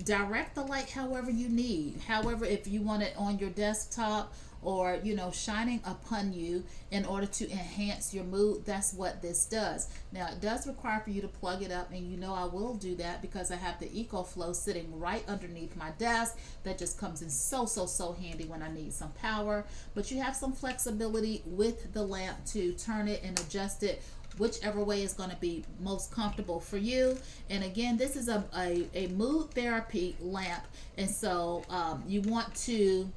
Speaker 1: direct the light however you need. However, if you want it on your desktop or shining upon you in order to enhance your mood, that's what this does. Now it does require for you to plug it up, and I will do that because I have the EcoFlow sitting right underneath my desk. That just comes in so handy when I need some power. But you have some flexibility with the lamp to turn it and adjust it whichever way is going to be most comfortable for you. And again, this is a mood therapy lamp, and so you want to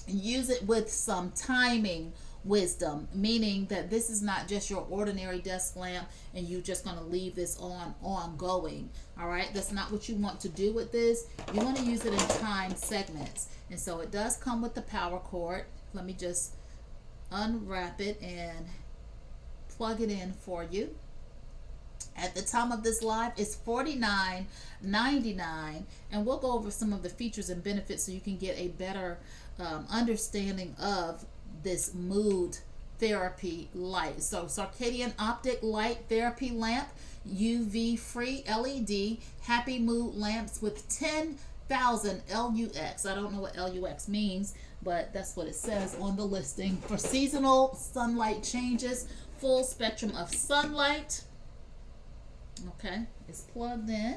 Speaker 1: use it with some timing wisdom, meaning that this is not just your ordinary desk lamp and you're just going to leave this ongoing. All right, that's not what you want to do with this. You want to use it in time segments. And so it does come with the power cord. Let me just unwrap it and plug it in for you. At the time of this live, it's $49.99, and we'll go over some of the features and benefits so you can get a better understanding of this mood therapy light. So circadian optic light therapy lamp, UV free LED, happy mood lamps with 10,000 LUX. I don't know what LUX means, but that's what it says on the listing. For seasonal sunlight changes, full spectrum of sunlight. Okay, it's plugged in.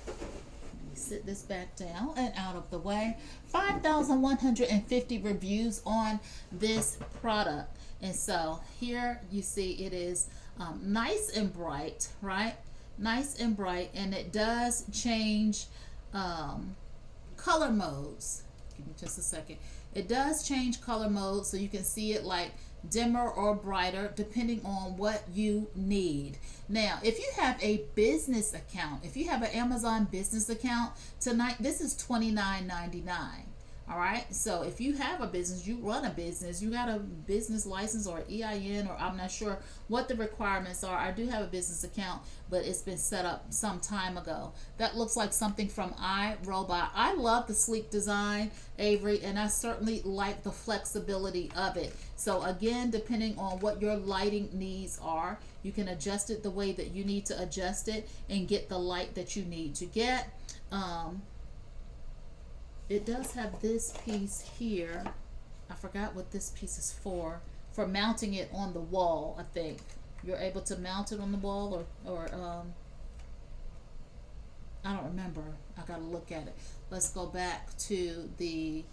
Speaker 1: Let me sit this back down and out of the way. 5,150 reviews on this product. And so here you see it is nice and bright, right? Nice and bright, and it does change color modes. Give me just a second. It does change color mode, so you can see it like dimmer or brighter depending on what you need. Now, if you have a business account, if you have an Amazon business account, tonight this is $29.99. All right, so if you have a business, you run a business, you got a business license or EIN, or I'm not sure what the requirements are. I do have a business account, but it's been set up some time ago. That looks like something from iRobot. I love the sleek design, Avery, and I certainly like the flexibility of it. So again, depending on what your lighting needs are, you can adjust it the way that you need to adjust it and get the light that you need to get. It does have this piece here. I forgot what this piece is for mounting it on the wall. I think you're able to mount it on the wall, or I don't remember. I gotta look at it. Let's go back to the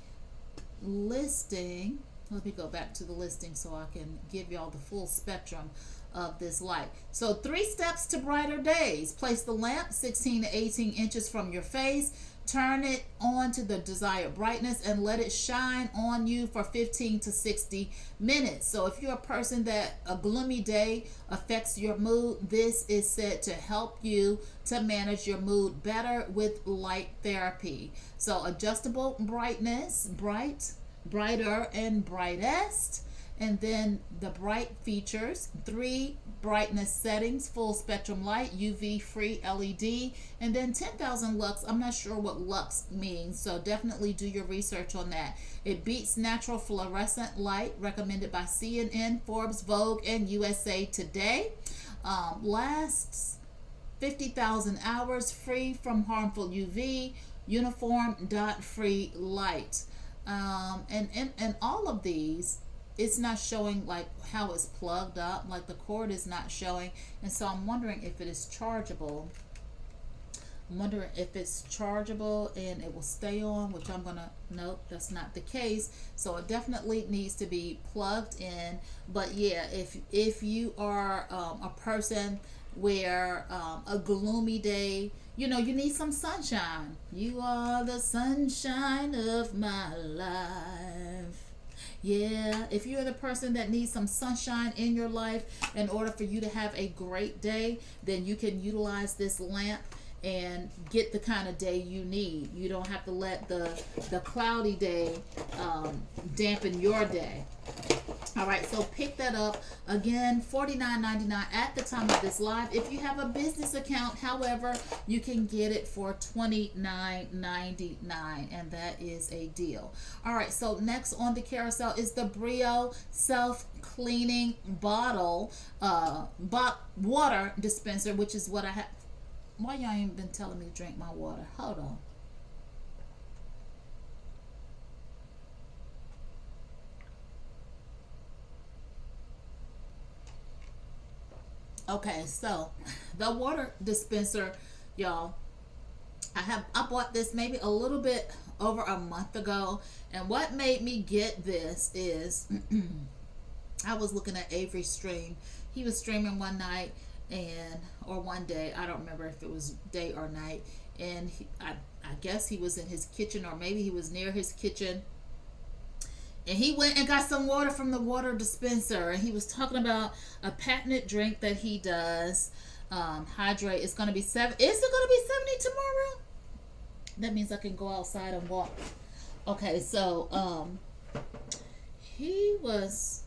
Speaker 1: listing. Let me go back to the listing so I can give y'all the full spectrum of this light. So 3 steps to brighter days. Place the lamp 16 to 18 inches from your face. Turn it on to the desired brightness and let it shine on you for 15 to 60 minutes. So if you're a person that a gloomy day affects your mood, this is said to help you to manage your mood better with light therapy. So adjustable brightness, brighter and brightest. And then the bright features, 3 brightness settings, full spectrum light, UV free LED, and then 10,000 lux. I'm not sure what lux means, so definitely do your research on that. It beats natural fluorescent light, recommended by CNN, Forbes, Vogue, and USA Today. Lasts 50,000 hours, free from harmful UV, uniform dot free light. And all of these, it's not showing like how it's plugged up, like the cord is not showing, and so I'm wondering if it is chargeable. I'm wondering if it's chargeable and it will stay on, which I'm gonna, nope, that's not the case. So it definitely needs to be plugged in. But yeah, if you are a person where a gloomy day, you need some sunshine. You are the sunshine of my life. Yeah, if you're the person that needs some sunshine in your life in order for you to have a great day, then you can utilize this lamp and get the kind of day you need. You don't have to let the cloudy day dampen your day. All right, so pick that up. Again, $49.99 at the time of this live. If you have a business account, however, you can get it for $29.99, and that is a deal. All right, so next on the carousel is the Brio self-cleaning bottle water dispenser, which is what I have. Why y'all ain't been telling me to drink my water? Hold on. Okay, so the water dispenser, y'all. I bought this maybe a little bit over a month ago, and what made me get this is I was looking at Avery's stream. He was streaming one night or one day. I don't remember if it was day or night. And I guess he was in his kitchen, or maybe he was near his kitchen. And he went and got some water from the water dispenser. And he was talking about a patented drink that he does. Hydrate. It's gonna be Is it gonna be 70 tomorrow? That means I can go outside and walk. Okay, so he was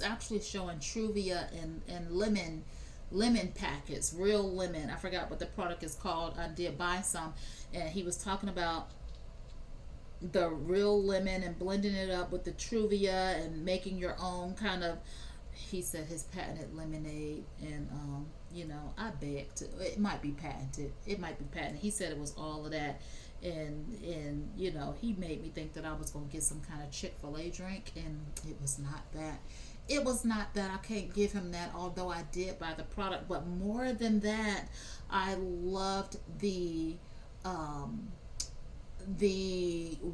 Speaker 1: actually showing Truvia and lemon packets, real lemon. I forgot what the product is called. I did buy some, and he was talking about the real lemon and blending it up with the Truvia and making your own kind of, he said, his patented lemonade. And I begged to, it might be patented, he said it was all of that. And he made me think that I was going to get some kind of Chick-fil-A drink, and it was not that. I can't give him that, although I did buy the product. But more than that, I loved the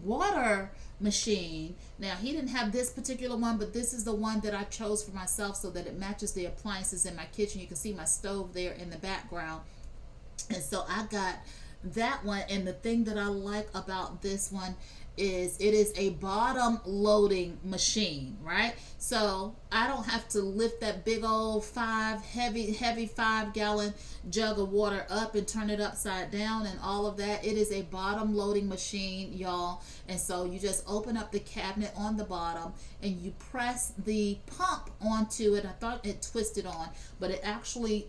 Speaker 1: water machine. Now, he didn't have this particular one, but this is the one that I chose for myself so that it matches the appliances in my kitchen. You can see my stove there in the background. And so I got that one. And the thing that I like about this one is it is a bottom loading machine, right? So I don't have to lift that big old heavy 5-gallon jug of water up and turn it upside down and all of that. It is a bottom loading machine, y'all. And so you just open up the cabinet on the bottom and you press the pump onto it. I thought it twisted on, but it actually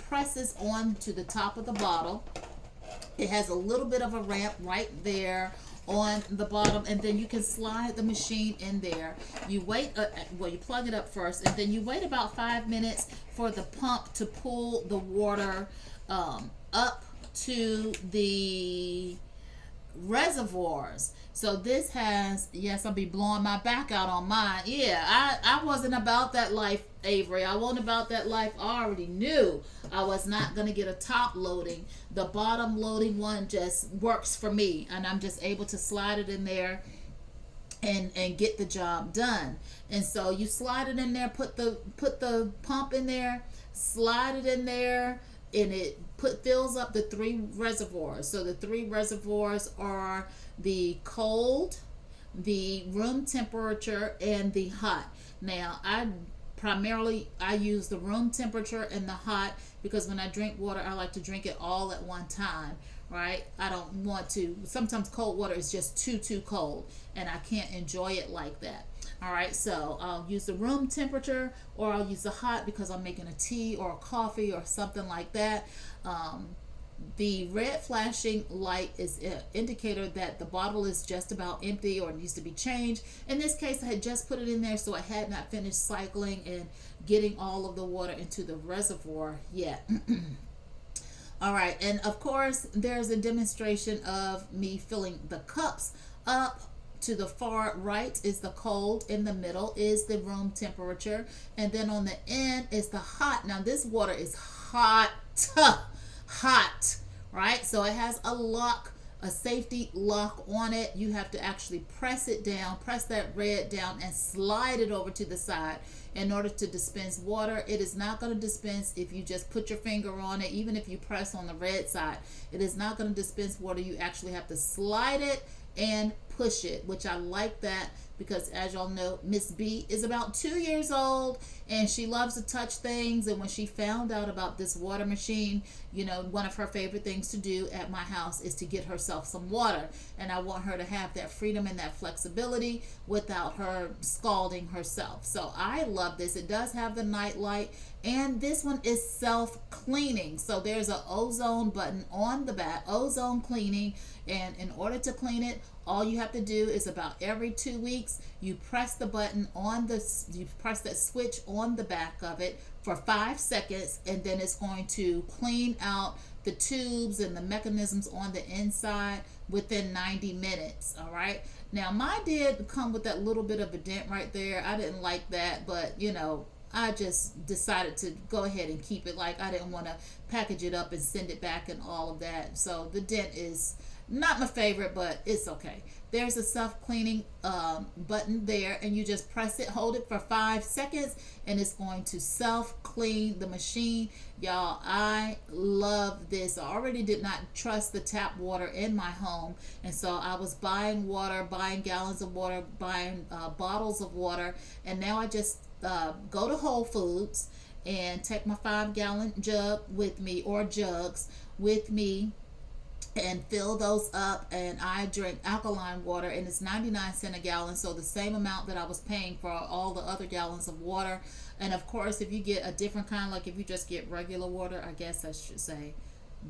Speaker 1: presses on to the top of the bottle. It has a little bit of a ramp right there on the bottom, and then you can slide the machine in there. You wait, you plug it up first, and then you wait about 5 minutes for the pump to pull the water up to the reservoirs. So this has, yes, I'll be blowing my back out on mine. Yeah, I wasn't about that life, Avery. I wasn't about that life. I already knew I was not going to get a top loading. The bottom loading one just works for me, and I'm just able to slide it in there and get the job done. And so you slide it in there, put the pump in there, slide it in there, and it fills up the 3 reservoirs. So the 3 reservoirs are the cold, the room temperature, and the hot. Now, I use the room temperature and the hot because when I drink water, I like to drink it all at one time, right? I don't want to. Sometimes cold water is just too cold, and I can't enjoy it like that. All right, so I'll use the room temperature, or I'll use the hot because I'm making a tea or a coffee or something like that. The red flashing light is an indicator that the bottle is just about empty or needs to be changed. In this case, I had just put it in there, so I had not finished cycling and getting all of the water into the reservoir yet. All right, and of course, there's a demonstration of me filling the cups up. To the far right is the cold, in the middle is the room temperature, and then on the end is the hot. Now this water is hot, right? So it has a lock, a safety lock on it. You have to actually press it down, press that red down, and slide it over to the side in order to dispense water. It is not going to dispense if you just put your finger on it. Even if you press on the red side, it is not going to dispense water. You actually have to slide it and push it, which I like that because, as y'all know, Miss B is about 2 years old and she loves to touch things. And when she found out about this water machine, one of her favorite things to do at my house is to get herself some water, and I want her to have that freedom and that flexibility without her scalding herself. So I love love this. It does have the night light, and this one is self-cleaning. So there's an ozone button on the back, ozone cleaning, and in order to clean it, all you have to do is about every 2 weeks, you press the button on the, you press that switch on the back of it for 5 seconds, and then it's going to clean out the tubes and the mechanisms on the inside within 90 minutes. All right. Now mine did come with that little bit of a dent right there. I didn't like that, but you know, I just decided to go ahead and keep it. Like, I didn't want to package it up and send it back and all of that. So the dent is not my favorite, but it's okay. There's a self-cleaning button there, and you just press it, hold it for 5 seconds, and it's going to self-clean the machine. Y'all, I love this. I already did not trust the tap water in my home, and so I was buying water, buying gallons of water, buying bottles of water, and now I just go to Whole Foods and take my 5-gallon jug with me, or jugs with me, and fill those up, and I drink alkaline water, and it's 99 cents a gallon, so the same amount that I was paying for all the other gallons of water. And of course, if you get a different kind, like if you just get regular water, I guess I should say,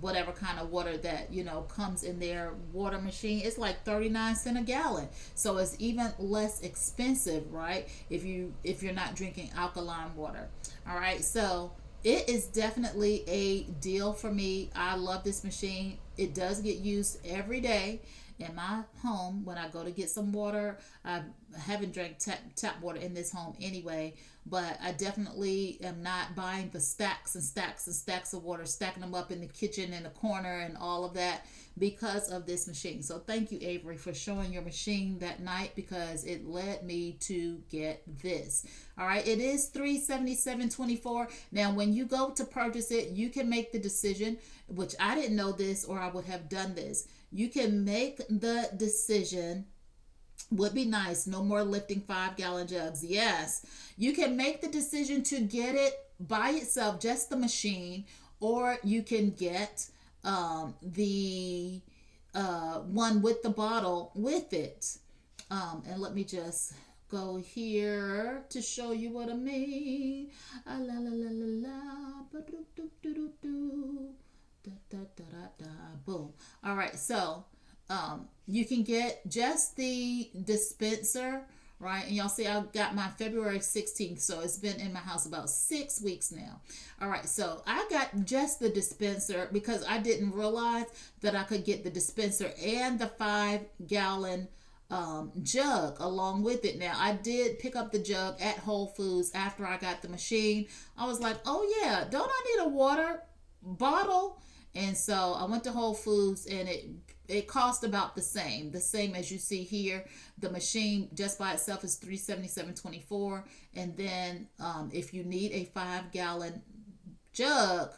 Speaker 1: whatever kind of water that, you know, comes in their water machine, it's like 39 cents a gallon, so it's even less expensive, right, if you're not drinking alkaline water. All right, so it is definitely a deal for me. I love this machine. It does get used every day in my home when I go to get some water. I haven't drank tap water in this home anyway, but I definitely am not buying the stacks and stacks and stacks of water, stacking them up in the kitchen in the corner and all of that, because of this machine. So thank you, Avery, for showing your machine that night, because it led me to get this. All right, it is $377.24. Now, when you go to purchase it, you can make the decision, which I didn't know this, or I would have done this. You can make the decision, would be nice, no more lifting 5-gallon jugs. Yes, you can make the decision to get it by itself, just the machine, or you can get the one with the bottle with it. And let me just go here to show you what I mean. La la la la la, da da da da da, boom. All right, so you can get just the dispenser, right? And y'all see I got my February 16th, so it's been in my house about 6 weeks now. All right, so I got just the dispenser because I didn't realize that I could get the dispenser and the 5-gallon jug along with it. Now, I did pick up the jug at Whole Foods after I got the machine. I was like, oh yeah, don't I need a water bottle? And so I went to Whole Foods, and it cost about the same as you see here. The machine just by itself is $377.24, and then if you need a 5-gallon jug,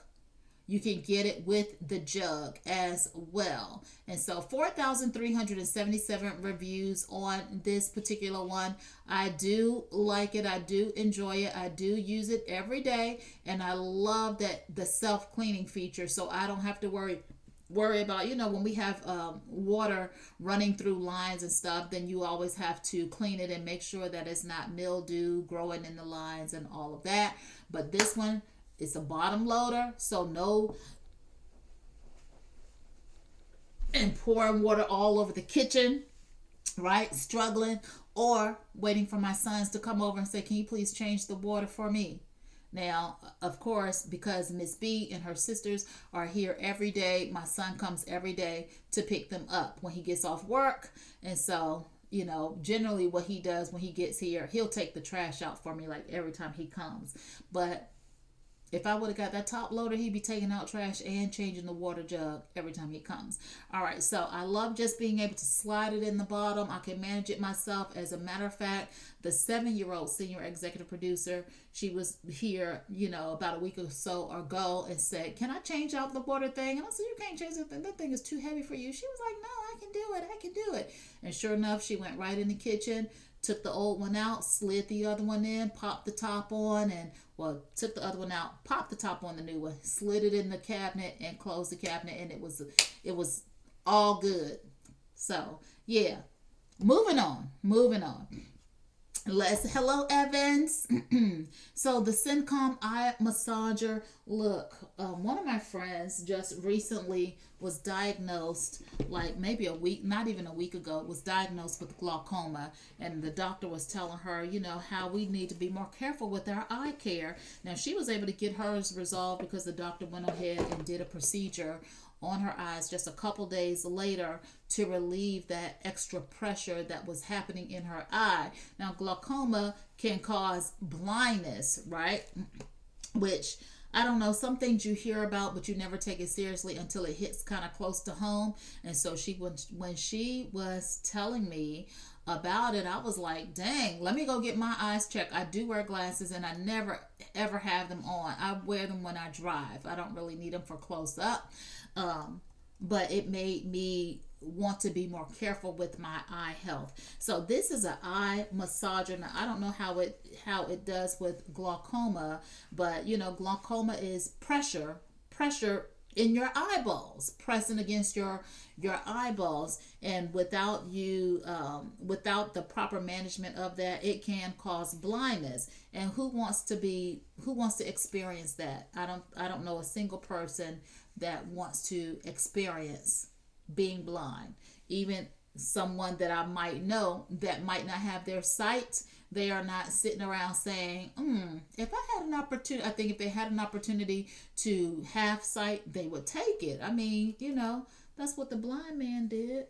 Speaker 1: you can get it with the jug as well. And so 4,377 reviews on this particular one. I do like it. I do enjoy it. I do use it every day. And I love that the self-cleaning feature, so I don't have to worry about, you know, when we have water running through lines and stuff, then you always have to clean it and make sure that it's not mildew growing in the lines and all of that. But this one, it's a bottom loader, so no and pouring water all over the kitchen, right? Struggling, or waiting for my sons to come over and say, can you please change the water for me? Now, of course, because Miss B and her sisters are here every day, my son comes every day to pick them up when he gets off work. And so, you know, generally what he does when he gets here, he'll take the trash out for me like every time he comes. But if I would have got that top loader, he'd be taking out trash and changing the water jug every time he comes. All right, so I love just being able to slide it in the bottom. I can manage it myself. As a matter of fact, the 7-year-old senior executive producer, she was here, you know, about a week or so ago and said, can I change out the water thing? And I said, you can't change it. That thing is too heavy for you. She was like, no, I can do it. I can do it. And sure enough, she went right in the kitchen, took the old one out, slid the other one in, popped the top on, and took the other one out, popped the top on the new one, slid it in the cabinet, and closed the cabinet, and it was all good. So yeah, moving on. Hello, Evans. So the Syncom eye massager. Look, one of my friends just recently was diagnosed, like maybe a week, not even a week ago, was diagnosed with glaucoma, and the doctor was telling her, how we need to be more careful with our eye care. Now she was able to get hers resolved because the doctor went ahead and did a procedure on her eyes just a couple days later to relieve that extra pressure that was happening in her eye. Now, glaucoma can cause blindness, right? Which I don't know, some things you hear about, but you never take it seriously until it hits kind of close to home. And so when she was telling me about it, I was like, dang, let me go get my eyes checked. I do wear glasses and I never ever have them on. I wear them when I drive. I don't really need them for close up. But it made me want to be more careful with my eye health. So this is an eye massager. Now I don't know how it does with glaucoma, but glaucoma is pressure in your eyeballs, pressing against your eyeballs, and without the proper management of that, it can cause blindness. And who wants to experience that? I don't know a single person that wants to experience being blind. Even someone that I might know that might not have their sight, they are not sitting around saying, if I had an opportunity, I think if they had an opportunity to have sight, they would take it. I mean, that's what the blind man did.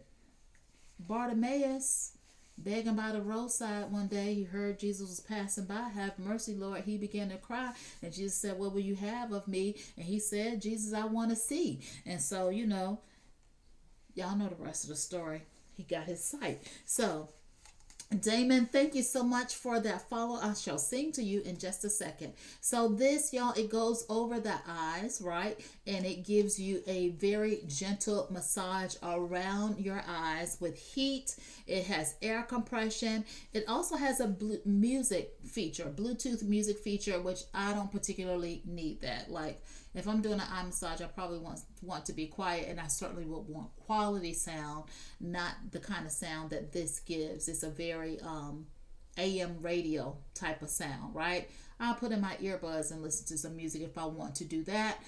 Speaker 1: Bartimaeus, begging by the roadside one day, he heard Jesus was passing by. Have mercy, Lord. He began to cry. And Jesus said, what will you have of me? And he said, Jesus, I want to see. And so, y'all know the rest of the story. He got his sight. So, Damon, thank you so much for that follow. I shall sing to you in just a second. So this, y'all, it goes over the eyes, right? And it gives you a very gentle massage around your eyes with heat. It has air compression. It also has a Bluetooth music feature, which I don't particularly need that. Like, if I'm doing an eye massage, I probably want to be quiet, and I certainly would want quality sound, not the kind of sound that this gives. It's a very AM radio type of sound, right? I'll put in my earbuds and listen to some music if I want to do that.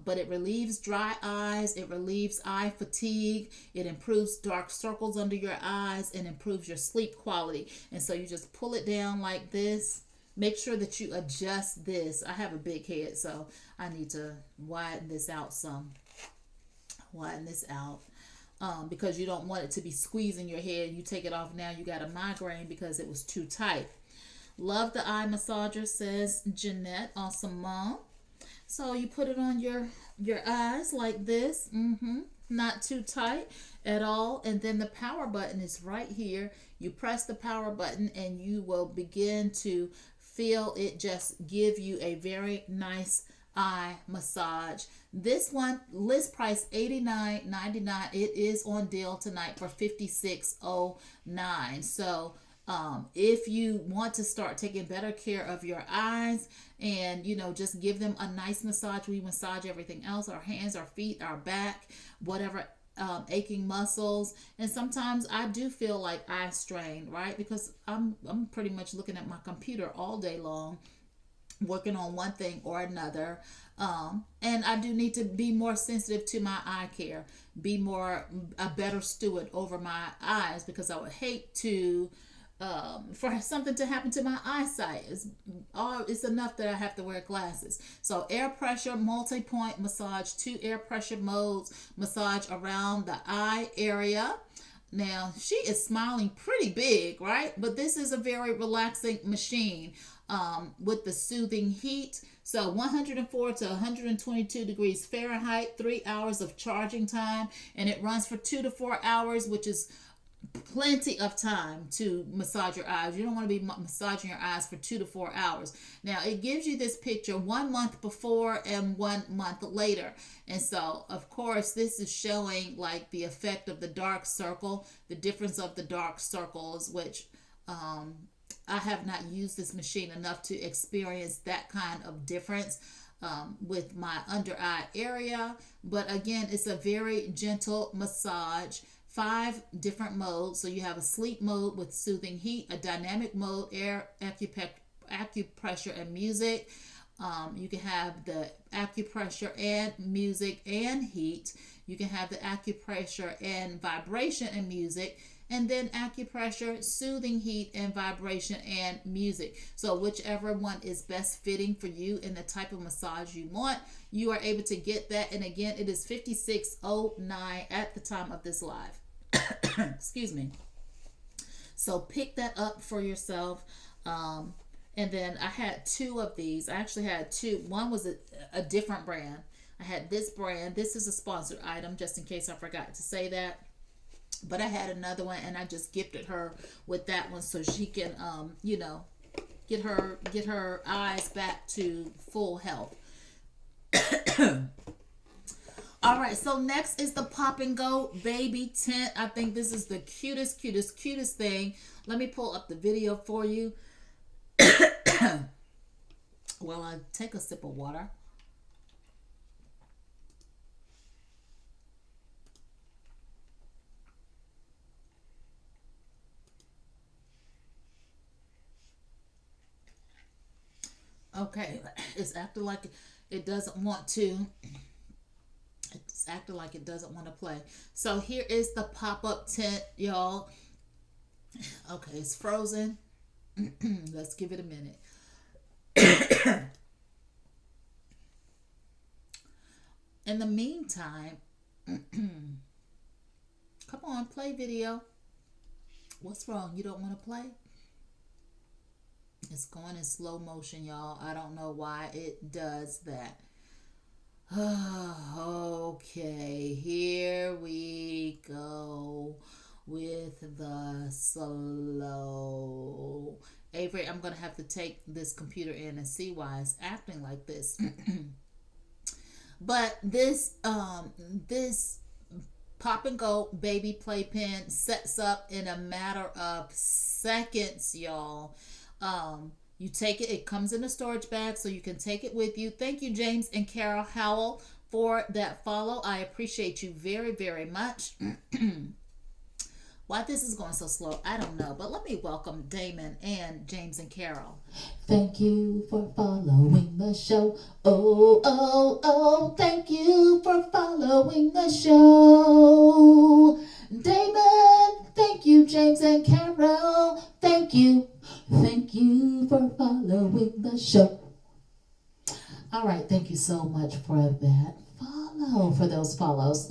Speaker 1: But it relieves dry eyes. It relieves eye fatigue. It improves dark circles under your eyes and improves your sleep quality. And so you just pull it down like this. Make sure that you adjust this. I have a big head, so I need to widen this out some. Because you don't want it to be squeezing your head. You take it off now, you got a migraine because it was too tight. Love the eye massager, says Jeanette. Awesome mom. So you put it on your eyes like this. Not too tight at all. And then the power button is right here. You press the power button and you will begin to feel it just give you a very nice eye massage. This one, list price $89.99. It is on deal tonight for $56.09. So if you want to start taking better care of your eyes and just give them a nice massage, we massage everything else, our hands, our feet, our back, whatever aching muscles. And sometimes I do feel like eye strain, right? Because I'm pretty much looking at my computer all day long, working on one thing or another. And I do need to be more sensitive to my eye care, be a better steward over my eyes, because I would hate to for something to happen to my eyesight. It's enough that I have to wear glasses. So air pressure, multi-point massage, 2 air pressure modes, massage around the eye area. Now, she is smiling pretty big, right? But this is a very relaxing machine with the soothing heat. So 104 to 122 degrees Fahrenheit, 3 hours of charging time, and it runs for 2 to 4 hours, which is plenty of time to massage your eyes. You don't want to be massaging your eyes for 2 to 4 hours. Now, it gives you this picture 1 month before and 1 month later. And so, of course, this is showing like the effect of the dark circle, the difference of the dark circles, which I have not used this machine enough to experience that kind of difference with my under eye area. But again, it's a very gentle massage. 5 different modes. So you have a sleep mode with soothing heat, a dynamic mode, air, acupressure, and music. You can have the acupressure and music and heat. You can have the acupressure and vibration and music. And then acupressure, soothing heat, and vibration and music. So whichever one is best fitting for you and the type of massage you want, you are able to get that. And again, it is $56.09 at the time of this live. Excuse me. So pick that up for yourself. And then I had 2 of these. I actually had 2. One was a different brand. I had this brand. This is a sponsored item, just in case I forgot to say that. But I had another one, and I just gifted her with that one so she can, get her eyes back to full health. All right, so next is the Pop and Go Baby Tent. I think this is the cutest thing. Let me pull up the video for you. Well, I take a sip of water. Okay, it's acting like it doesn't want to. It's acting like it doesn't want to play. So here is the pop-up tent, y'all. Okay, it's frozen. Let's give it a minute. In the meantime, come on, play video. What's wrong? You don't want to play? It's going in slow motion, y'all. I don't know why it does that. Okay, here we go with the slow. Avery, I'm going to have to take this computer in and see why it's acting like this. But this Pop and Go baby playpen sets up in a matter of seconds, y'all. You take it, it comes in a storage bag so you can take it with you. Thank you, James and Carol Howell, for that follow. I appreciate you very, very much. Why this is going so slow, I don't know. But let me welcome Damon and James and Carol. Thank you for following the show. Oh, oh, oh, thank you for following the show. Damon, thank you, James and Carol. Thank you. Thank you for following the show. All right, thank you so much for that follow, for those follows.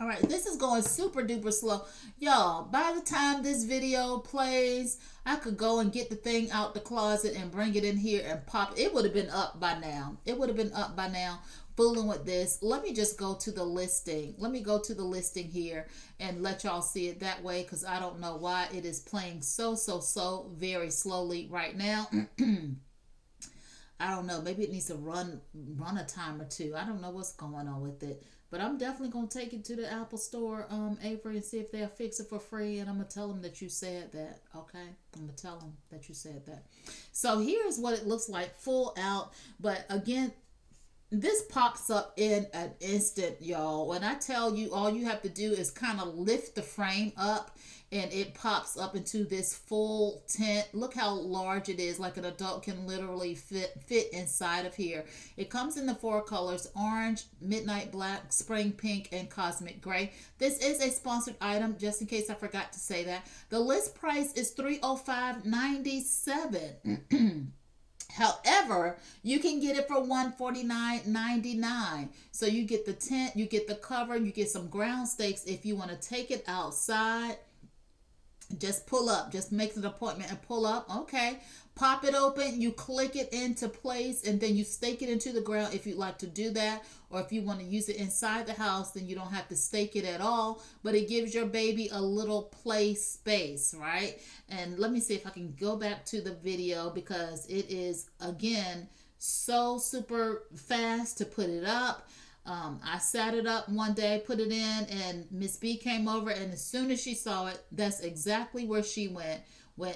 Speaker 1: All right, this is going super duper slow. Y'all, by the time this video plays, I could go and get the thing out the closet and bring it in here and pop. It would have been up by now. It would have been up by now. Fooling with this. Let me just go to the listing. Let me go to the listing here and let y'all see it that way, because I don't know why it is playing so very slowly right now. I don't know. Maybe it needs to run a time or two. I don't know what's going on with it. But I'm definitely going to take it to the Apple Store, Avery, and see if they'll fix it for free. And I'm going to tell them that you said that, okay? I'm going to tell them that you said that. So here's what it looks like full out. But again, this pops up in an instant, y'all. When I tell you, all you have to do is kind of lift the frame up and it pops up into this full tent. Look how large it is. Like an adult can literally fit inside of here. It comes in the 4 colors: orange, midnight black, spring pink, and cosmic gray. This is a sponsored item, just in case I forgot to say that. The list price is $305.97. However, you can get it for $149.99. So you get the tent, you get the cover, you get some ground stakes if you want to take it outside. Just pull up. Just make an appointment and pull up. Okay. Pop it open. You click it into place and then you stake it into the ground if you'd like to do that. Or if you want to use it inside the house, then you don't have to stake it at all. But it gives your baby a little play space, right? And let me see if I can go back to the video, because it is, again, so super fast to put it up. I sat it up one day, put it in, and Miss B came over, and as soon as she saw it, that's exactly where she went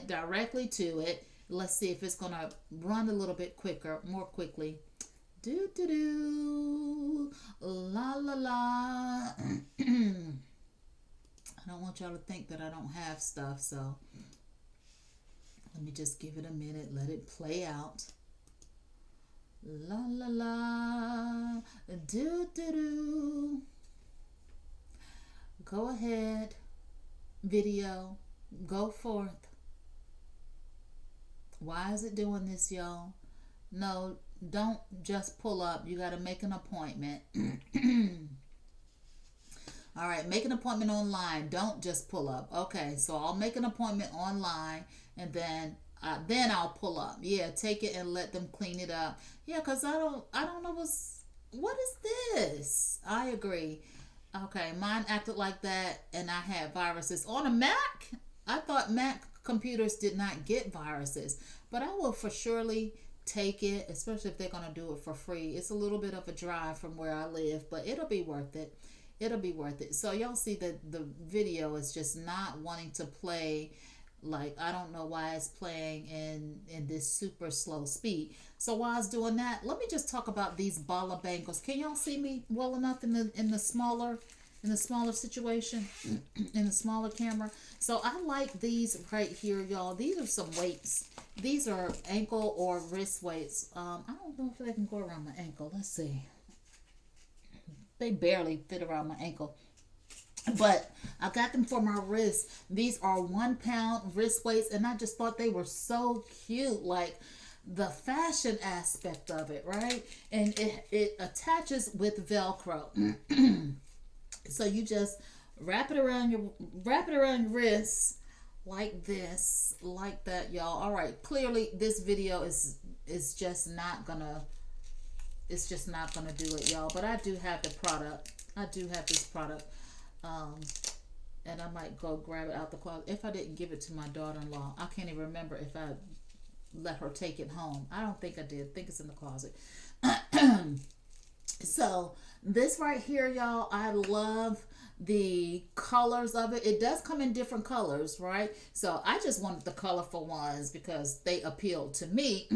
Speaker 1: directly to it. Let's see if it's going to run a little bit more quickly. Do, do, do, la, la, la. don't want y'all to think that I don't have stuff, so let me just give it a minute, let it play out. La la la, do do do. Go ahead, video, go forth. Why is it doing this, y'all? No, don't just pull up. You got to make an appointment. All right, make an appointment online. Don't just pull up. Okay, so I'll make an appointment online, and then I'll pull up. Yeah, take it and let them clean it up. Yeah, cause I don't know what is this. I agree. Okay, mine acted like that, and I had viruses on a Mac. I thought Mac computers did not get viruses, but I will for surely take it, especially if they're gonna do it for free. It's a little bit of a drive from where I live, but it'll be worth it. It'll be worth it. So y'all see that the video is just not wanting to play. Like, I don't know why it's playing in this super slow speed. So while I was doing that, let me just talk about these Bala Bangles. Can y'all see me well enough in the smaller situation, in the smaller camera? So I like these right here, y'all. These are some weights. These are ankle or wrist weights. I don't know if they can go around my ankle. Let's see. They barely fit around my ankle. But I got them for my wrist. These are 1 pound wrist weights, and I just thought they were so cute. Like the fashion aspect of it, right? And it attaches with Velcro. So you just wrap it around your wrist like this, like that, y'all. All right. Clearly, this video is just not gonna. It's just not gonna do it, y'all. But I do have the product. I do have this product. And I might go grab it out the closet. If I didn't give it to my daughter-in-law, I can't even remember if I let her take it home. I don't think I did. I think it's in the closet. So this right here, y'all, I love the colors of it. It does come in different colors, right? So I just wanted the colorful ones because they appealed to me.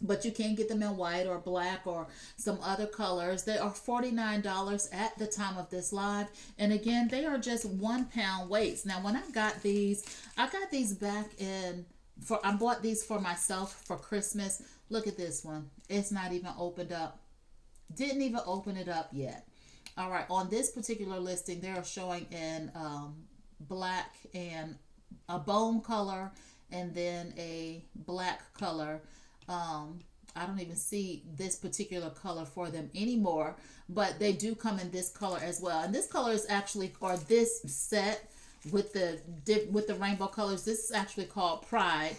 Speaker 1: But you can get them in white or black or some other colors. They are $49 at the time of this live. And again, they are just 1 pound weights. Now, when I got these back I bought these for myself for Christmas. Look at this one. It's not even opened up. Didn't even open it up yet. All right. On this particular listing, they are showing in black and a bone color and then a black color. I don't even see this particular color for them anymore, but they do come in this color as well. And this color is actually, or this set with the rainbow colors, this is actually called Pride.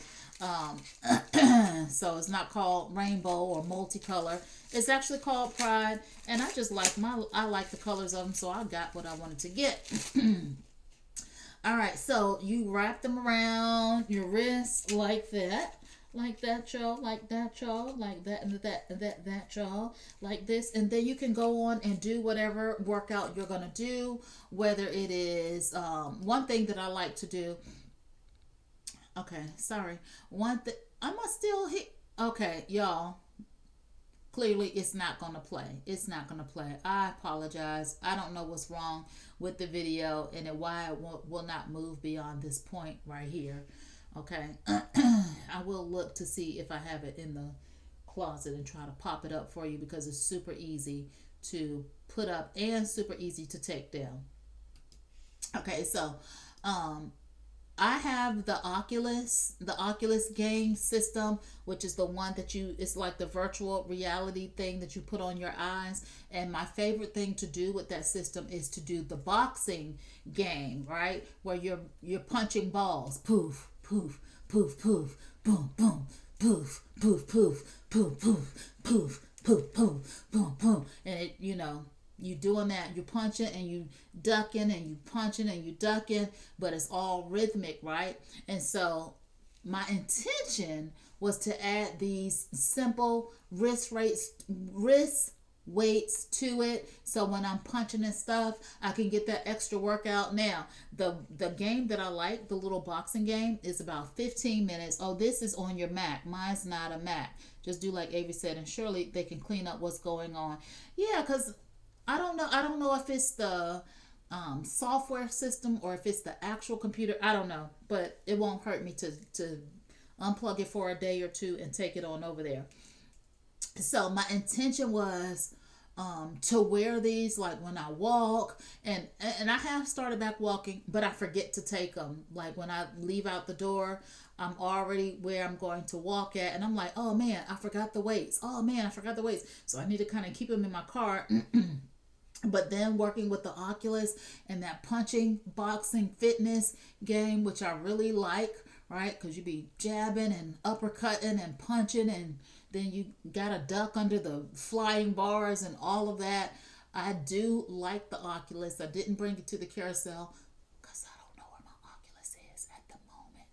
Speaker 1: So it's not called rainbow or multicolor. It's actually called Pride. And I just like I like the colors of them, so I got what I wanted to get. All right, so you wrap them around your wrist like that. Like that, y'all, like that, y'all, like that, and that, y'all, like this. And then you can go on and do whatever workout you're going to do, whether it is, one thing that I like to do. Okay, sorry. One thing, I must still hit. Okay, y'all, clearly it's not going to play. It's not going to play. I apologize. I don't know what's wrong with the video and why it will not move beyond this point right here. Okay, I will look to see if I have it in the closet and try to pop it up for you because it's super easy to put up and super easy to take down. Okay, so I have the Oculus game system, which is the one that it's like the virtual reality thing that you put on your eyes. And my favorite thing to do with that system is to do the boxing game, right? Where you're punching balls, poof, poof, poof, poof, boom, boom, poof, poof, poof, poof, poof, poof, poof, poof, boom, boom. And it, you doing that, you punching and you ducking and you punching and you ducking, but it's all rhythmic, right? And so my intention was to add these simple wrist weights to it, so when I'm punching and stuff, I can get that extra workout. Now, the game that I like, the little boxing game, is about 15 minutes. Oh, this is on your Mac. Mine's not a Mac. Just do like Avery said, and surely they can clean up what's going on. Yeah, because I don't know if it's the software system or if it's the actual computer. I don't know, but it won't hurt me to unplug it for a day or two and take it on over there. So my intention was to wear these like when I walk, and I have started back walking, but I forget to take them. Like when I leave out the door, I'm already where I'm going to walk at, and I'm like, oh man, I forgot the weights. Oh man, I forgot the weights. So I need to kind of keep them in my car. But then working with the Oculus and that punching boxing fitness game, which I really like, right? Because you be jabbing and uppercutting and punching, and then you got to duck under the flying bars and all of that. I do like the Oculus. I didn't bring it to the carousel because I don't know where my Oculus is at the moment.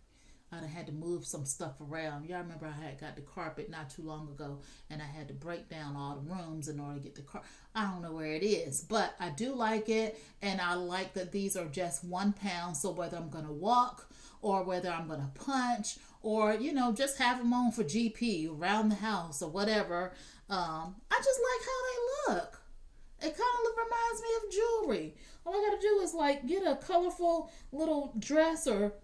Speaker 1: I done had to move some stuff around. Y'all remember I had got the carpet not too long ago, and I had to break down all the rooms in order to get the car. I don't know where it is, but I do like it, and I like that these are just 1 pound. So whether I'm gonna walk or whether I'm gonna punch or just have them on for GP around the house or whatever, I just like how they look. It kind of reminds me of jewelry. All I gotta do is like get a colorful little dress or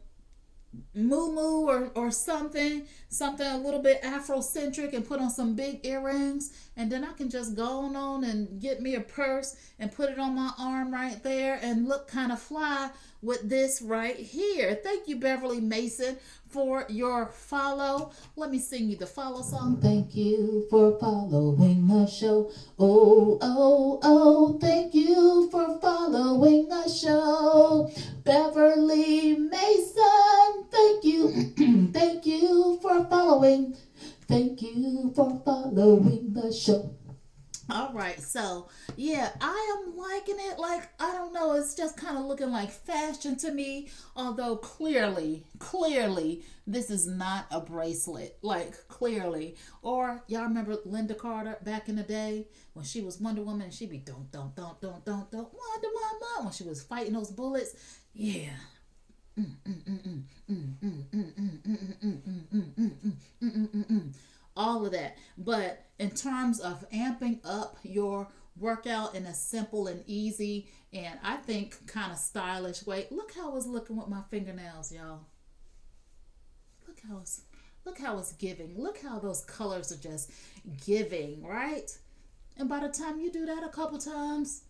Speaker 1: moo or something a little bit Afrocentric, and put on some big earrings, and then I can just go on and get me a purse and put it on my arm right there and look kind of fly with this right here. Thank you, Beverly Mason, for your follow. Let me sing you the follow song. Thank you for following the show. Oh, oh, oh, thank you for following the show. Beverly Mason, thank you. Thank you for following. Thank you for following the show. All right, so yeah, I am liking it. Like, I don't know, it's just kind of looking like fashion to me. Although clearly, this is not a bracelet. Like, clearly. Or y'all remember Linda Carter back in the day when she was Wonder Woman and she'd be don't Wonder Woman when she was fighting those bullets. Yeah. All of that. But in terms of amping up your workout in a simple and easy, and I think kind of stylish way, look how it's looking with my fingernails, y'all. Look how it's giving. Look how those colors are just giving, right? And by the time you do that a couple times,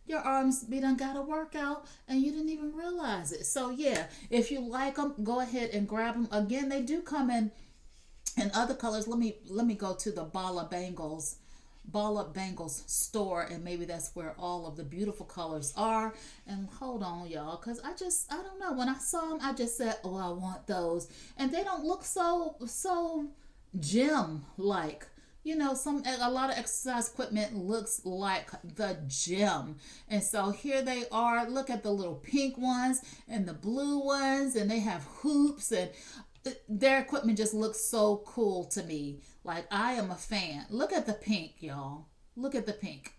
Speaker 1: your arms be done got a workout and you didn't even realize it. So yeah, if you like them, go ahead and grab them. Again, they do come in other colors. Let me go to the Bala Bangles store, and maybe that's where all of the beautiful colors are. And hold on, y'all, because I don't know, when I saw them I just said, oh, I want those. And they don't look so gym like. A lot of exercise equipment looks like the gym. And so here they are. Look at the little pink ones and the blue ones, and they have hoops, and their equipment just looks so cool to me. Like, I am a fan. Look at the pink, y'all. Look at the pink.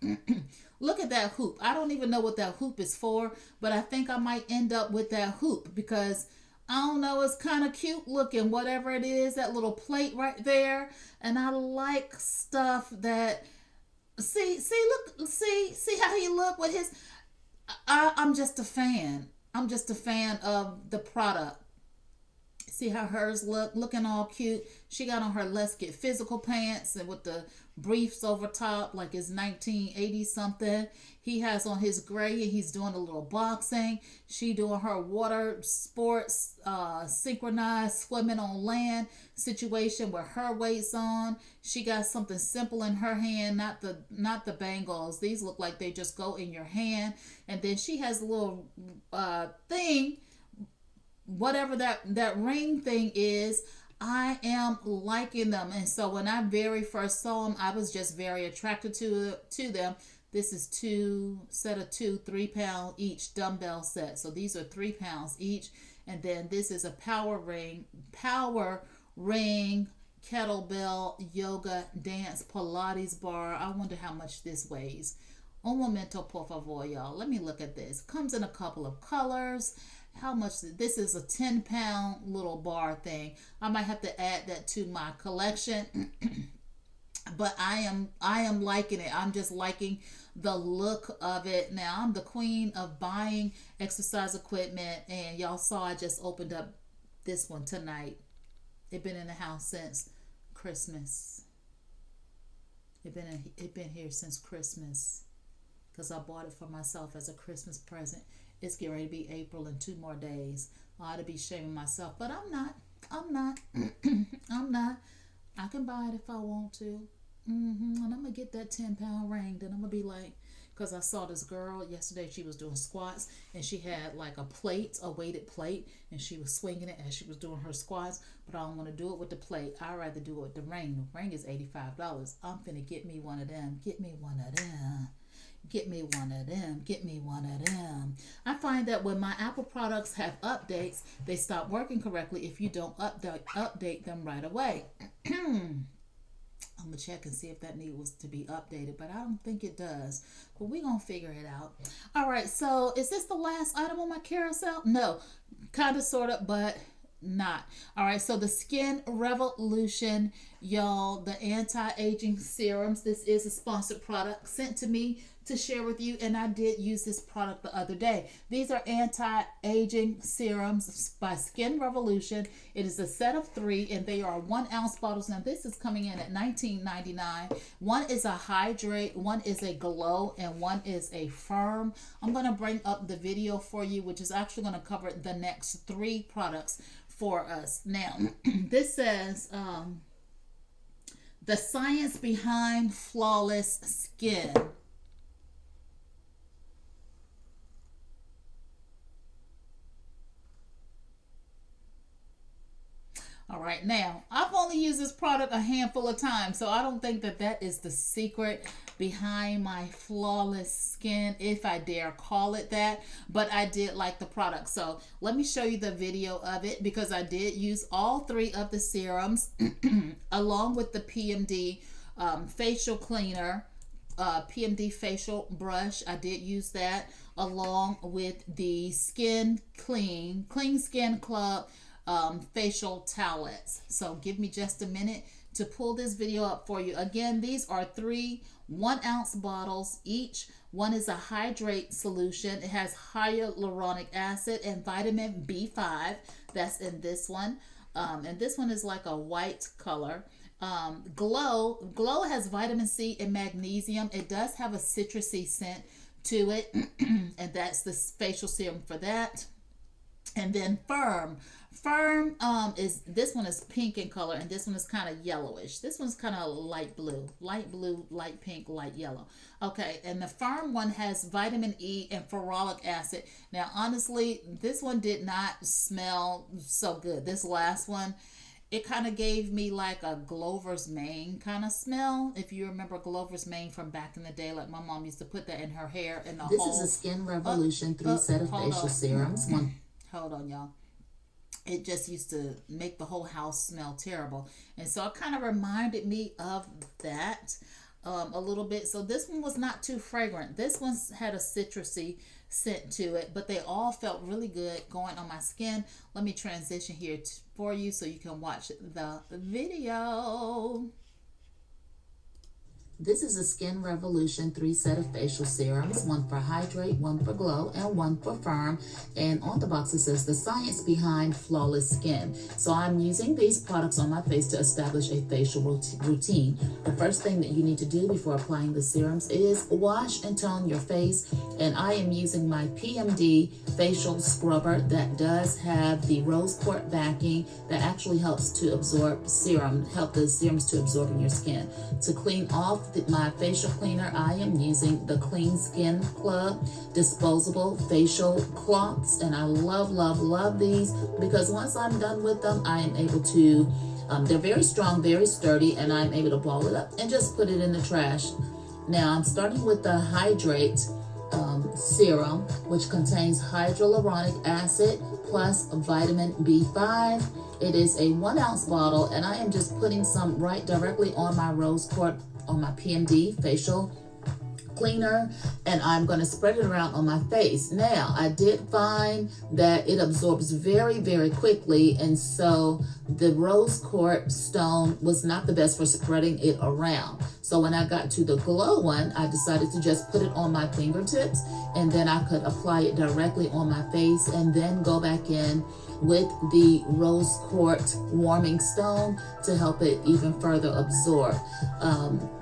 Speaker 1: Look at that hoop. I don't even know what that hoop is for, but I think I might end up with that hoop because I don't know, it's kind of cute looking, whatever it is, that little plate right there. And I like stuff that, see how he look with his, I'm just a fan. I'm just a fan of the product. See how hers looking all cute. She got on her Let's Get Physical pants and with the briefs over top like it's 1980 something. He has on his gray and he's doing a little boxing. She doing her water sports, synchronized swimming on land situation with her weights on. She got something simple in her hand, not the bangles. These look like they just go in your hand. And then she has a little thing, whatever that ring thing is. I am liking them. And so when I very first saw them, I was just very attracted to them. This is 2 3 pound each dumbbell set. So these are 3 pounds each. And then this is a power ring, kettlebell, yoga, dance, Pilates bar. I wonder how much this weighs. Un momento, por favor, y'all. Let me look at this. Comes in a couple of colors. How much? This is a 10-pound little bar thing. I might have to add that to my collection. but I am liking it. I'm just liking the look of it. Now I'm the queen of buying exercise equipment, and y'all saw I just opened up this one tonight. It been in the house since Christmas. It been here since Christmas because I bought it for myself as a Christmas present. It's getting ready to be April in 2 more days. I ought to be shaming myself, but I'm not. I'm not. I'm not. I can buy it if I want to. And I'm going to get that 10-pound ring. Then I'm going to be like, because I saw this girl yesterday, she was doing squats, and she had like a plate, a weighted plate, and she was swinging it as she was doing her squats, but I don't want to do it with the plate. I'd rather do it with the ring. The ring is $85. I'm finna get me one of them. Get me one of them. Get me one of them. Get me one of them. I find that when my Apple products have updates, they stop working correctly if you don't update them right away. I'm going to check and see if that needs to be updated, but I don't think it does. But we're going to figure it out. All right, so is this the last item on my carousel? No, kind of, sort of, but not. All right, so the Skin Revolution, y'all, the anti-aging serums. This is a sponsored product sent to me to share with you, and I did use this product the other day. These are anti-aging serums by Skin Revolution. It is a set of 3, and they are 1 ounce bottles. Now this is coming in at $19.99. One is a hydrate, one is a glow, and one is a firm. I'm going to bring up the video for you, which is actually going to cover the next 3 products for us. Now this says the science behind flawless skin. All right, now I've only used this product a handful of times, so I don't think that that is the secret behind my flawless skin, if I dare call it that, but I did like the product. So let me show you the video of it, because I did use all 3 of the serums along with the PMD facial cleaner, PMD facial brush. I did use that along with the Clean Skin Club facial towelettes. So give me just a minute to pull this video up for you. Again, these are 3 1 ounce bottles each. One is a hydrate solution. It has hyaluronic acid and vitamin B5. That's in this one. And this one is like a white color. Glow has vitamin C and magnesium. It does have a citrusy scent to it. And that's the facial serum for that. And then Firm is, this one is pink in color, and this one is kind of yellowish. This one's kind of light blue, light pink, light yellow. Okay, and the Firm one has vitamin E and ferulic acid. Now, honestly, this one did not smell so good. This last one, it kind of gave me like a Glover's Mane kind of smell. If you remember Glover's Mane from back in the day, like my mom used to put that in her hair. And
Speaker 2: this is a Skin Revolution 3 set of facial serums.
Speaker 1: Hold on, y'all. It just used to make the whole house smell terrible. And so it kind of reminded me of that a little bit. So this one was not too fragrant. This one had a citrusy scent to it, but they all felt really good going on my skin. Let me transition here for you so you can watch the video.
Speaker 2: This is a Skin Revolution 3 set of facial serums, 1 for hydrate, 1 for glow, and 1 for firm. And on the box it says the science behind flawless skin. So I'm using these products on my face to establish a facial routine. The first thing that you need to do before applying the serums is wash and tone your face. And I am using my PMD facial scrubber that does have the rose quartz backing that actually helps to absorb help the serums to absorb in your skin. To clean off my facial cleaner, I am using the Clean Skin Club disposable facial cloths, and I love these, because once I'm done with them, I am able to they're very strong, very sturdy, and I'm able to ball it up and just put it in the trash. Now I'm starting with the Hydrate serum, which contains hyaluronic acid plus vitamin B5. It is a 1 ounce bottle, and I am just putting some right directly on my rose quartz, on my PMD facial cleaner, and I'm going to spread it around on my face. Now, I did find that it absorbs very, very quickly, and so the rose quartz stone was not the best for spreading it around. So when I got to the glow one, I decided to just put it on my fingertips, and then I could apply it directly on my face and then go back in with the rose quartz warming stone to help it even further absorb.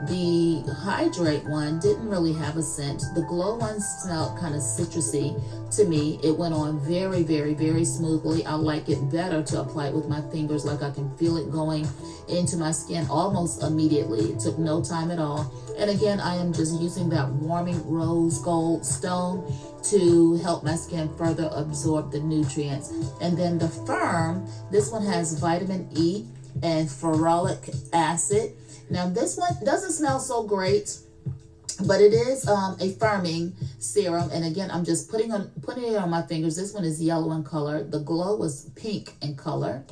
Speaker 2: The hydrate one didn't really have a scent. The glow one smelled kind of citrusy to me. It went on very, very, very smoothly. I like it better to apply it with my fingers, like I can feel it going into my skin almost immediately. It took no time at all. And again, I am just using that warming rose gold stone to help my skin further absorb the nutrients. And then the Firm, this one has vitamin E and ferulic acid. Now this one doesn't smell so great, but it is a firming serum. And again, I'm just putting it on my fingers. This one is yellow in color. The Glow was pink in color.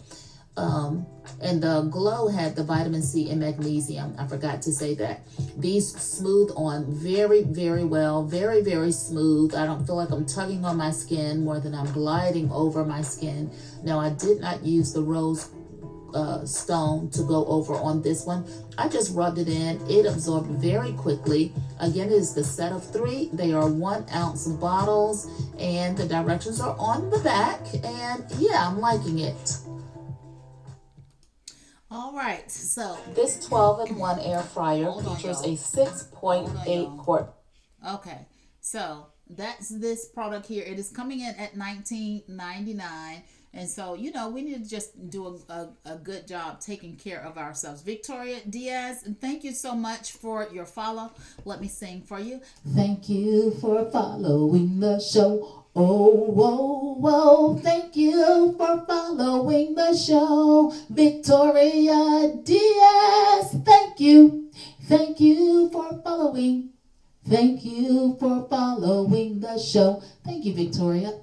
Speaker 2: And the Glow had the vitamin C and magnesium. I forgot to say that. These smooth on very, very well. Very, very smooth. I don't feel like I'm tugging on my skin more than I'm gliding over my skin. Now, I did not use the rose stone to go over on this one. I just rubbed it in. It absorbed very quickly. Again, it is the set of 3. They are 1 ounce bottles, and the directions are on the back. And yeah, I'm liking it.
Speaker 1: All right, so
Speaker 2: this 12-in-1 air fryer features a 6.8 quart.
Speaker 1: Okay, so that's this product here. It is coming in at $19.99, and so you know we need to just do a good job taking care of ourselves. Victoria Diaz, and thank you so much for your follow. Let me sing for you.
Speaker 2: Thank you for following the show. Oh, whoa, whoa, thank you for following the show. Victoria Diaz, thank you. Thank you for following. Thank you for following the show. Thank you, Victoria.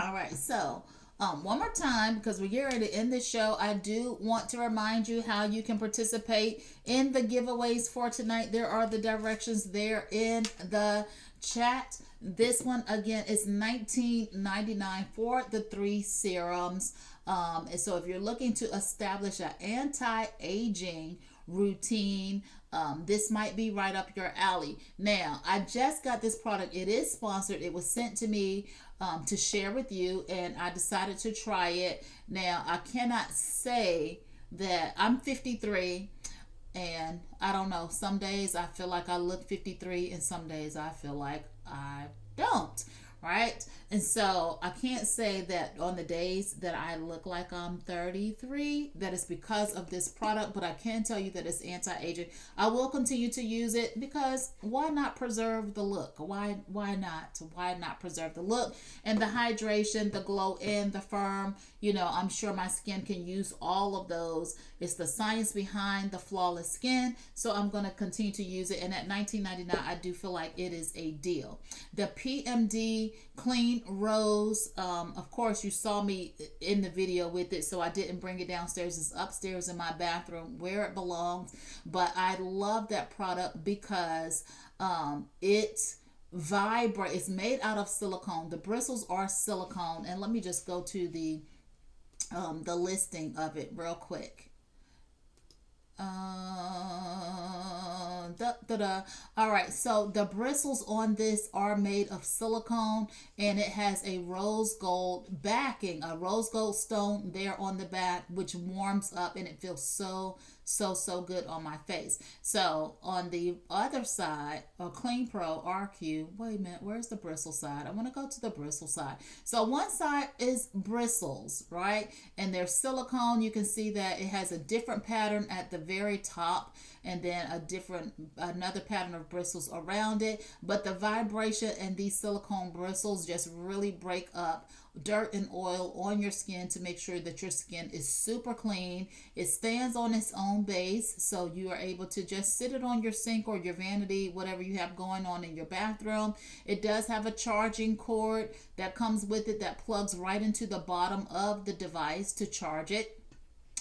Speaker 1: All right, so one more time, because we're getting ready to end this show, I do want to remind you how you can participate in the giveaways for tonight. There are the directions there in the chat. This one again is $19.99 for the 3 serums. And so if you're looking to establish an anti-aging routine, this might be right up your alley. Now, I just got this product. It is sponsored. It was sent to me to share with you, and I decided to try it. Now, I cannot say that I'm 53. And I don't know, some days I feel like I look 53 and some days I feel like I don't, right? And so I can't say that on the days that I look like I'm 33, that it's because of this product, but I can tell you that it's anti-aging. I will continue to use it because why not preserve the look? Why not preserve the look and the hydration, the glow, and the firm? You know, I'm sure my skin can use all of those. It's the science behind the flawless skin. So I'm going to continue to use it. And at $19.99, I do feel like it is a deal. The PMD Clean Rose, of course, you saw me in the video with it, so I didn't bring it downstairs. It's upstairs in my bathroom where it belongs. But I love that product because it vibrates. It's made out of silicone. The bristles are silicone. And let me just go to the listing of it real quick. All right, so the bristles on this are made of silicone, and it has a rose gold backing, a rose gold stone there on the back, which warms up, and it feels so good on my face. So on the other side, a Clean Pro RQ, wait a minute, where's the bristle side? I want to go to the bristle side. So one side is bristles, right? And they're silicone. You can see that it has a different pattern at the very top, and then another pattern of bristles around it. But the vibration and these silicone bristles just really break up dirt and oil on your skin to make sure that your skin is super clean. It stands on its own base, so you are able to just sit it on your sink or your vanity, whatever you have going on in your bathroom. It does have a charging cord that comes with it that plugs right into the bottom of the device to charge it.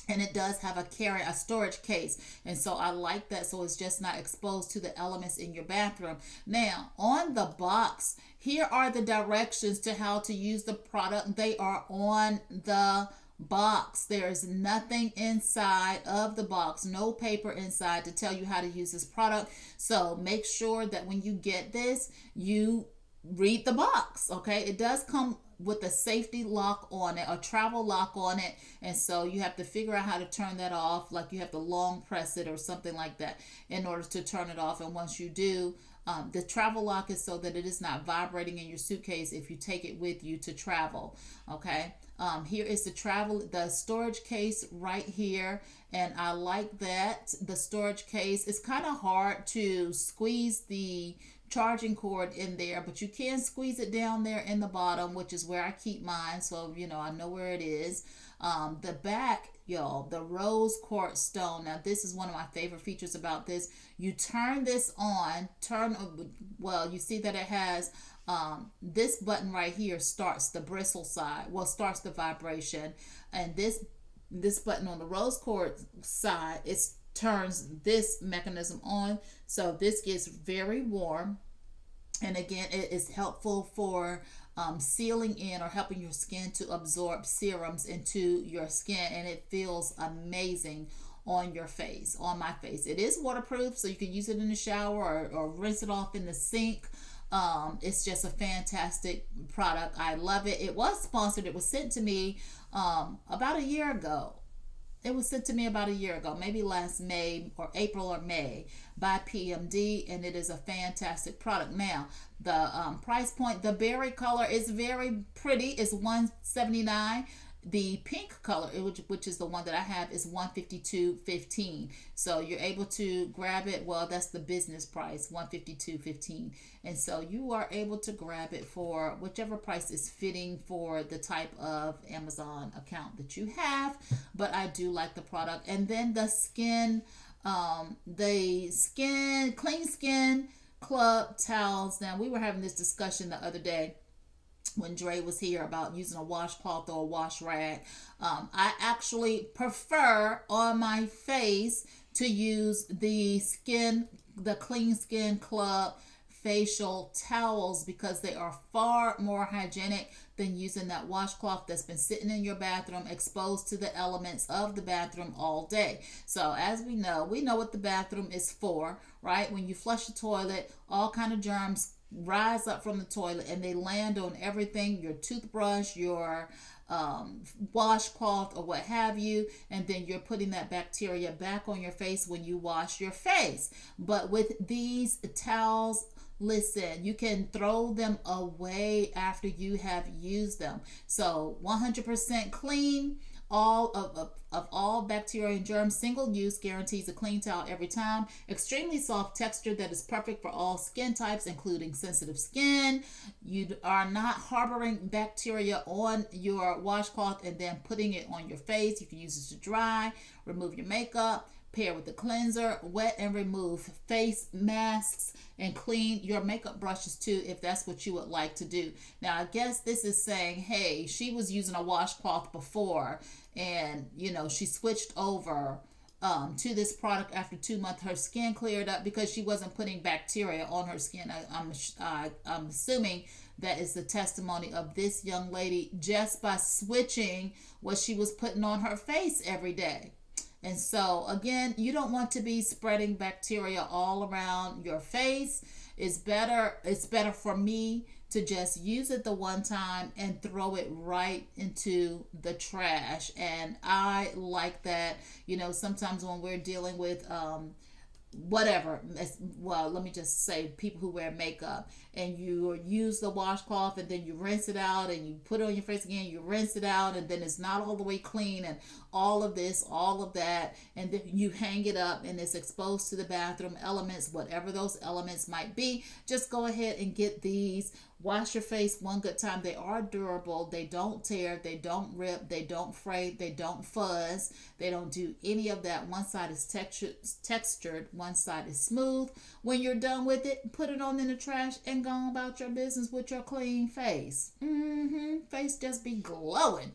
Speaker 1: And it does have a storage case, and so I like that, so it's just not exposed to the elements in your bathroom. Now on the box, here are the directions to how to use the product. They are on the box. There's nothing inside of the box, no paper inside to tell you how to use this product. So make sure that when you get this, you read the box. Okay, it does come with a safety lock on it, a travel lock on it, and so you have to figure out how to turn that off, like you have to long press it or something like that in order to turn it off. And once you do, the travel lock is so that it is not vibrating in your suitcase if you take it with you to travel. Okay, here is the storage case right here, and I like that. The storage case, it's kind of hard to squeeze the charging cord in there, but you can squeeze it down there in the bottom, which is where I keep mine, so I know where it is. The back, y'all, the rose quartz stone. Now this is one of my favorite features about this. You turn this on, you see that it has this button right here starts the bristle side, starts the vibration, and this button on the rose quartz side, it turns this mechanism on, so this gets very warm. And again, it is helpful for sealing in or helping your skin to absorb serums into your skin, and it feels amazing on your face, on my face. It is waterproof, so you can use it in the shower or rinse it off in the sink. It's just a fantastic product. I love it. It was sponsored. It was sent to me about a year ago. It was sent to me about a year ago, maybe last May or April or May, by PMD, and it is a fantastic product. Now, the price point, the berry color is very pretty. It's $179. The pink color, which is the one that I have, is $152.15. So you're able to grab it. Well, that's the business price, $152.15. And so you are able to grab it for whichever price is fitting for the type of Amazon account that you have. But I do like the product. And then the Clean Skin Club towels. Now, we were having this discussion the other day when Dre was here about using a washcloth or a wash rag. I actually prefer on my face to use the Clean Skin Club facial towels because they are far more hygienic than using that washcloth that's been sitting in your bathroom exposed to the elements of the bathroom all day. So as we know what the bathroom is for, right? When you flush the toilet, all kind of germs rise up from the toilet and they land on everything, your toothbrush, your washcloth, or what have you, and then you're putting that bacteria back on your face when you wash your face. But with these towels, listen, you can throw them away after you have used them. So 100% clean, all of all bacteria and germs, single use, guarantees a clean towel every time. Extremely soft texture that is perfect for all skin types, including sensitive skin. You are not harboring bacteria on your washcloth and then putting it on your face. You can use it to dry, remove your makeup, pair with the cleanser, wet and remove face masks, and clean your makeup brushes too if that's what you would like to do. Now, I guess this is saying, hey, she was using a washcloth before and she switched over to this product after 2 months. Her skin cleared up because she wasn't putting bacteria on her skin. I'm assuming that is the testimony of this young lady just by switching what she was putting on her face every day. And so, again, you don't want to be spreading bacteria all around your face. It's better for me to just use it the one time and throw it right into the trash. And I like that. Sometimes when we're dealing with whatever, well, let me just say people who wear makeup, and you use the washcloth and then you rinse it out and you put it on your face again, you rinse it out, and then it's not all the way clean, and all of this, all of that, and then you hang it up and it's exposed to the bathroom elements, whatever those elements might be. Just go ahead and get these. Wash your face one good time. They are durable. They don't tear. They don't rip. They don't fray. They don't fuzz. They don't do any of that. One side is textured. One side is smooth. When you're done with it, put it on in the trash and go on about your business with your clean face. Face just be glowing.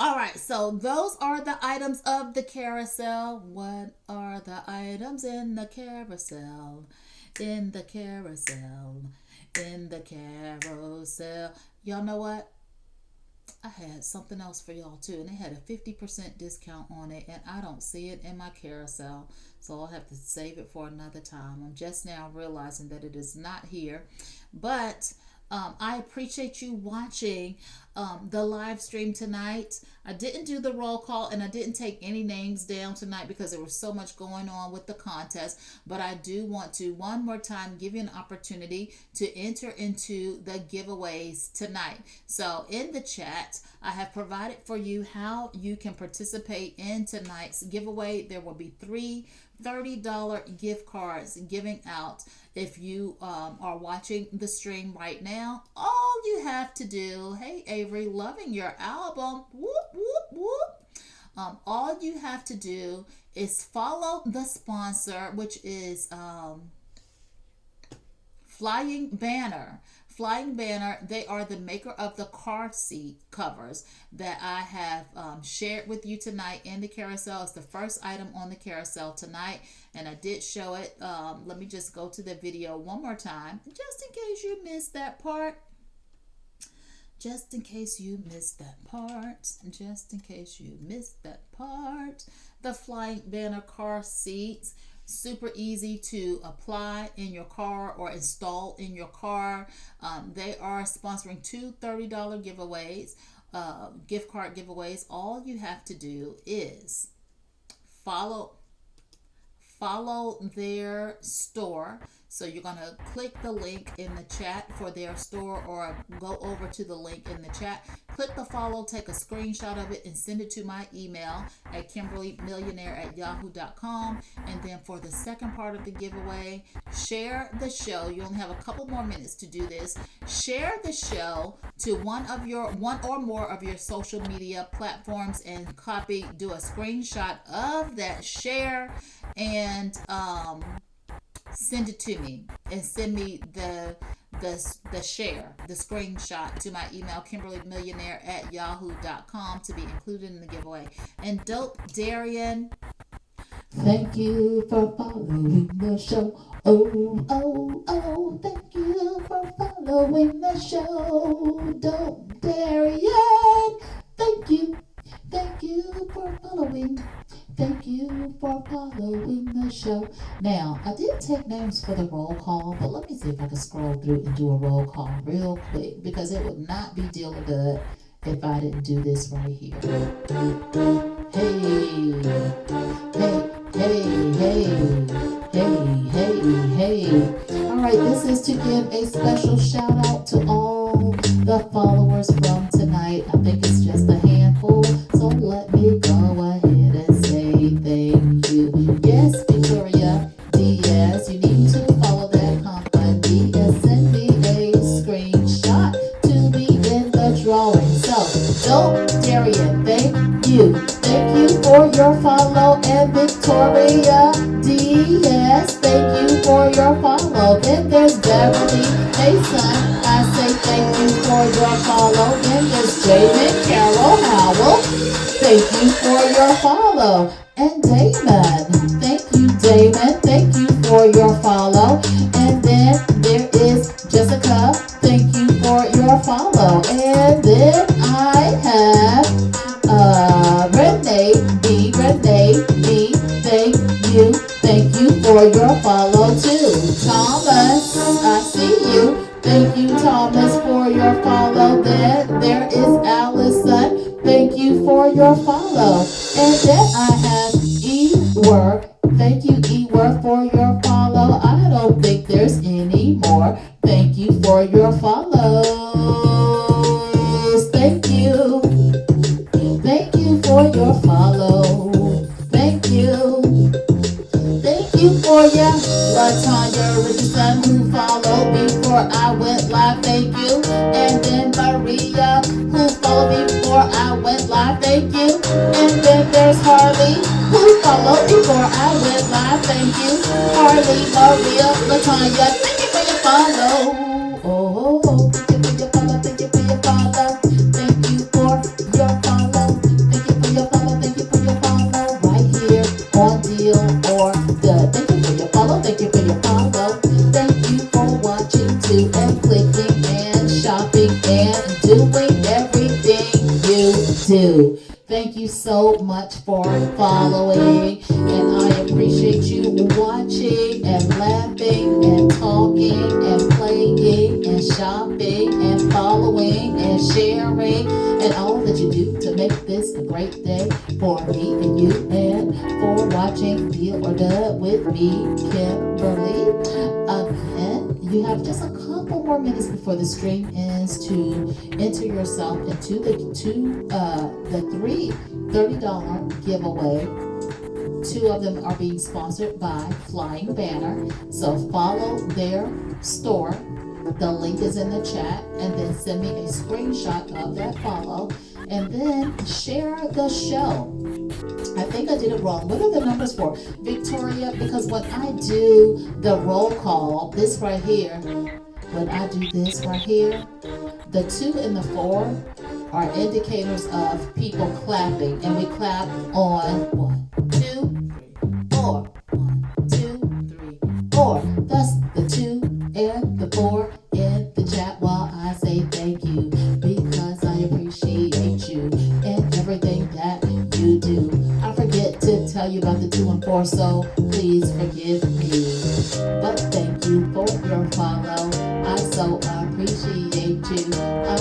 Speaker 1: All right, so those are the items of the carousel. What are the items in the carousel? In the carousel. In the carousel. Y'all know what? I had something else for y'all too, and they had a 50% discount on it, and I don't see it in my carousel, so I'll have to save it for another time. I'm just now realizing that it is not here, but I appreciate you watching the live stream tonight. I didn't do the roll call and I didn't take any names down tonight because there was so much going on with the contest, but I do want to one more time give you an opportunity to enter into the giveaways tonight. So in the chat, I have provided for you how you can participate in tonight's giveaway. There will be three $30 gift cards giving out. If you are watching the stream right now, all you have to do, hey Avery, loving your album, whoop, whoop, whoop. All you have to do is follow the sponsor, which is Flying Banner. Flying Banner, they are the maker of the car seat covers that I have shared with you tonight in the carousel. It's the first item on the carousel tonight, and I did show it. Let me just go to the video one more time, just in case you missed that part. Just in case you missed that part. Just in case you missed that part. The Flying Banner car seats. Super easy to apply in your car or install in your car. They are sponsoring two $30 giveaways, gift card giveaways. All you have to do is follow their store. So you're going to click the link in the chat for their store, or go over to the link in the chat. Click the follow, take a screenshot of it, and send it to my email at KimberlyMillionaire@yahoo.com. And then for the second part of the giveaway, share the show. You only have a couple more minutes to do this. Share the show to one or more of your social media platforms and do a screenshot of that share and send it to me, and send me the share, the screenshot to my email, KimberlyMillionaire@yahoo.com, to be included in the giveaway. And Dope Darian,
Speaker 2: thank you for following the show. Oh, oh, oh, thank you for following the show. Dope Darian, thank you for following. Thank you for following the show. Now, I did take names for the roll call, but let me see if I can scroll through and do a roll call real quick, because it would not be dealing good if I didn't do this right here. Hey, hey. All right, this is to give a special shout out to all the followers from tonight. I think it's just a handful, so let me go ahead and say thank you. Yes, Victoria Diaz, you need to follow that company and send me a screenshot to be in the drawing. So, Dope Darian, thank you. Thank you for your follow. And Victoria Diaz, thank you for your follow. Then there's Beverly Mason, I say thank you for your follow. Then there's Jamin Carol Howell, thank you for your follow. And Damon, thank you Damon, thank you for your follow. And then there is Jessica, thank you for your follow. And then I have Renee B, thank you for your follow too. Thomas, I see you, thank you Thomas for your follow. Then there is Allison, thank you for your follow. And then I have E-Work, thank you E-Work for your follow. I don't think there's any more. Thank you for your follows. Thank you. Thank you for your follow. Thank you. Thank you for your Latanya Richardson, who followed before I went live. Thank you. And then Maria, who followed me before I went live. Thank you. And then there's Harley, who followed before I went live. Thank you. Harley, Maria, Latanya, thank you for your follow. Oh, thank you for your follow. Thank you for your follow. Thank you for your follow.
Speaker 1: you so much for following, and I appreciate you watching and laughing and talking and playing and shopping and following and sharing and all that you do to make this a great day for me and you, and for watching Deal or Dud with me, Kimberly. Again, you have just a couple more minutes before the stream ends to enter yourself into the three $30 giveaway. Two of them are being sponsored by Flying Banner. So follow their store. The link is in the chat, and then send me a screenshot of that follow, and then share the show. I think I did it wrong. What are the numbers for? Victoria, because when I do the roll call, this right here, when I do this right here, the 2 and the 4 are indicators of people clapping, and we clap on 1, 2, 3, 4. 1, 2, 3, 4. That's the 2 and the 4 in the chat while I say thank you, because I appreciate you and everything that you do. I forget to tell you about the 2 and 4, so please forgive me. But thank you for your follow. I so appreciate you. I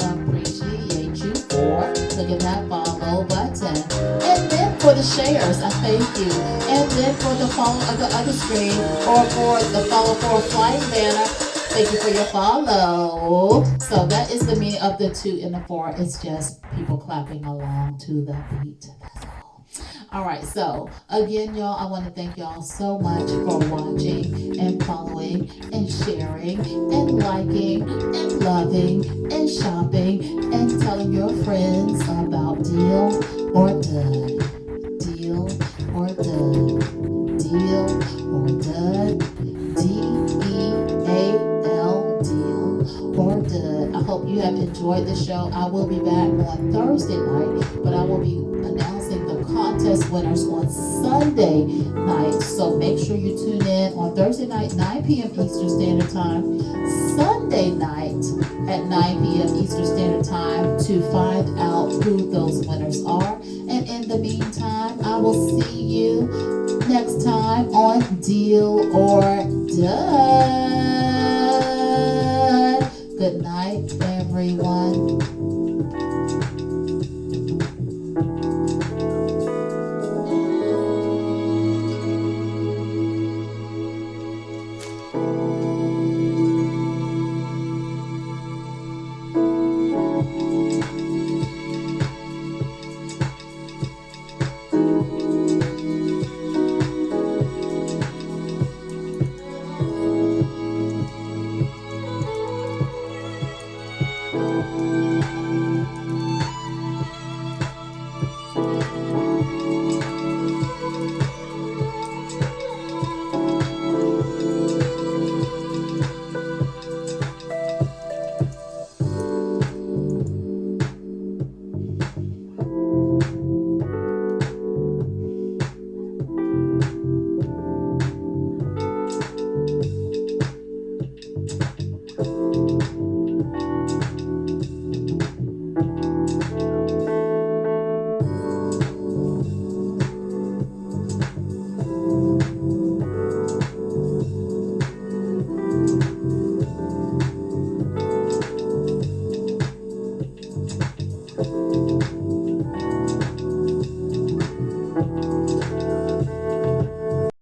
Speaker 1: appreciate you for clicking that follow button. And then for the shares, I thank you. And then for the follow of the other stream, or for the follow for Flying Banner, thank you for your follow. So that is the meaning of the 2 and the 4. It's just people clapping along to the beat. That's all. All right, so again, y'all, I want to thank y'all so much for watching and following and sharing and liking and loving and shopping and telling your friends about Deal or Dud. Deal or Dud. Deal or Dud. D-E-A-L, Deal or Dud. I hope you have enjoyed the show. I will be back on Thursday night, but I will be announcing the contest winners on Sunday night. So make sure you tune in on Thursday night, 9 p.m. Eastern Standard Time, Sunday night at 9 p.m. Eastern Standard Time to find out who those winners are. And in the meantime, I will see you next time on Deal or Dud. Good night, everyone.